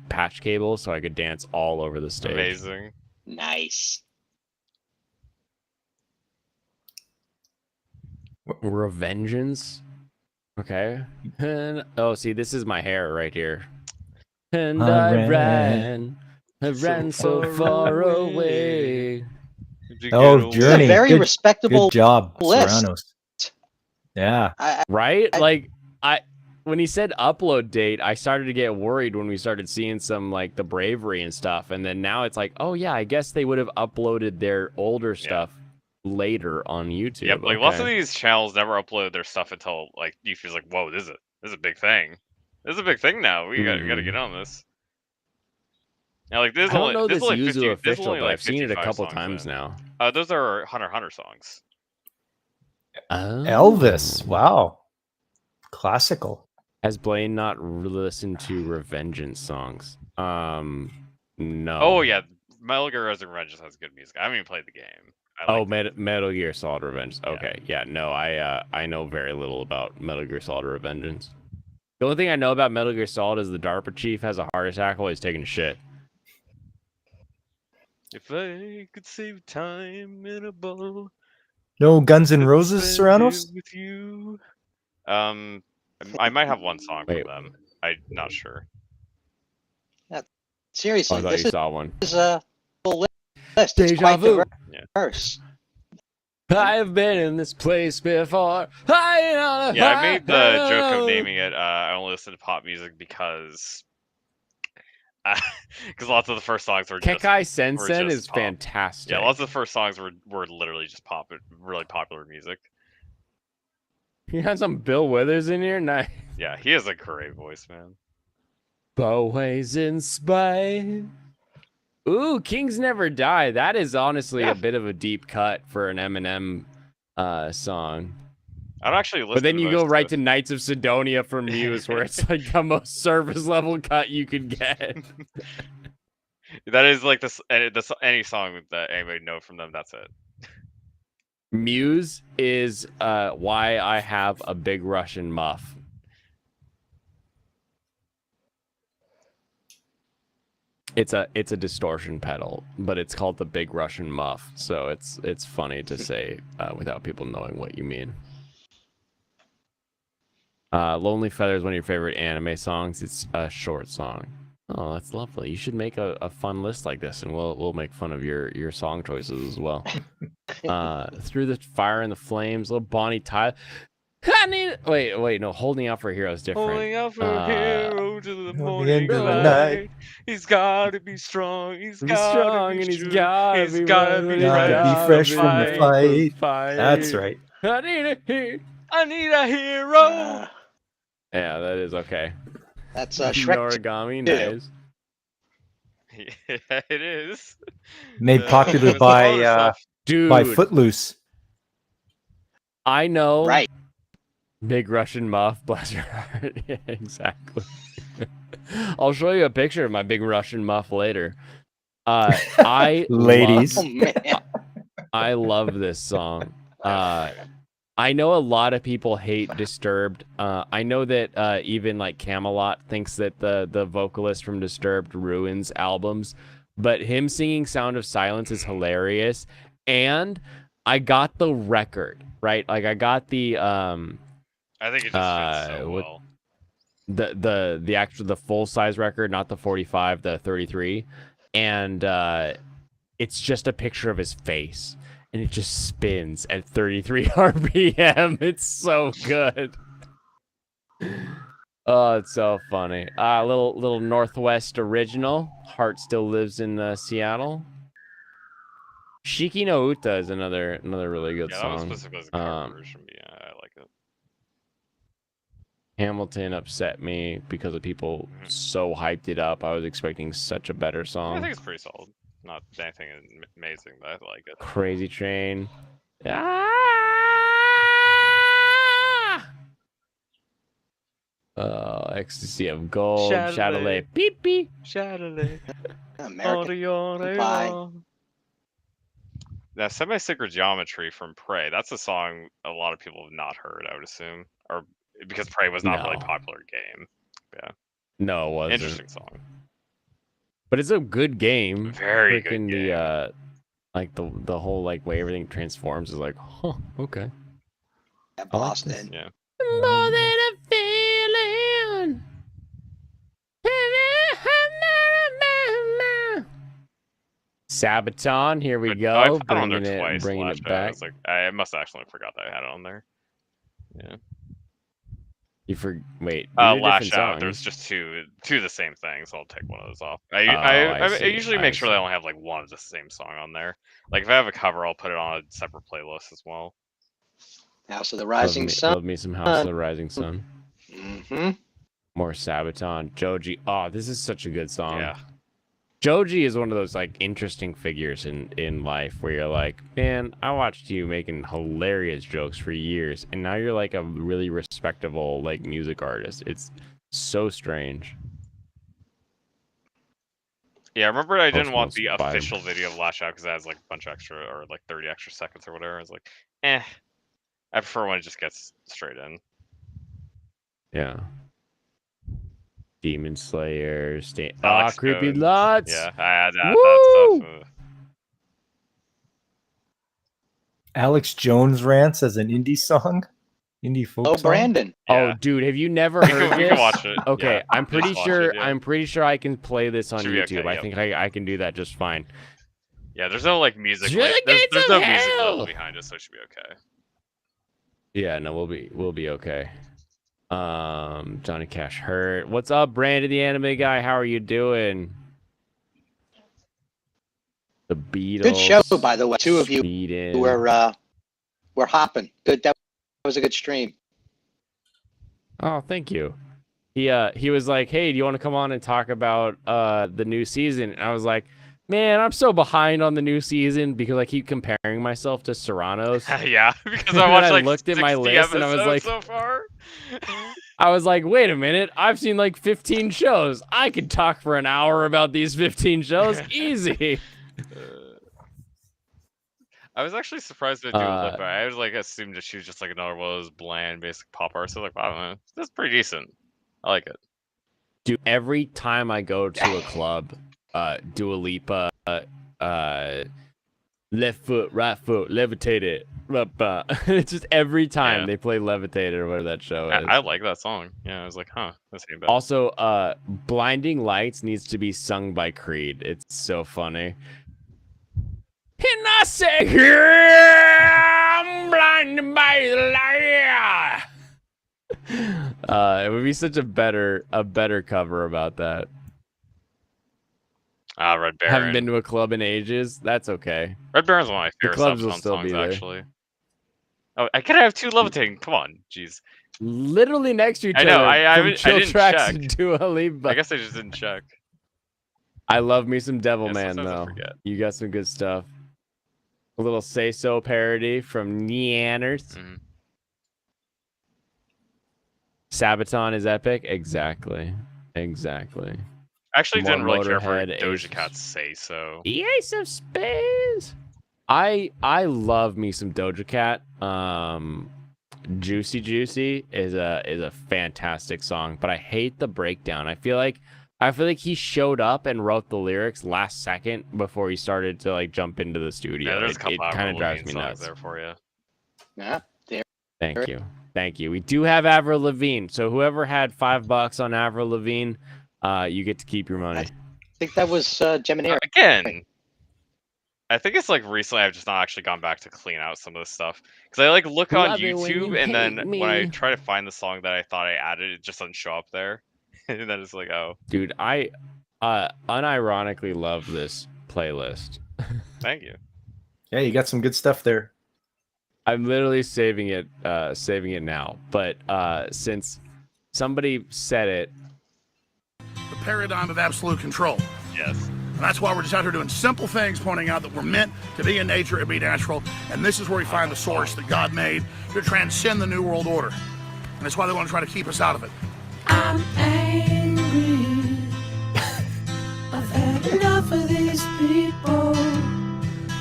patch cable so I could dance all over the stage. Amazing. Nice. Revengeance. Okay. And oh, see, this is my hair right here. And I ran so far away. Oh, It's Journey. a very Good- respectable Good job, list. Serranos. Yeah. Right? I- When he said upload date, I started to get worried when we started seeing some like the bravery and stuff, and then now it's like, oh yeah, I guess they would have uploaded their older stuff later on YouTube. Yep, like lots of Okay. these channels never upload their stuff until like you feel like, whoa, this is a big thing. This is a big thing now. We gotta Mhm. get on this. Now, like this is I don't only know this this is only Yuzu 50, this is official, only but like I've seen it a 55 couple songs times in. now. Those are Hunter x Hunter songs. Oh. Elvis. Wow. Classical. Has Blaine not listened to Revengeance songs? No. Oh yeah, Metal Gear Rising: Revengeance has good music. I haven't even played the game. I like it. Metal Gear Solid Revenge. Yeah. Okay, yeah, no, I know very little about Metal Gear Solid Revengeance. The only thing I know about Metal Gear Solid is the DARPA chief has a heart attack while he's taking a shit. If I could save time in a bowl, No Guns N' I'd Roses, spend Serranos? it with you. I might have one song Wait. from them. I'm not sure. Oh, Seriously, I thought this you saw one. is a full list. It's Deja quite vu. diverse. I've been in this place before. Yeah, I made the joke of naming it. I only listen to pop music because Because lots of the first songs were just Kekai were Sensen just is pop. fantastic. Yeah, lots of the first songs were literally just really popular music. You got some Bill Withers in here? Nice. Yeah, he has a great voice, man. Always in spite. Ooh, Kings Never Die. That is honestly Yeah. a bit of a deep cut for an Eminem song. I don't actually listen. But then to you go most right of- to Knights of Sidonia from Muse, where it's like the most service level cut you could get. That is like any song that anybody know from them. That's it. Muse is why I have a big Russian muff. It's a distortion pedal, but it's called the Big Russian Muff, so it's funny to say without people knowing what you mean. Lonely Feather is one of your favorite anime songs. It's a short song. Oh, that's lovely. You should make a fun list like this, and we'll make fun of your song choices as well. Through the Fire and the Flames, little Bonnie Tyler. Wait, no, Holding Out for a Hero is different. Holding out for a hero to the the morning end of the light. night. He's gotta be strong. He's Be gotta strong be and he's true. gotta He's be gotta ready, be Gotta ready be fresh from the fight. That's right. I need a hero. I need a hero. Yeah, that is okay. That's Shrek. Noragami, too. nice. Yeah, it is. Made popular it's all the by stuff. Dude, Footloose. I know. Right. Big Russian muff, bless your heart. Yeah, exactly. I'll show you a picture of my big Russian muff later. I Ladies. Oh man. I love this song. I know a lot of people hate Disturbed. I know that even like Camelot thinks that the vocalist from Disturbed ruins albums, but him singing Sound of Silence is hilarious. And I got the record, right? Like I got the I think it just fits so what- well. the full size record, not the 45, the 33, and it's just a picture of his face, and it just spins at 33 RPM. It's so good. Oh, it's so funny. Little Northwest original. Heart Still Lives in Seattle. Shiki no Uta is another really good Yeah, that was song. specifically the cover version. But yeah, I like it. Hamilton upset me because of people so hyped it up. I was expecting such a better I song. think it's pretty solid. Not anything amazing, but I like it. Crazy Train. Ah! Ecstasy of Gold. Chatelet. Chatelet. Beep beep. Chatelet. American Pie. Now, Semi-Sacred Geometry from Prey. That's a song a lot of people have not heard, I would assume. Or because Prey was not a really No. popular game. No, it wasn't. Interesting song. But it's a good game. Very good Freaking game. the like the whole like way everything transforms is like, huh, okay. Yeah, I like Boston. Yeah. More than a feeling. Sabaton, here we But go. I've had it on there Bringing twice. bringing last it night. I back. was like, I must have actually forgot that I had it on there. Yeah. Wait. Lash Out. There's just two of the same thing, so I'll take one of those off. I I see, usually I make sure see. they only have like one of the same song on there. Like if I have a cover, I'll put it on a separate playlist as well. House of the Rising love Sun. me some House of the Rising Sun. Mm-hmm. More Sabaton. Joji. Oh, this is such a good song. Yeah. Joji is one of those like interesting figures in life where you're like, man, I watched you making hilarious jokes for years, and now you're like a really respectable like music artist. It's so strange. Yeah, I remember I didn't Post want the Malone's vibe. official video of Lash Out because it has like a bunch of extra or like 30 extra seconds or whatever. I was like, I prefer when it just gets straight in. Yeah. Demon Slayer, Alex Creepy Jones. Lots. Yeah, I had that Woo! stuff. Alex Jones rants as an indie song, indie folk Oh, song. Brandon. Oh, Yeah. dude, have you never We heard can this? watch it. Okay, Yeah, I'm pretty just watch sure. it, yeah. I'm pretty sure I can play this on Should be YouTube. okay, I yep. think I can do that just fine. Yeah, there's no like music. Through the There's gates no of music hell! level behind it, so it should be okay. Yeah, no, we'll be okay. Johnny Cash hurt. What's up, Brandon the anime guy? How are you doing? The Beatles. Good show, by the way. Two of you Beatin'. were hopping. Good. That was a good stream. Oh, thank you. He was like, "Hey, do you want to come on and talk about the new season?" And I was like, "Man, I'm so behind on the new season because I keep comparing myself to Serrano's." Yeah, because And I watched I like looked at my 60 list and I was episodes like- so far. I was like, "Wait a minute, I've seen like 15 shows. I could talk for an hour about these 15 shows easy." I was actually surprised at Dua Lipa. I was like assumed that she was just like another one of those bland, basic pop artists. So I was like, wow, that's pretty decent. I like it. Dude, every time I go to a club, Dua Lipa, left foot, right foot, levitate it. It's just every time Yeah. they play Levitate or whatever that show is. I like that song. Yeah, I was like, huh, that's ain't bad. Also, Blinding Lights needs to be sung by Creed. It's so funny. And I say, "Here I'm blinded by the light." It would be such a better cover about that. Red Baron. Haven't been to a club in ages. That's okay. Red Baron's one of my The favorite clubs will Substance still songs, be there. actually. Oh, I could have two levitating. Come on, jeez. Literally next to each I know, other. I from didn't Chill Tracks check. to Dua Lipa. I guess I just didn't check. I love me some Devil Yeah, Man sometimes I though. forget. You got some good stuff. A little Say So parody from Neanners. Mhm. Sabaton is epic. Exactly. I actually More didn't really care for Motorhead, Doja Ace. Cat's Say So. The Ace of Spades. I love me some Doja Cat. Juicy Juicy is a fantastic song, but I hate the breakdown. I feel like he showed up and wrote the lyrics last second before he started to like jump into the studio. Yeah, there's a It couple kind of Avril drives Lavigne me songs nuts. there for you. Yeah. Thank you. We do have Avril Lavigne, so whoever had $5 on Avril Lavigne, you get to keep your money. I think that was Gemini. Again, I think it's like recently I've just not actually gone back to clean out some of this stuff because I like look on Love it when you YouTube and then hate when I me. try to find the song that I thought I added, it just doesn't show up there, and then it's like, oh, Dude, I unironically love this playlist. thank you. Yeah, you got some good stuff there. I'm literally saving it now. But since somebody said it, The paradigm of absolute control. Yes. And that's why we're just out here doing simple things, pointing out that we're meant to be in nature and be natural. And this is where we find the source that God made to transcend the New World Order. And that's why they want to try to keep us out of it. I'm angry. I've had enough of these people.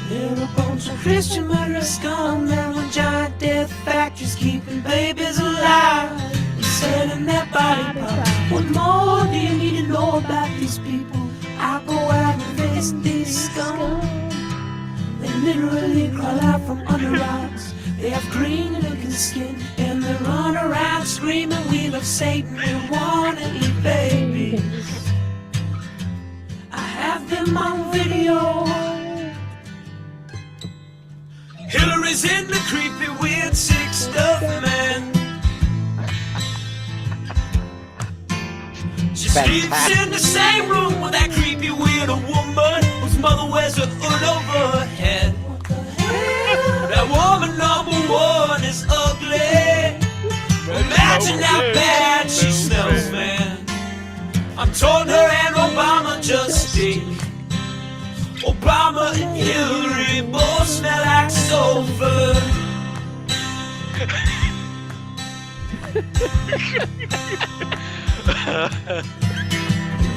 They're a bunch of Christian murder scum. They're on giant death factories keeping babies alive and selling their body parts. What more do you need to know about these people? I go out and face these scum. They literally crawl out from under rocks. They have green looking skin and they run around screaming, "We love Satan, we wanna eat babies." I have them on video. Hillary's in the creepy, weird, sick stuff, man. She sleeps in the same room with that creepy, weird woman whose mother wears a hood over her head. That woman number one is ugly. Imagine how bad she smells, man. I'm told her and Obama just stink. Obama and Hillary both smell like sulfur.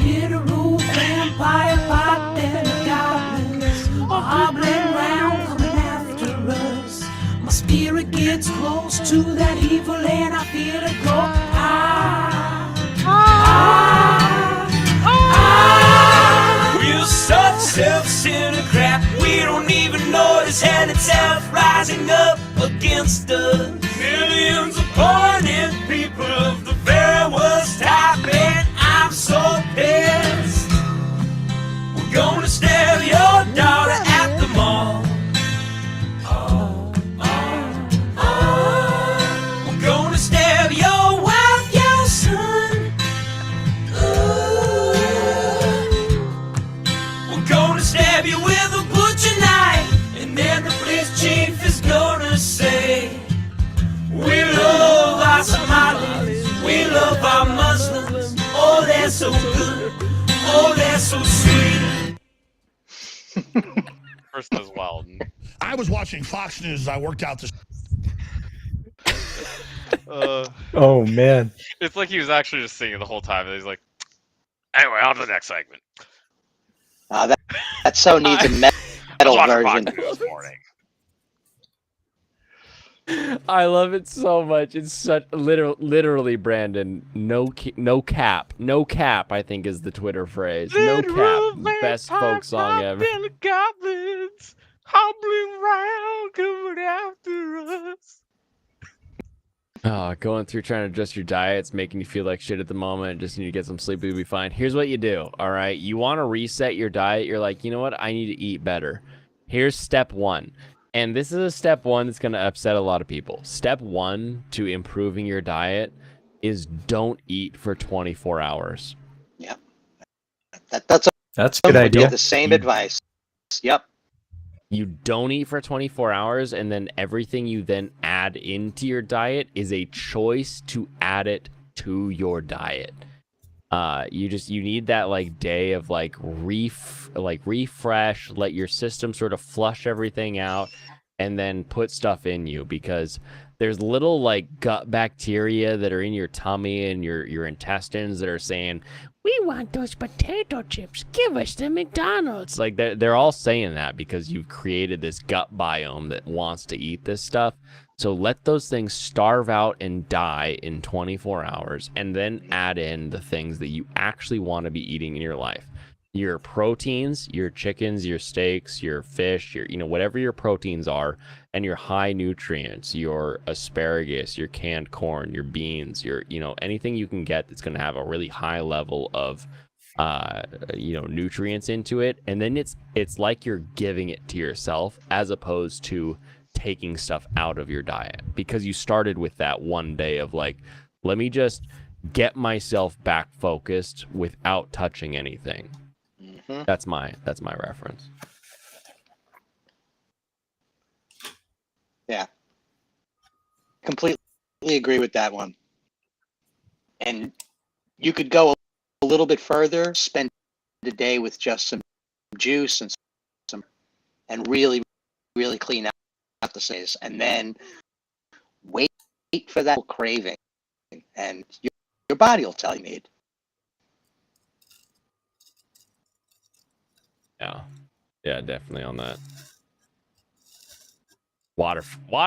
Literal vampire pot and goblins are hobbling round coming after us. My spirit gets close to that evil and I feel it go. We're such self-centered crap. We don't even notice hell itself rising up against us. Millions upon it, people of the very worst type, and I'm so pissed. We're gonna stab your daughter at the mall. We're gonna stab your wife Person as well. I was watching Fox News as I worked out this. Oh man. It's like he was actually just singing the whole time. And he's like, anyway, on to the next segment. That so needs a I was metal watching version. Fox News this morning. I love it so much. It's such literally, Brandon. No cap. No cap, I think is the Twitter phrase. No cap. Best folk song ever. Goblins hobbling round, coming after us. Going through trying to adjust your diet, it's making you feel like shit at the moment. Just need to get some sleep, you'll be fine. Here's what you do, all right? You want to reset your diet. You're like, you know what? I need to eat better. Here's step one. And this is a step one that's going to upset a lot of people. Step one to improving your diet is don't eat for 24 hours. Yeah. That's That's a good idea. The same advice. Yep. You don't eat for 24 hours, and then everything you then add into your diet is a choice to add it to your diet. You need that like day of like refresh, let your system sort of flush everything out, and then put stuff in you, because there's little like gut bacteria that are in your tummy and your intestines that are saying, we want those potato chips. Give us the McDonald's. Like they're all saying that because you've created this gut biome that wants to eat this stuff. So let those things starve out and die in 24 hours, and then add in the things that you actually want to be eating in your life. Your proteins, your chickens, your steaks, your fish, your whatever your proteins are, and your high nutrients, your asparagus, your canned corn, your beans, your anything you can get that's going to have a really high level of nutrients into it. And then it's like you're giving it to yourself as opposed to taking stuff out of your diet, because you started with that one day of like, let me just get myself back focused without touching anything. Mm-hmm. That's my reference. Yeah. Completely agree with that one. And you could go a little bit further, spend the day with just some juice and really, really clean out the size, and then wait for that craving, and your body will tell you need. Yeah, definitely on that. Water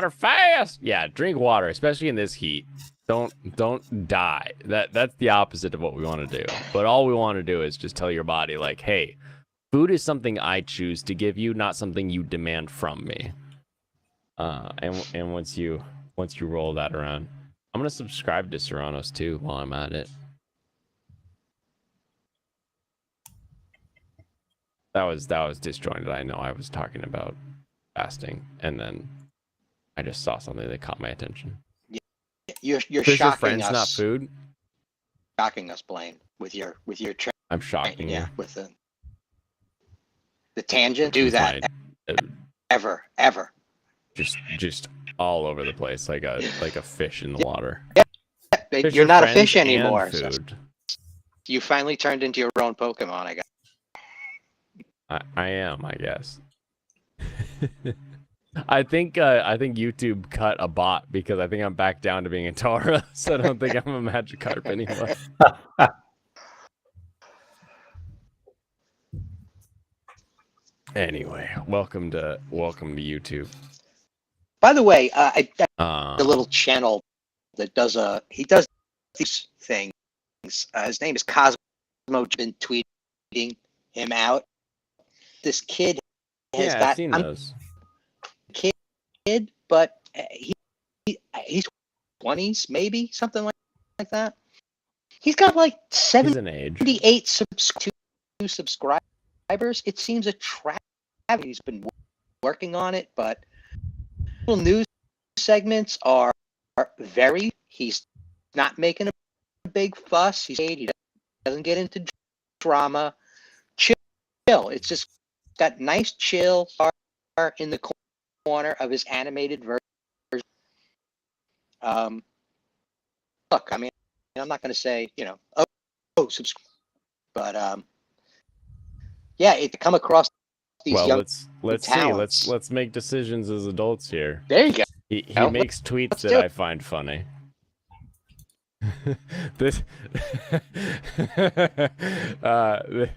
fast. Yeah, drink water, especially in this heat. Don't die. That's the opposite of what we want to do. But all we want to do is just tell your body like, hey, food is something I choose to give you, not something you demand from me. And once you roll that around, I'm gonna subscribe to Serranos too while I'm at it. That was disjointed. I know I was talking about fasting, and then I just saw something that caught my attention. You're Fish shocking friends, us. not food. Shocking us, Blaine, with your I'm shocking you. with the tangent. Do that ever. Just all over the place, like a fish in the water. Yeah, you're not a fish friends and anymore. So food. you finally turned into your own Pokemon. I guess. I am, I guess. I think YouTube cut a bot because I think I'm back down to being a Tauros, so I don't think I'm a Magikarp anymore. Anyway, welcome to YouTube. By the way, the little channel that does he does these things. His name is Cosmo. Been tweeting him out. This kid has I've seen those. Kid, but he's 20s, maybe something like that. He's got like He's an age. 78 subscribers. It seems a trap. He's been working on it, but little news segments are very. He's not making a big fuss. He doesn't get into drama. Chill. It's just got nice chill in the corner of his animated version. Look, I mean, I'm not going to say, subscribe, but yeah, it come across these Well, young. let's see. talents. Let's make decisions as adults here. There you go. He Oh, makes tweets let's that do it. I find funny. This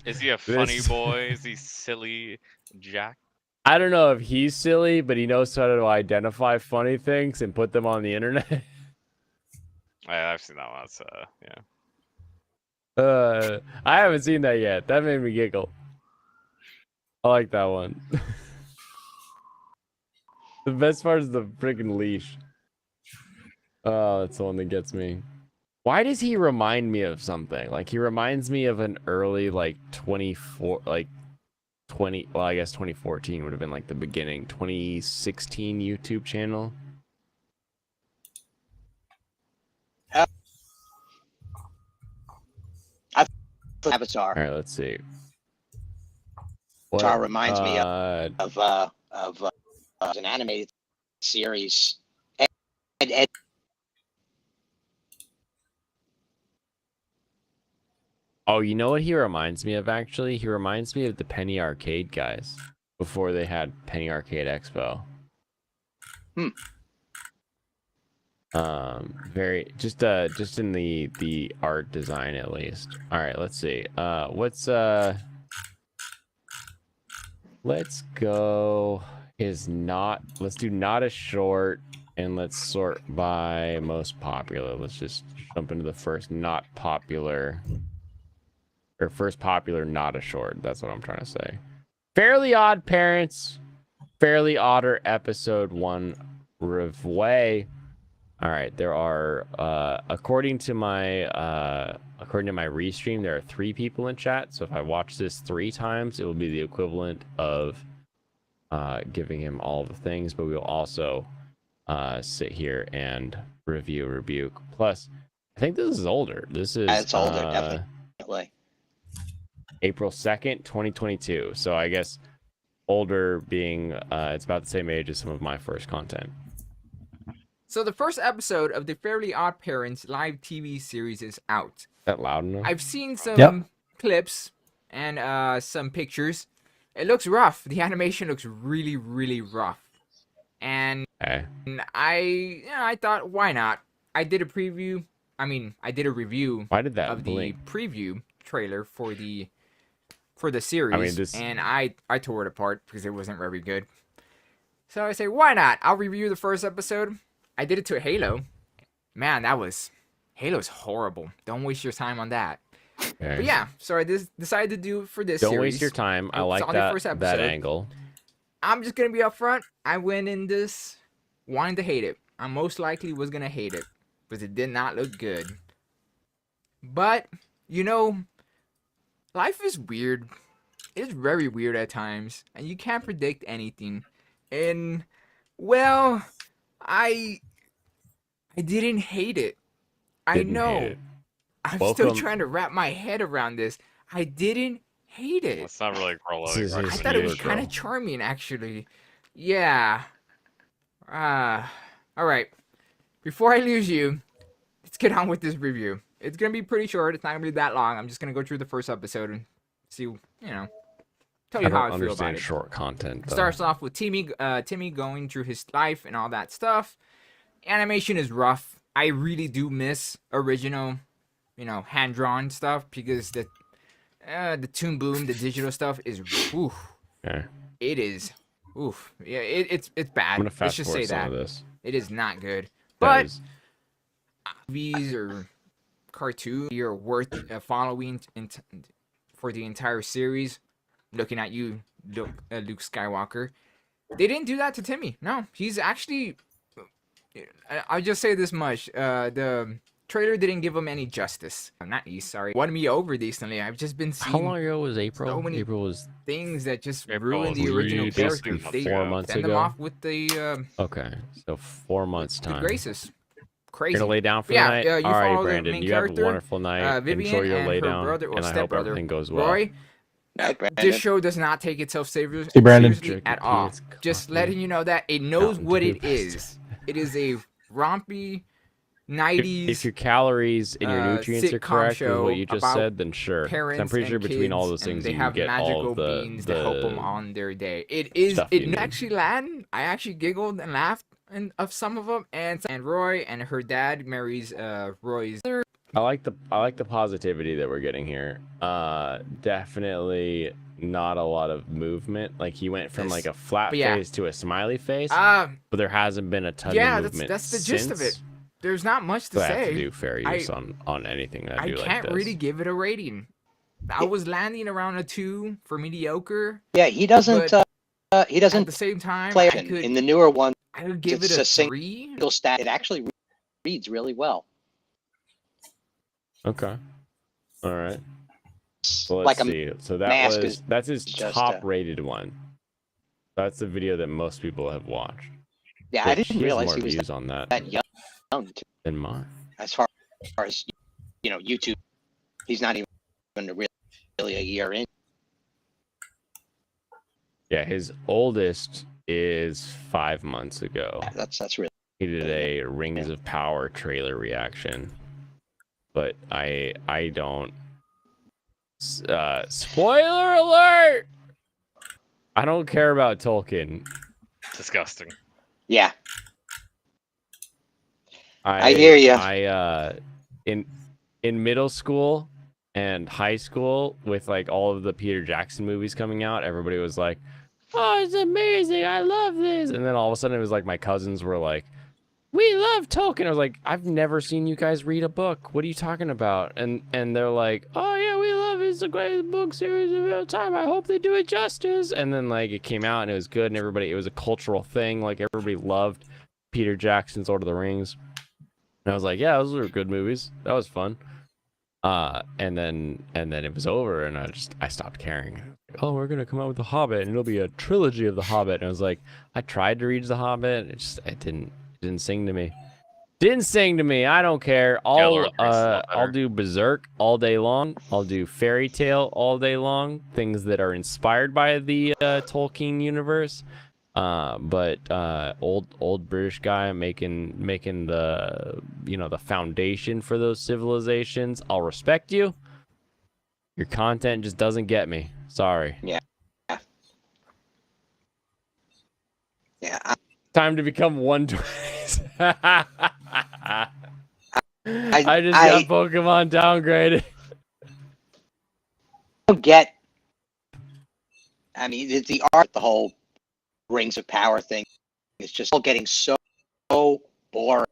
Is he a funny this- boy? Is he silly Jack? I don't know if he's silly, but he knows how to identify funny things and put them on the internet. I've seen that one. That's, yeah. I haven't seen that yet. That made me giggle. I like that one. The best part is the freaking leash. Oh, that's the one that gets me. Why does he remind me of something? Like he reminds me of an early like 24 like 20 well, I guess 2014 would have been like the beginning, 2016 YouTube channel. Avatar. All right, let's see. Avatar reminds me of of an animated series. Ed, Oh, you know what he reminds me of actually? He reminds me of the Penny Arcade guys before they had Penny Arcade Expo. Very just in the art design at least. All right, let's see. Let's go let's do not a short and let's sort by most popular. Let's just jump into the first not popular or first popular not a short. That's what I'm trying to say. Fairly Odd Parents, Fairly Odder episode 1 review. All right, there are according to my restream, there are 3 people in chat. So if I watch this 3 times, it will be the equivalent of giving him all the things. But we will also sit here and review Rebuke. Plus, I think this is older. This is it's older, definitely. April 2nd, 2022. So I guess older being it's about the same age as some of my first content. So the first episode of the Fairly Odd Parents live TV series is out. Is that loud enough? I've seen some Yep. clips and some pictures. It looks rough. The animation looks really, really rough. And Okay. I thought, why not? I did a review Why did that of blink? the preview trailer for the series, and I tore it apart because it wasn't very good. So I say, why not? I'll review the first episode. I did it to Halo. Man, Halo's horrible. Don't waste your time on that. Okay. But yeah, so I decided to do it for this Don't series. waste your time. I It's like on the that first that episode. angle. I'm just gonna be upfront. I went in this wanting to hate it. I most likely was gonna hate it because it did not look good. But life is weird. It's very weird at times, and you can't predict anything. And well, I didn't hate it. I Didn't hate know. it. I'm Welcome- still trying to wrap my head around this. I didn't hate it. It's not really Grollo. This is I his thought it was usual. kind of charming, actually. Yeah. All right. Before I lose you, let's get on with this review. It's gonna be pretty short. It's not gonna be that long. I'm just gonna go through the first episode and see, tell I you don't how I feel about understand it. short content. It Though. starts off with Timmy going through his life and all that stuff. Animation is rough. I really do miss original, hand drawn stuff because the Toon Boom, the digital stuff is, oof, Okay. it is, oof, yeah, it's bad. I'm gonna Let's fast just forward say some that of this. it is not good. That But is- movies or cartoons are worth following for the entire series. Looking at you, Luke Skywalker. They didn't do that to Timmy. No, he's actually. I'll just say this much: the trailer didn't give him any justice. Sorry, won me over decently. I've just been How seeing long ago was April? so many April was things that just April ruined the was original really character. basically They 4 months send them ago. off with the Okay, so 4 months the time. graces. Crazy. You're gonna lay down for Yeah, the night. yeah, you All follow right, the Brandon. main You have a character, wonderful night. Vivian Enjoy your and lay her down, brother or and I hope stepbrother, everything goes well. Roy. Night, Brandon. This show does not take itself seriously Hey, Brandon. at all. Just letting you know that it knows Mountain what Dew it is. It is a rompy 90s. If your calories and your nutrients are sitcom correct with show what you just about said, then sure. 'Cause parents I'm pretty and sure between all kids, those and things they you have get magical all of the beans to help them on their day. It stuff you need. actually land. I actually giggled and laughed of some of them, and Roy and her dad marries Roy's. I like the positivity that we're getting here. Definitely not a lot of movement. Like he went from like a flat but yeah. face to a smiley face, Uh, but there hasn't been a ton yeah, of movement. that's the gist of it. since. There's not much to So I say. have to do fair use on anything that I I do like can't this. really give it a rating. I was landing around a 2 for mediocre. Yeah, he doesn't. He At doesn't the same time, play I could in the newer one. I would give it it's a a single 3. Stat. It actually reads really well. Okay. All right. So let's Like a see. So mask is that's his just, top rated one. That's the video that most people have watched. Yeah, I Which didn't he has realize more he was views on that that young than mine. as far as YouTube. He's not even really a year in. Yeah, his oldest is 5 months ago. Yeah, that's really. He did a Rings of Power trailer reaction, but I don't. Spoiler alert! I don't care about Tolkien. Disgusting. Yeah. I hear ya. In middle school and high school, with like all of the Peter Jackson movies coming out, everybody was like, "Oh, it's amazing! I love this!" And then all of a sudden, it was like my cousins were like, "We love Tolkien." I was like, "I've never seen you guys read a book. What are you talking about?" And they're like, "Oh yeah, we love it. It's the greatest book series of all time. I hope they do it justice." And then like it came out and it was good, and it was a cultural thing. Like everybody loved Peter Jackson's Lord of the Rings. And I was like, "Yeah, those were good movies. That was fun." And then it was over, and I stopped caring. Oh, we're gonna come out with The Hobbit, and it'll be a trilogy of The Hobbit. And I was like, I tried to read The Hobbit, it didn't sing to me. Didn't sing to me. I don't care. I'll do Berserk all day long. I'll do Fairy Tale all day long. Things that are inspired by the Tolkien universe. But old British guy making the the foundation for those civilizations. I'll respect you. Your content just doesn't get me. Sorry. Yeah. Time to become 120. I just got Pokemon downgraded. Don't get. I mean, the art, the whole Rings of Power thing is just all getting so boring.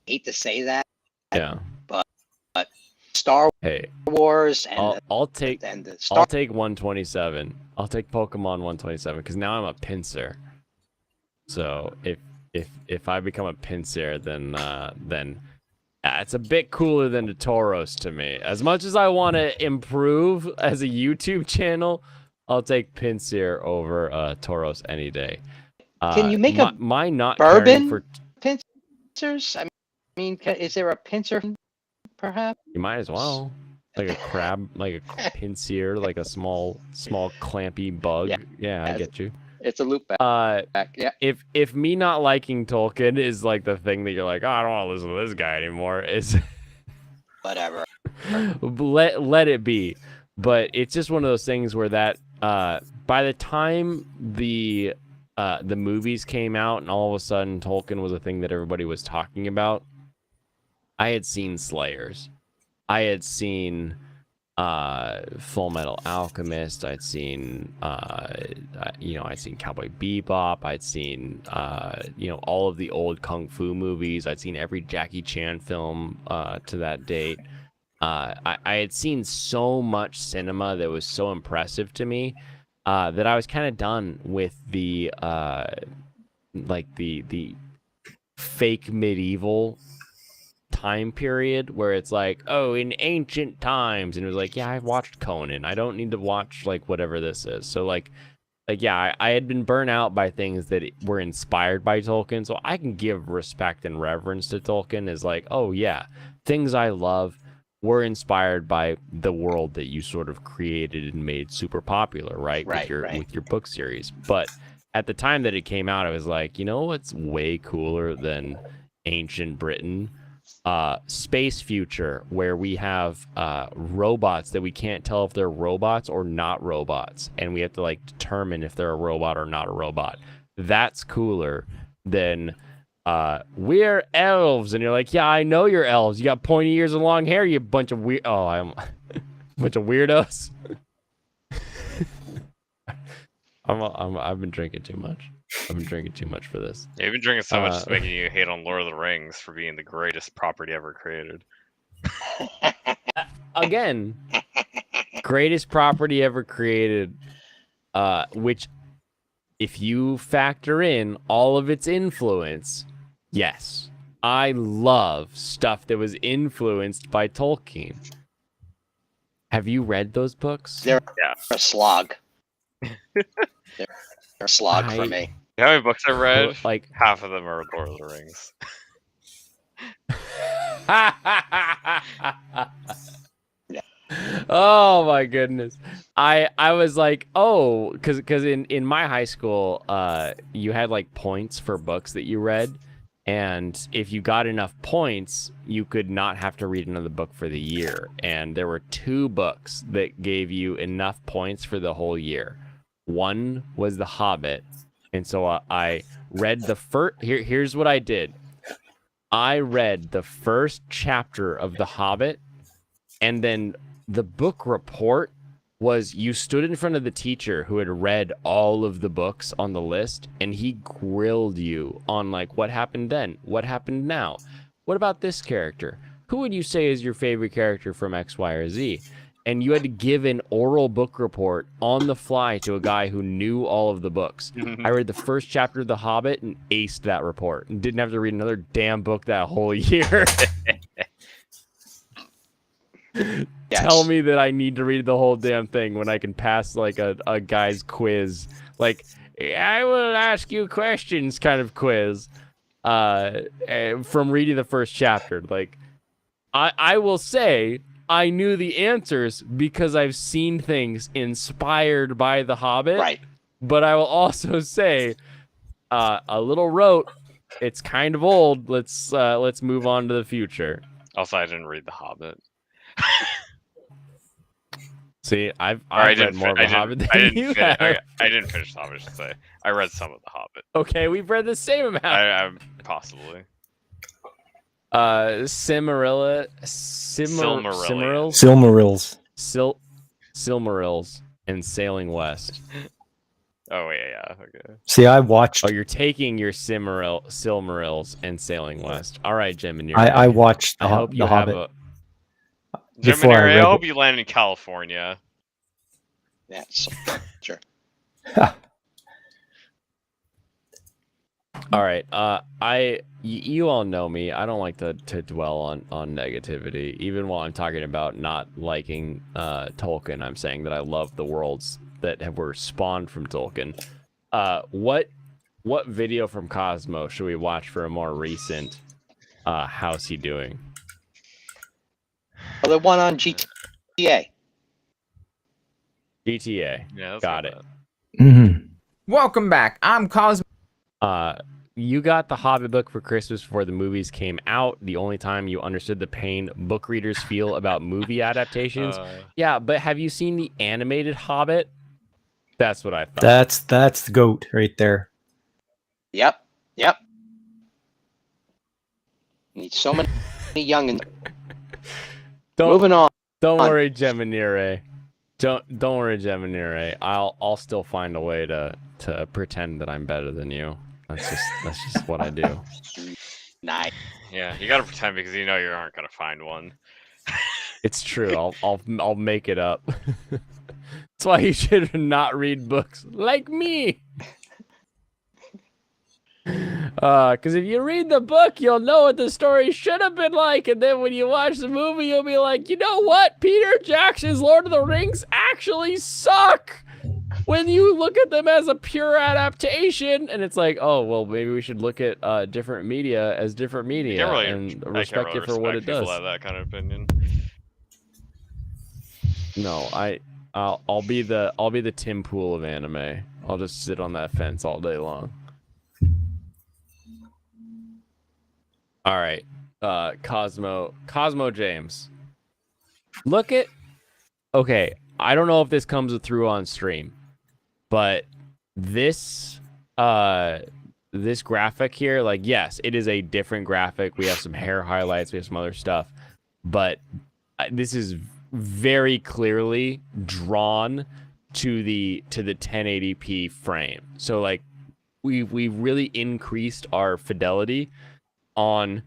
Hate to say that. Yeah. But Star Wars and I'll take 127. I'll take Pokemon 127 because now I'm a pincer. So if I become a pincer, then it's a bit cooler than the Tauros to me. As much as I want to improve as a YouTube channel, I'll take Pinsir over Tauros any day. Can you make my not bourbon for pincers? I mean, is there a pincer, perhaps? You might as well. Like a crab, like a Pinsir, like a small clampy bug. Yeah, I get you. It's a loop back. Yeah. If me not liking Tolkien is like the thing that you're like, oh, I don't want to listen to this guy anymore, is whatever. let it be. But it's just one of those things where that by the time the movies came out and all of a sudden Tolkien was a thing that everybody was talking about, I had seen Slayers. I had seen Full Metal Alchemist. I'd seen I'd seen Cowboy Bebop. I'd seen all of the old kung fu movies. I'd seen every Jackie Chan film to that date. I had seen so much cinema that was so impressive to me that I was kind of done with the the fake medieval time period where it's like, oh, in ancient times, and it was like, yeah, I've watched Conan. I don't need to watch like whatever this is. So I had been burnt out by things that were inspired by Tolkien, so I can give respect and reverence to Tolkien as like, oh yeah, things I love were inspired by the world that you sort of created and made super popular, right? With your book series. But at the time that it came out, I was like, you know what's way cooler than ancient Britain? space future where we have robots that we can't tell if they're robots or not robots, and we have to like determine if they're a robot or not a robot. That's cooler than we're elves, and you're like, yeah, I know you're elves. You got pointy ears and long hair. You bunch of weird. Oh, I'm a bunch of weirdos. I've been drinking too much. I've been drinking too much for this. Yeah, you've been drinking so much, it's making you hate on Lord of the Rings for being the greatest property ever created. Again, greatest property ever created, which, if you factor in all of its influence, yes, I love stuff that was influenced by Tolkien. Have you read those books? They're Yeah. a slog. They're a slog for me. You know how many books I read? Like, Half of them are Lord of the Rings. oh my goodness. I was like, oh, because in my high school, you had like points for books that you read, and if you got enough points, you could not have to read another book for the year. And there were 2 books that gave you enough points for the whole year. One was The Hobbit, and so I read the first. Here's what I did. I read the first chapter of The Hobbit, and then the book report was you stood in front of the teacher who had read all of the books on the list, and he grilled you on like what happened then, what happened now, what about this character, who would you say is your favorite character from X, Y, or Z? And you had to give an oral book report on the fly to a guy who knew all of the books. I read the first chapter of The Hobbit and aced that report and didn't have to read another damn book that whole year. Yes. Tell me that I need to read the whole damn thing when I can pass like a guy's quiz. Like, I will ask you questions kind of quiz from reading the first chapter. Like, I will say I knew the answers because I've seen things inspired by The Hobbit. Right. But I will also say a little rote. It's kind of old. Let's move on to the future. Also, I didn't read The Hobbit. See, I've read more of The Hobbit than you have. I didn't finish The Hobbit, I should say. I read some of The Hobbit. Okay, we've read the same amount. I possibly. Silmarils, Silmarils, and Sailing West. Oh yeah, okay. See, I watched. Oh, you're taking your Silmarils and Sailing West. All right, Jim, and I watched. I hope you The have Hobbit. Jim, I read I hope it. you land in California. Yes. Sure. All right. You all know me. I don't like to dwell on negativity. Even while I'm talking about not liking Tolkien, I'm saying that I love the worlds that were spawned from Tolkien. What video from Cosmo should we watch for a more recent how's he doing? Well, the one on GTA. GTA. Yeah, that's Got not it. bad. Mm-hmm. Welcome back. I'm Cosmo. You got the Hobbit book for Christmas before the movies came out. The only time you understood the pain book readers feel about movie adaptations. Yeah, but have you seen the animated Hobbit? That's what I thought. That's the goat right there. Yep. Need so many young. Moving on. Don't worry, Geminire. Don't worry, Geminire. I'll still find a way to pretend that I'm better than you. That's just what I do. Nice. Yeah, you gotta pretend because you know you aren't gonna find one. It's true. I'll make it up. That's why you should not read books like me. Because if you read the book, you'll know what the story should have been like, and then when you watch the movie, you'll be like, you know what? Peter Jackson's Lord of the Rings actually suck. When you look at them as a pure adaptation, and it's like, oh well, maybe we should look at different media as different media and respect it for what it does. People have that kind of opinion. No, I'll be the Tim Pool of anime. I'll just sit on that fence all day long. All right. Cosmo James. Look at. Okay, I don't know if this comes through on stream, but this this graphic here, like, yes, it is a different graphic. We have some hair highlights, we have some other stuff, but this is very clearly drawn to the 1080p frame. So like we really increased our fidelity on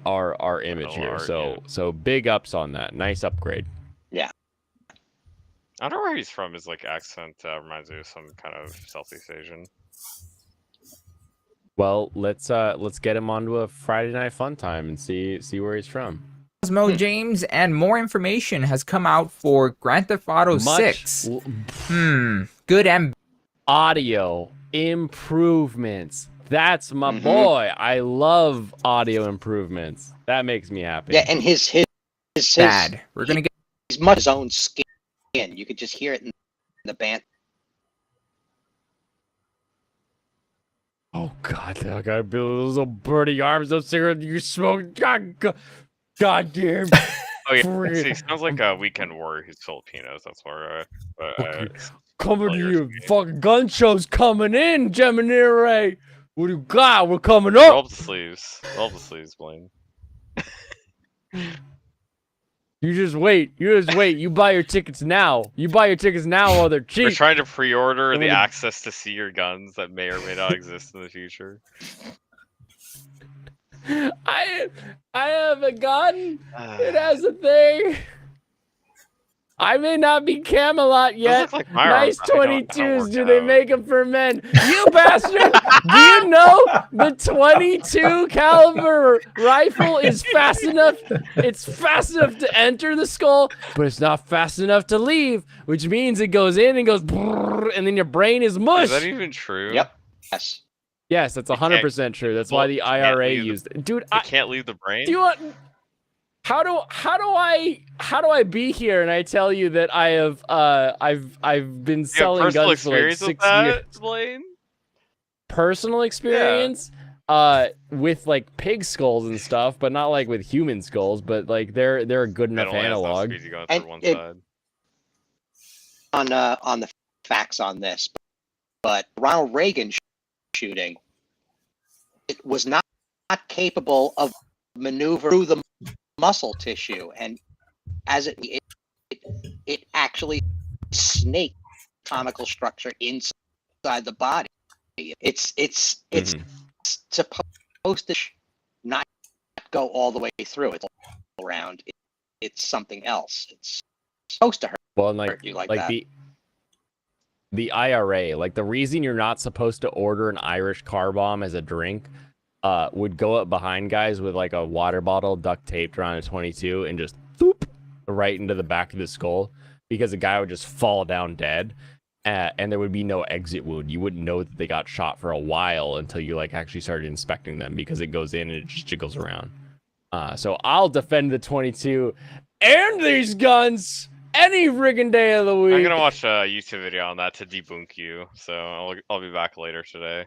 our image here. art, So big ups on that. Nice upgrade. I don't know where he's from. His like accent reminds me of some kind of Southeast Asian. Well, let's get him onto a Friday Night Fun Time and see where he's from. Cosmo James, and more information has come out for Grand Theft Auto 6. Good and Audio improvements. That's my boy. I love audio improvements. That makes me happy. Yeah, and his bad. We're gonna get he's much his own skin. You could just hear it in the band. Oh God, I gotta build those little birdie arms, those cigarettes you smoke. God damn. Oh yeah, Friggin- see, sounds like a Weekend Warrior who's Filipinos. That's why. Coming to Players you, game. fucking gun shows coming in, Gemini. What do you got? We're coming Roll up. up the sleeves. Roll up the sleeves, Blaine. You just wait. You buy your tickets now. While they're We're cheap. trying to pre-order I'm the gonna- access to see your guns that may or may not exist in the future. I have a gun. It has a thing. I may not be Camelot yet. look like firearms, Nice but I don't 22s. work Do they out. make them for men? You bastard! Do you know the 22 caliber rifle is fast enough? It's fast enough to enter the skull, but it's not fast enough to leave, which means it goes in and goes, brrr, and then your brain is mush. Is that even true? Yep. Yes. Yes, that's 100% true. That's why the Well, you can't IRA leave the- used it. Dude, It can't leave the brain. do you want? How do I be here and I tell you that I have I've been You have selling personal guns for like experience with 6 years. that, Blaine? Personal experience, with like pig skulls and stuff, but not like with human skulls. But like they're a good It enough only has enough analog. speed going And through one it- side. On the facts on this, but Ronald Reagan shooting, it was not capable of maneuver through the muscle tissue, and as it actually snaked anatomical structure inside the body. It's Mhm. supposed to not go all the way through. It's all around. It's something else. It's supposed to hurt Well, and like you like like that. the IRA, like the reason you're not supposed to order an Irish car bomb as a drink, would go up behind guys with like a water bottle duct taped around a 22 and just boop right into the back of the skull, because a guy would just fall down dead, and there would be no exit wound. You wouldn't know that they got shot for a while until you like actually started inspecting them, because it goes in and it just jiggles around. So I'll defend the 22 and these guns any friggin' day of the week. I'm gonna watch a YouTube video on that to debunk you. So I'll be back later today.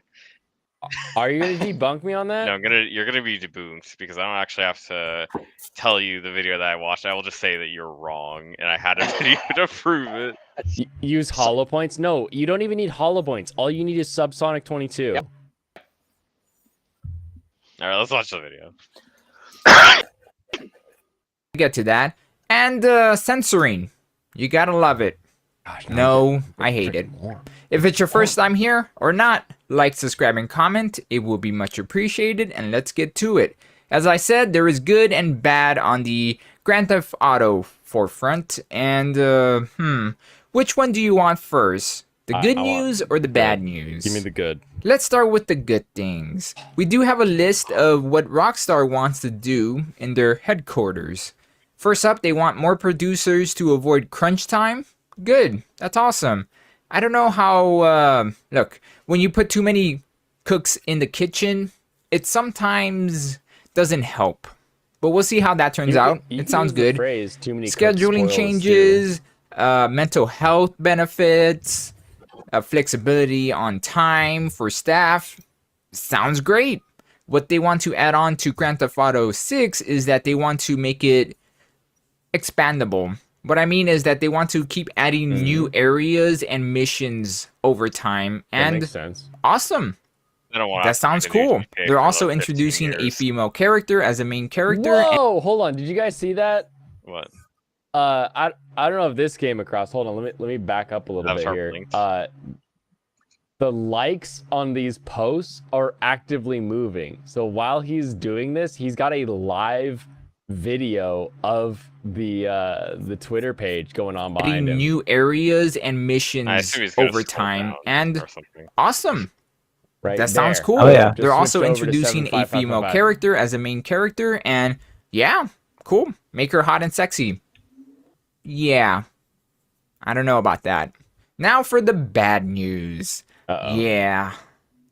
Are you gonna debunk me on that? No, you're gonna be debunked because I don't actually have to tell you the video that I watched. I will just say that you're wrong, and I had a video to prove it. Use hollow points? No, you don't even need hollow points. All you need is Subsonic 22. Yep. All right, let's watch the video. get to that. And censoring. You gotta love it. Gosh, No, I hate it. more. If it's your first time here or not, like, subscribe, and comment. It will be much appreciated, and let's get to it. As I said, there is good and bad on the Grand Theft Auto forefront, and which one do you want first? The good I want news or the bad news? Give me the good. Let's start with the good things. We do have a list of what Rockstar wants to do in their headquarters. First up, they want more producers to avoid crunch time. Good, that's awesome. I don't know how, look, when you put too many cooks in the kitchen, it sometimes doesn't help. But we'll see how that turns out. You It can sounds use the good. phrase, too many cooks spoil Scheduling the stew. changes, mental health benefits, flexibility on time for staff. Sounds great. what they want to add on to Grand Theft Auto 6 is that they want to make it expandable. What I mean is that they want to keep adding new areas and missions over time. That And makes sense. awesome. I don't want That sounds cool. They're also introducing a female character as a main character. Whoa, hold on. Did you guys see that? What? I don't know if this came across. Hold on, let me back up a little bit Avatar here. blinked. The likes on these posts are actively moving. So while he's doing this, he's got a live video of the Twitter page going on behind Adding him. new areas and I missions assume he's gonna over scroll time. down And or something. awesome. Right That sounds there. cool. Oh, yeah. They're Just also switched over to introducing a female 75555. character as a main character, and yeah, cool. Make her hot and sexy. Yeah. I don't know about that. Now for the bad news. Uh-oh. Yeah.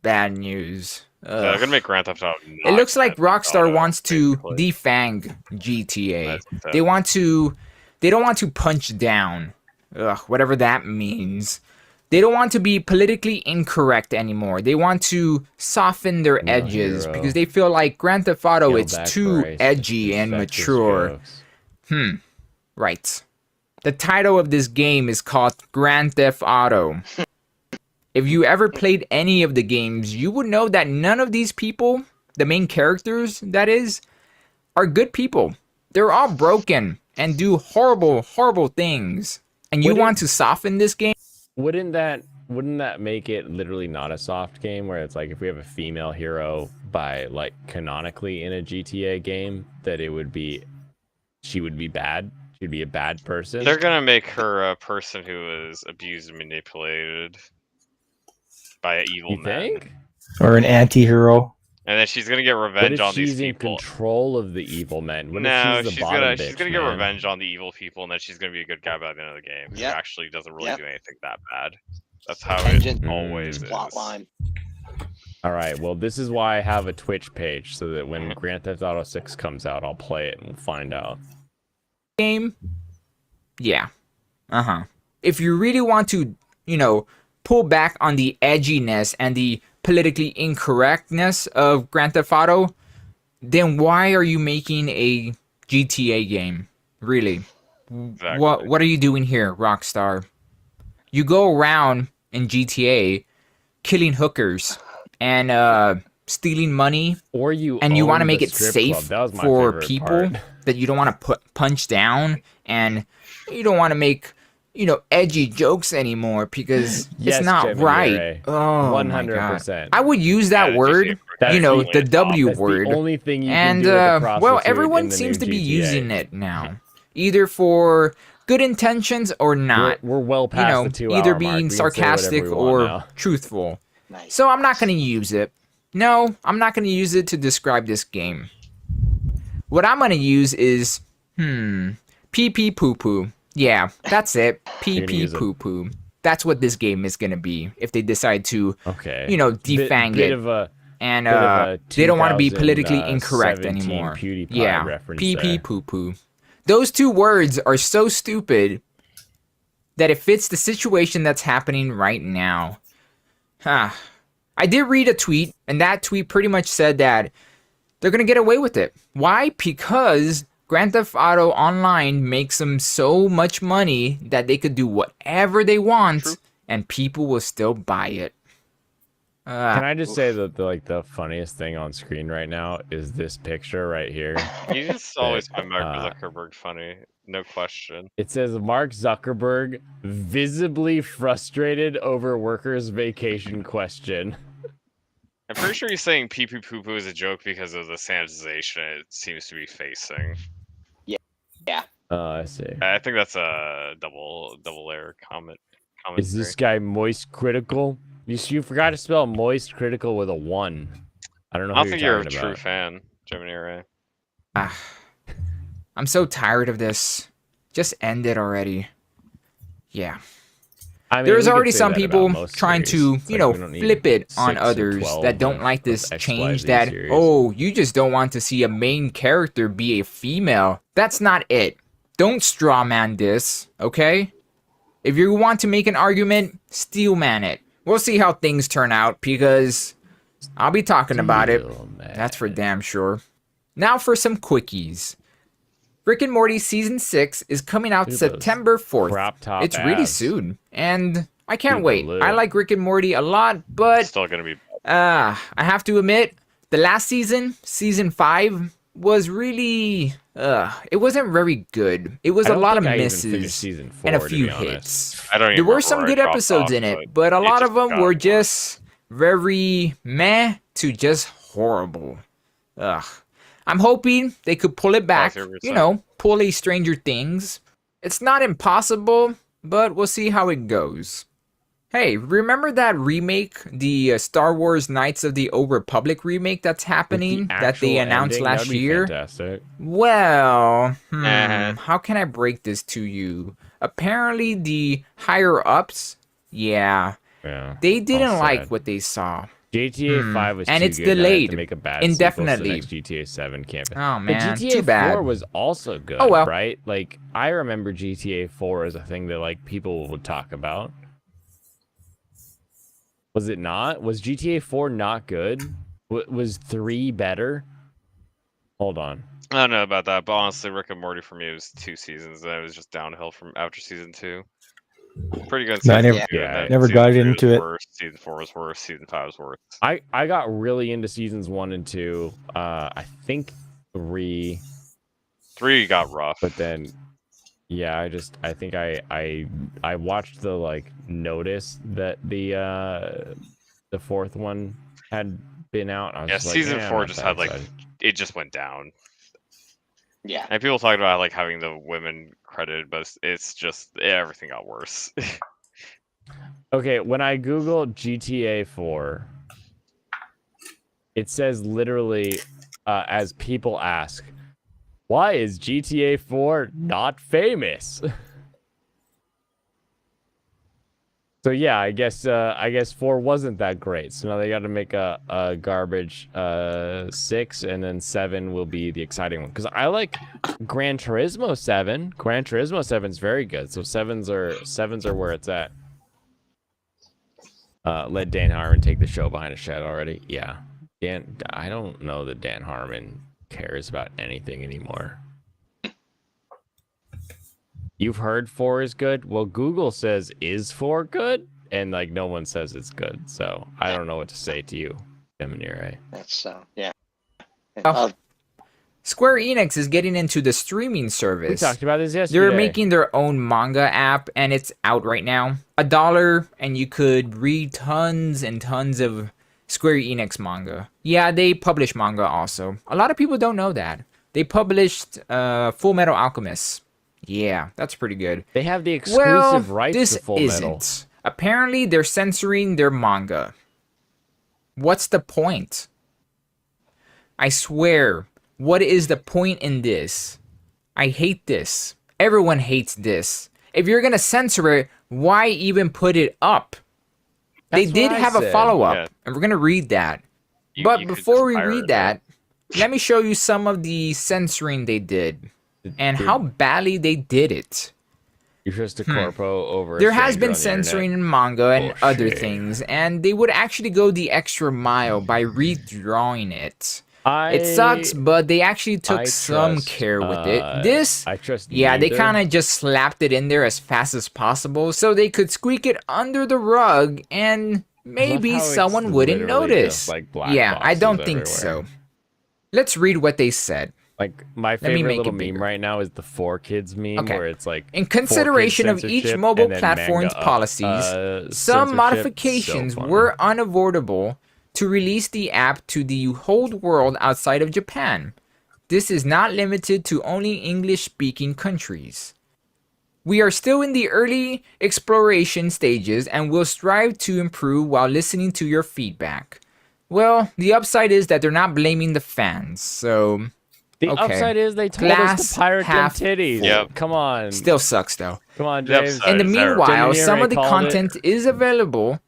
Bad news. So they're Ugh. gonna make Grand Theft Auto. It looks like Grand Theft Rockstar Auto, wants to basically. defang GTA. That's it. They don't want to punch down. Ugh, whatever that means. They don't want to be politically incorrect anymore. They want to soften their No edges hero. because they feel like Grand Theft Auto Scale it's back too Bryce. edgy and Respect his mature. jokes. Right. The title of this game is called Grand Theft Auto. If you ever played any of the games, you would know that none of these people, the main characters, that is, are good people. They're all broken and do horrible, horrible things. And you Wouldn't- want to soften this game? Wouldn't that make it literally not a soft game where it's like if we have a female hero by like canonically in a GTA game that she would be bad? She'd be a bad person. They're gonna make her a person who is abused and manipulated by evil You men, think? Or an anti-hero. and then she's gonna get What revenge if on these she's in people. control of the evil men? What No, if she's she's the bottom gonna bitch, get man? revenge on the evil people, and then she's gonna be a good guy by the end of the game. Who Yep. actually doesn't really Yep. do anything that bad. That's how Tangent. it always is. Plot line. All right. Well, this is why I have a Twitch page so that when Grand Theft Auto 6 comes out, I'll play it and we'll find out. Game? Yeah. Uh-huh. If you really want to, pull back on the edginess and the politically incorrectness of Grand Theft Auto, then why are you making a GTA game? Really? Exactly. What are you doing here, Rockstar? You go around in GTA killing hookers and stealing money, Or you and you want to make it safe for people that you don't want to punch down, and you don't want to make edgy jokes anymore because Yes, it's not Gemini right. Ray. Oh, 100%. I would use that Yeah, word, GTA That's the the W That's word, the only thing you can and do with a prostitute everyone in the seems new to be GTA. using it now, either for good intentions or not. We're well past the 2 hour either mark. being We can say whatever sarcastic we or want now. truthful. Nice. So I'm not going to use it. No, I'm not going to use it to describe this game. What I'm going to use is, pee pee poo poo. Yeah, that's it. Pee gonna pee use it. poo poo. That's what this game is going to be if they decide to, Okay. defang bit it. Of a, And bit of a they don't want to be politically 2017 incorrect anymore. PewDiePie Yeah, reference pee pee there. poo poo. Those two words are so stupid that it fits the situation that's happening right now. I did read a tweet, and that tweet pretty much said that they're gonna get away with it. Why? Because Grand Theft Auto Online makes them so much money that they could do whatever they want, True. and people will still buy it. Can I just say that the funniest thing on screen right now is this picture right here? You just always find Mark Uh, Zuckerberg funny, no question. It says Mark Zuckerberg visibly frustrated over workers' vacation question. I'm pretty sure he's saying pee pee poo poo is a joke because of the sanitization it seems to be facing. I see. I think that's a double layer comment. Is this guy moist critical? You forgot to spell moist critical with a 1. I don't know. I don't who think you're you're a talking true about. fan, Gemini Ray. I'm so tired of this. Just end it already. Yeah. I mean, There's we could already say some that about people most trying series. to, It's like we don't need flip it on 6 or others 12 that don't like of this XYZ change that, series. oh, you just don't want to see a main character be a female. That's not it. Don't straw man this, okay? If you want to make an argument, steel man it. We'll see how things turn out because I'll be talking about it. Deal, man. That's for damn sure. Now for some quickies. Rick and Morty season 6 is coming out Look at those September 4th. crop top It's really abs. soon, and I can't Good wait. lord. I like Rick and Morty a lot, but Still gonna be. I have to admit, the last season, season 5, was really it wasn't very good. It was I a don't lot of think I even finished misses season 4, and a to few be honest. hits. I don't. Even There were remember some where I good dropped episodes off, in it, but a it lot just of them got were worse. just very meh to just horrible. Ugh. I'm hoping they could pull it back, Positive you know, pull a Stranger Things. It's not impossible, but we'll see how it goes. Hey, remember that remake, the Star Wars Knights of the Old Republic remake that's With the happening that they actual announced ending, last that'd be year? Fantastic. Well, Uh-huh. how can I break this to you? Apparently, the higher ups, yeah, Yeah. they didn't all like said. what they saw. GTA 5 was And too it's good. Now they have delayed to make a bad indefinitely. sequel, so the next GTA 7 can't. Oh man, But GTA too bad. 4 was also good, Oh, well. right? Like I remember GTA 4 as a thing that like people would talk about. Was it not? Was GTA 4 not good? Was 3 better? Hold on. I don't know about that, but honestly, Rick and Morty for me was 2 seasons, and it was just downhill from after season 2. Pretty good. No, I Season never- 2, and yeah, then never season got 3 was into it. Worse, season 4 was worse. Season 5 was worse. I got really into seasons 1 and 2. I think 3, 3 got rough. but then yeah, I think I watched the like notice that the fourth one had been out. I was Yeah, just like, season I'm 4 not just that had like excited. it just went down. Yeah. And people talked about like having the women credited, but it's just everything got worse. Okay, when I Google GTA 4, it says literally, as people ask, why is GTA 4 not famous? So yeah, I guess 4 wasn't that great. So now they got to make a garbage 6, and then 7 will be the exciting one. Because I like Gran Turismo 7. Gran Turismo 7 is very good. So sevens are where it's at. Let Dan Harmon take the show behind a shed already. Yeah, Dan. I don't know that Dan Harmon cares about anything anymore. You've heard 4 is good. Well, Google says is 4 good, and like no one says it's good. So I don't know what to say to you, Demonire. That's yeah. Oh. Square Enix is getting into the streaming We service. talked about this yesterday. They're making their own manga app, and it's out right now. $1, and you could read tons and tons of Square Enix manga. Yeah, they publish manga also. A lot of people don't know that. They published Full Metal Alchemist. Yeah, that's pretty good. They have the exclusive rights this to Full isn't. Metal. Apparently, they're censoring their manga. What's the point? I swear, what is the point in this? I hate this. Everyone hates this. If you're gonna censor it, why even put it up? They That's did what I have a said. follow-up, Yeah. and we're gonna read that. You- But you could before just we pirate read it. that, let me show you some of the censoring they did and how badly they did it. You're just a corpo over. a There has stranger been on the internet. censoring in manga and other Bullshit. things, and they would actually go the extra mile by redrawing it. It sucks, but they actually took I some trust, care with it. This, I trust. yeah, they neither. kind of just slapped it in there as fast as possible so they could squeak it under the rug and maybe how it's someone wouldn't literally notice. just, like, black Yeah, I boxes don't think everywhere. so. Let's read what they said. Like my me favorite make little it meme bigger. right now is the 4Kids meme, Okay. where it's like In 4Kids consideration of each censorship mobile and then platform's manga, policies, some censorship. modifications So funny. were unavoidable to release the app to the whole world outside of Japan. This is not limited to only English-speaking countries. We are still in the early exploration stages and will strive to improve while listening to your feedback. Well, the upside is that they're not blaming the fans, so The okay. upside is they told us Glass to pirate them half titties. Yep. Come on. still sucks though. Come on, The James. upside In the is there. meanwhile, Jimmy some of the Henry called it. content is available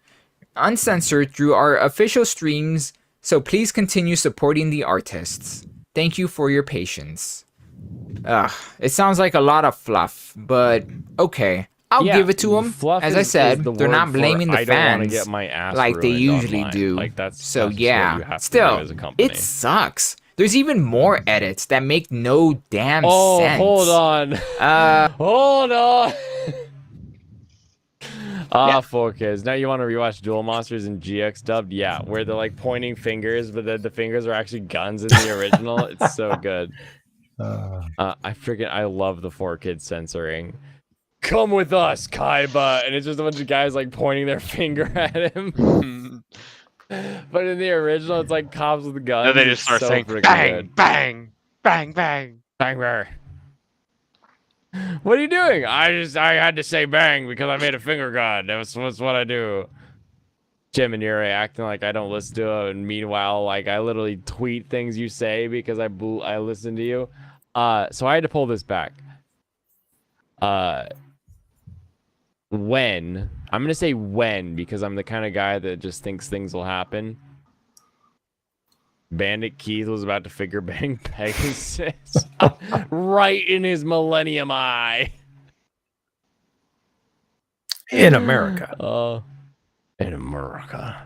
uncensored through our official streams, so please continue supporting the artists. Thank you for your patience. It sounds like a lot of fluff, but okay. I'll Yeah, give it to them. fluff As I is said, the they're word not for blaming the I don't want to fans get my ass like they ruined usually online. do. Like that's So that's just yeah, what you have to still, do as a company. it sucks. There's even more edits that make no damn Oh, sense. hold on. Hold on. Yeah. 4Ks. Now you want to rewatch Duel Monsters in GX dubbed? Yeah, where they're like pointing fingers, but then the fingers are actually guns in the original. It's so good. I love the 4Kids censoring. Come with us, Kaiba, and it's just a bunch of guys like pointing their finger at him. But in the original, it's like cops with guns. And they It's just start so saying freaking bang, good. bang, bang, bang. Bang, bang. What are you doing? I had to say bang because I made a finger gun. That's what I do. Jim and Yuri acting like I don't listen to it, and meanwhile, like I literally tweet things you say because I listen to you. So I had to pull this back. When I'm gonna say when because I'm the kind of guy that just thinks things will happen. Bandit Keith was about to figure bang Pegasus right in his Millennium Eye. In America. In America.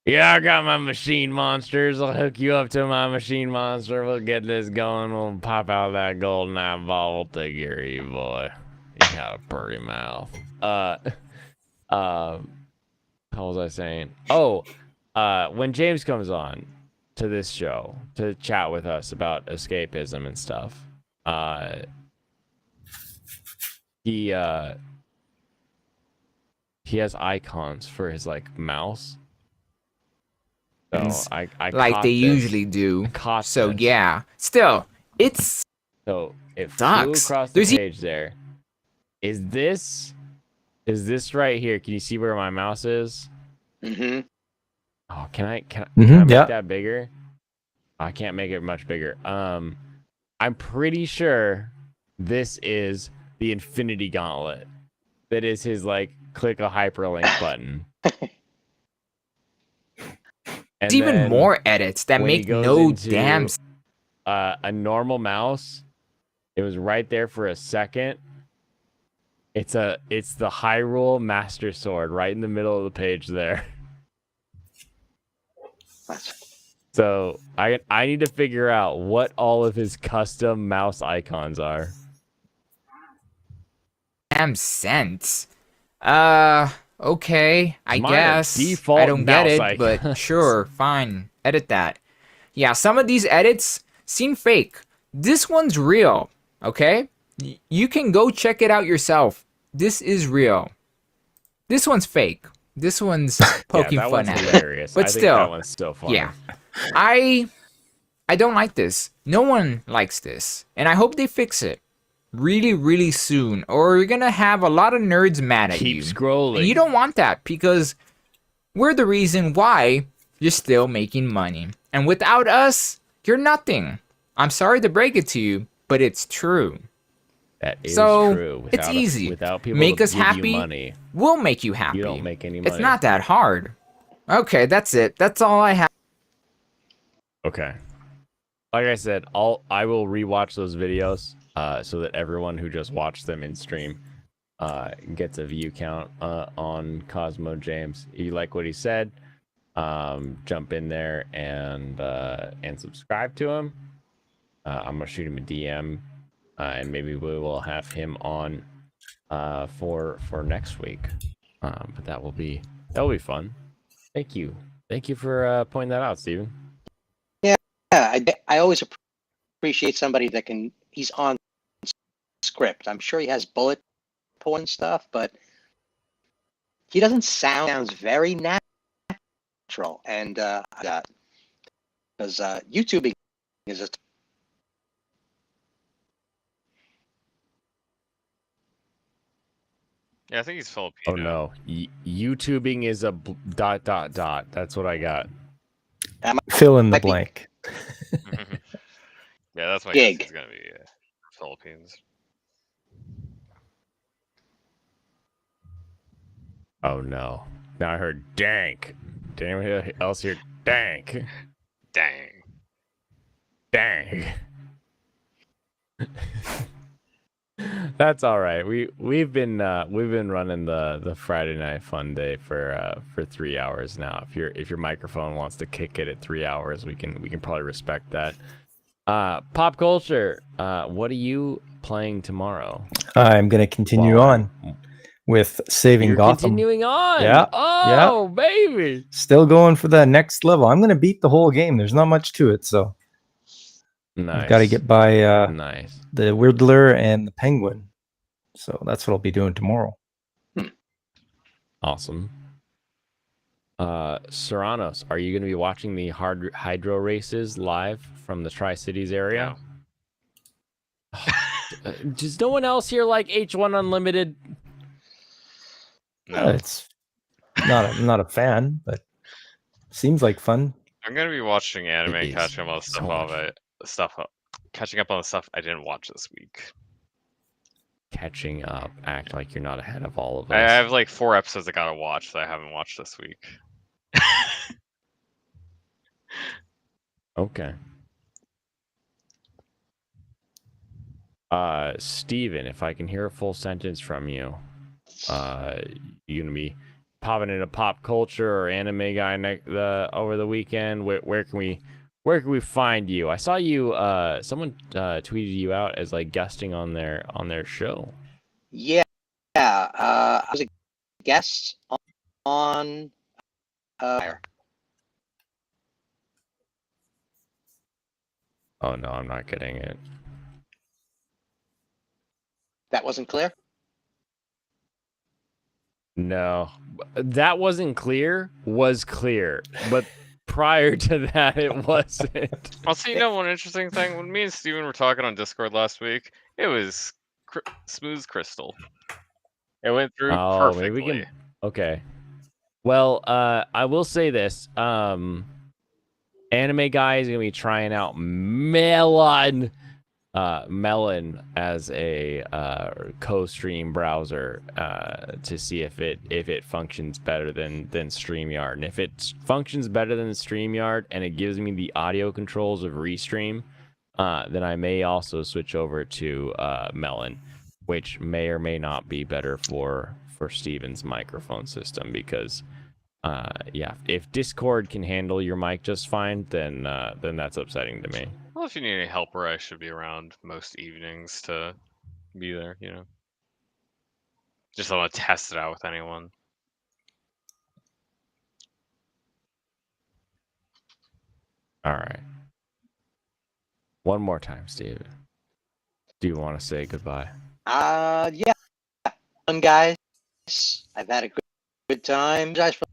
Yeah, I got my machine monsters. I'll hook you up to my machine monster. We'll get this going. We'll pop out that golden eyeball. We'll take care of you, boy. You got a pretty mouth. How was I saying? Oh, when James comes on to this show to chat with us about escapism and stuff, he has icons for his like mouse. So I like caught they this. usually do. Caught So this. yeah, still, it's So it flew sucks. across the There's page there. Is this right here? Can you see where my mouse is? Mm-hmm. Oh, can I Mhm, make yeah. that bigger? I can't make it much bigger. I'm pretty sure this is the Infinity Gauntlet. That is his like click a hyperlink button. And there's even then more edits that when he make goes no into, damn. a normal mouse. It was right there for a second. It's the Hyrule Master Sword right in the middle of the page there. So I need to figure out what all of his custom mouse icons are. Damn sense. Okay, I Mine are guess. default I don't get mouse it, but icons. sure, fine. Edit that. Yeah, some of these edits seem fake. This one's real, okay? You can go check it out yourself. This is real. This one's fake. This one's poking that fun one's at it. hilarious. But I think still, that one's still fun. yeah. I don't like this. No one likes this. And I hope they fix it really, really soon. Or you're gonna have a lot of nerds mad at Keep you. scrolling. And you don't want that because we're the reason why you're still making money. And without us, you're nothing. I'm sorry to break it to you, but it's true. That is So, true. it's easy. Without people Make to us give you happy. money, We'll make you happy. you don't make any money. It's not that hard. Okay, that's it. That's all I have. Okay. Like I said, I will rewatch those videos so that everyone who just watched them in stream gets a view count on Cosmo James. If you like what he said, jump in there and subscribe to him. I'm gonna shoot him a DM, and maybe we will have him on for next week. But that will be fun. Thank you for pointing that out, Steven. Yeah, I always appreciate somebody that he's on script. I'm sure he has bullet point stuff, but he doesn't sounds very natural. And because YouTubing is a Yeah, I think he's Filipino. Oh no, YouTubing is a ... That's what I got. Fill in the Might be- blank. Yeah, that's my Gig. guess. It's gonna be Philippines. Oh no, now I heard dank. Did anyone else hear dank? Dang. Dang. That's all right. We've been running the Friday Night Fun Day for 3 hours now. If your microphone wants to kick it at 3 hours, we can probably respect that. Pop culture. What are you playing tomorrow? I'm going to continue Well, on with saving You're Gotham. continuing on. Yeah, Oh, baby. Still going for the next level. I'm going to beat the whole game. There's not much to it, so Nice. I've got to get by Nice. the Riddler and the Penguin. So that's what I'll be doing tomorrow. Awesome. Serranos, are you going to be watching the hydro races live from the Tri-Cities area? Does no one else here like H1 Unlimited? No. It's not a fan, but seems like fun. I'm gonna be watching anime, It is catching up on the so catching up on the stuff I didn't watch this week. Catching up. Act like you're not ahead of all of I us. have like 4 episodes I gotta watch that I haven't watched this week. Okay. Steven, if I can hear a full sentence from you, you gonna be popping into pop culture or anime guy over the weekend? Where can we find you? I saw you. Someone tweeted you out as like guesting on their show. Yeah, I was a guest on. Oh no, I'm not getting it. That wasn't clear. No, that wasn't clear. Was clear, but prior to that, it wasn't. Also, you know one interesting thing? When me and Steven were talking on Discord last week, it was smooth crystal. It went through perfectly. Maybe we can. Okay. Well, I will say this. Anime Guy is gonna be trying out Melon as a co-stream browser to see if it functions better than StreamYard. And if it functions better than StreamYard and it gives me the audio controls of Restream, then I may also switch over to Melon, which may or may not be better for Steven's microphone system because if Discord can handle your mic just fine, then that's upsetting to me. Well, if you need any helper, I should be around most evenings to be there, you know. Just don't want to test it out with anyone. All right. One more time, Steve. Do you want to say goodbye? Yeah. Fun guys. I've had a good time. Guys, for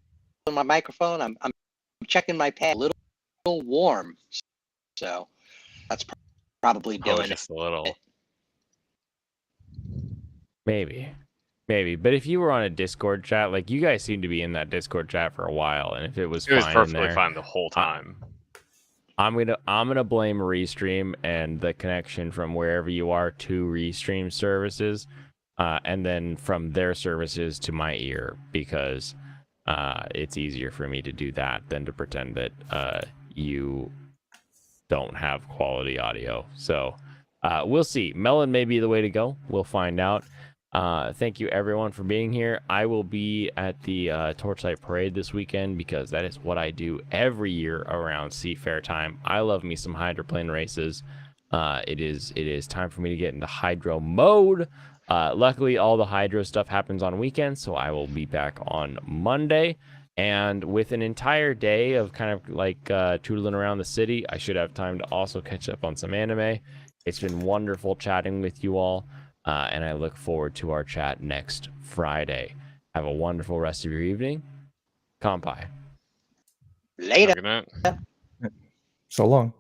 my microphone, I'm checking my pad. A little warm, so that's probably doing just a little. Maybe, but if you were on a Discord chat, like you guys seem to be in that Discord chat for a while, and if it was fine perfectly in there, fine the whole time. I'm gonna blame Restream and the connection from wherever you are to Restream services, and then from their services to my ear because it's easier for me to do that than to pretend that you don't have quality audio. So we'll see. Melon may be the way to go. We'll find out. Thank you everyone for being here. I will be at the Torchlight Parade this weekend because that is what I do every year around Seafair time. I love me some hydroplane races. It is time for me to get into hydro mode. Luckily, all the hydro stuff happens on weekends, so I will be back on Monday. And with an entire day of kind of like tootling around the city, I should have time to also catch up on some anime. It's been wonderful chatting with you all. And I look forward to our chat next Friday. Have a wonderful rest of your evening. Kampai. Later. Good night. So long.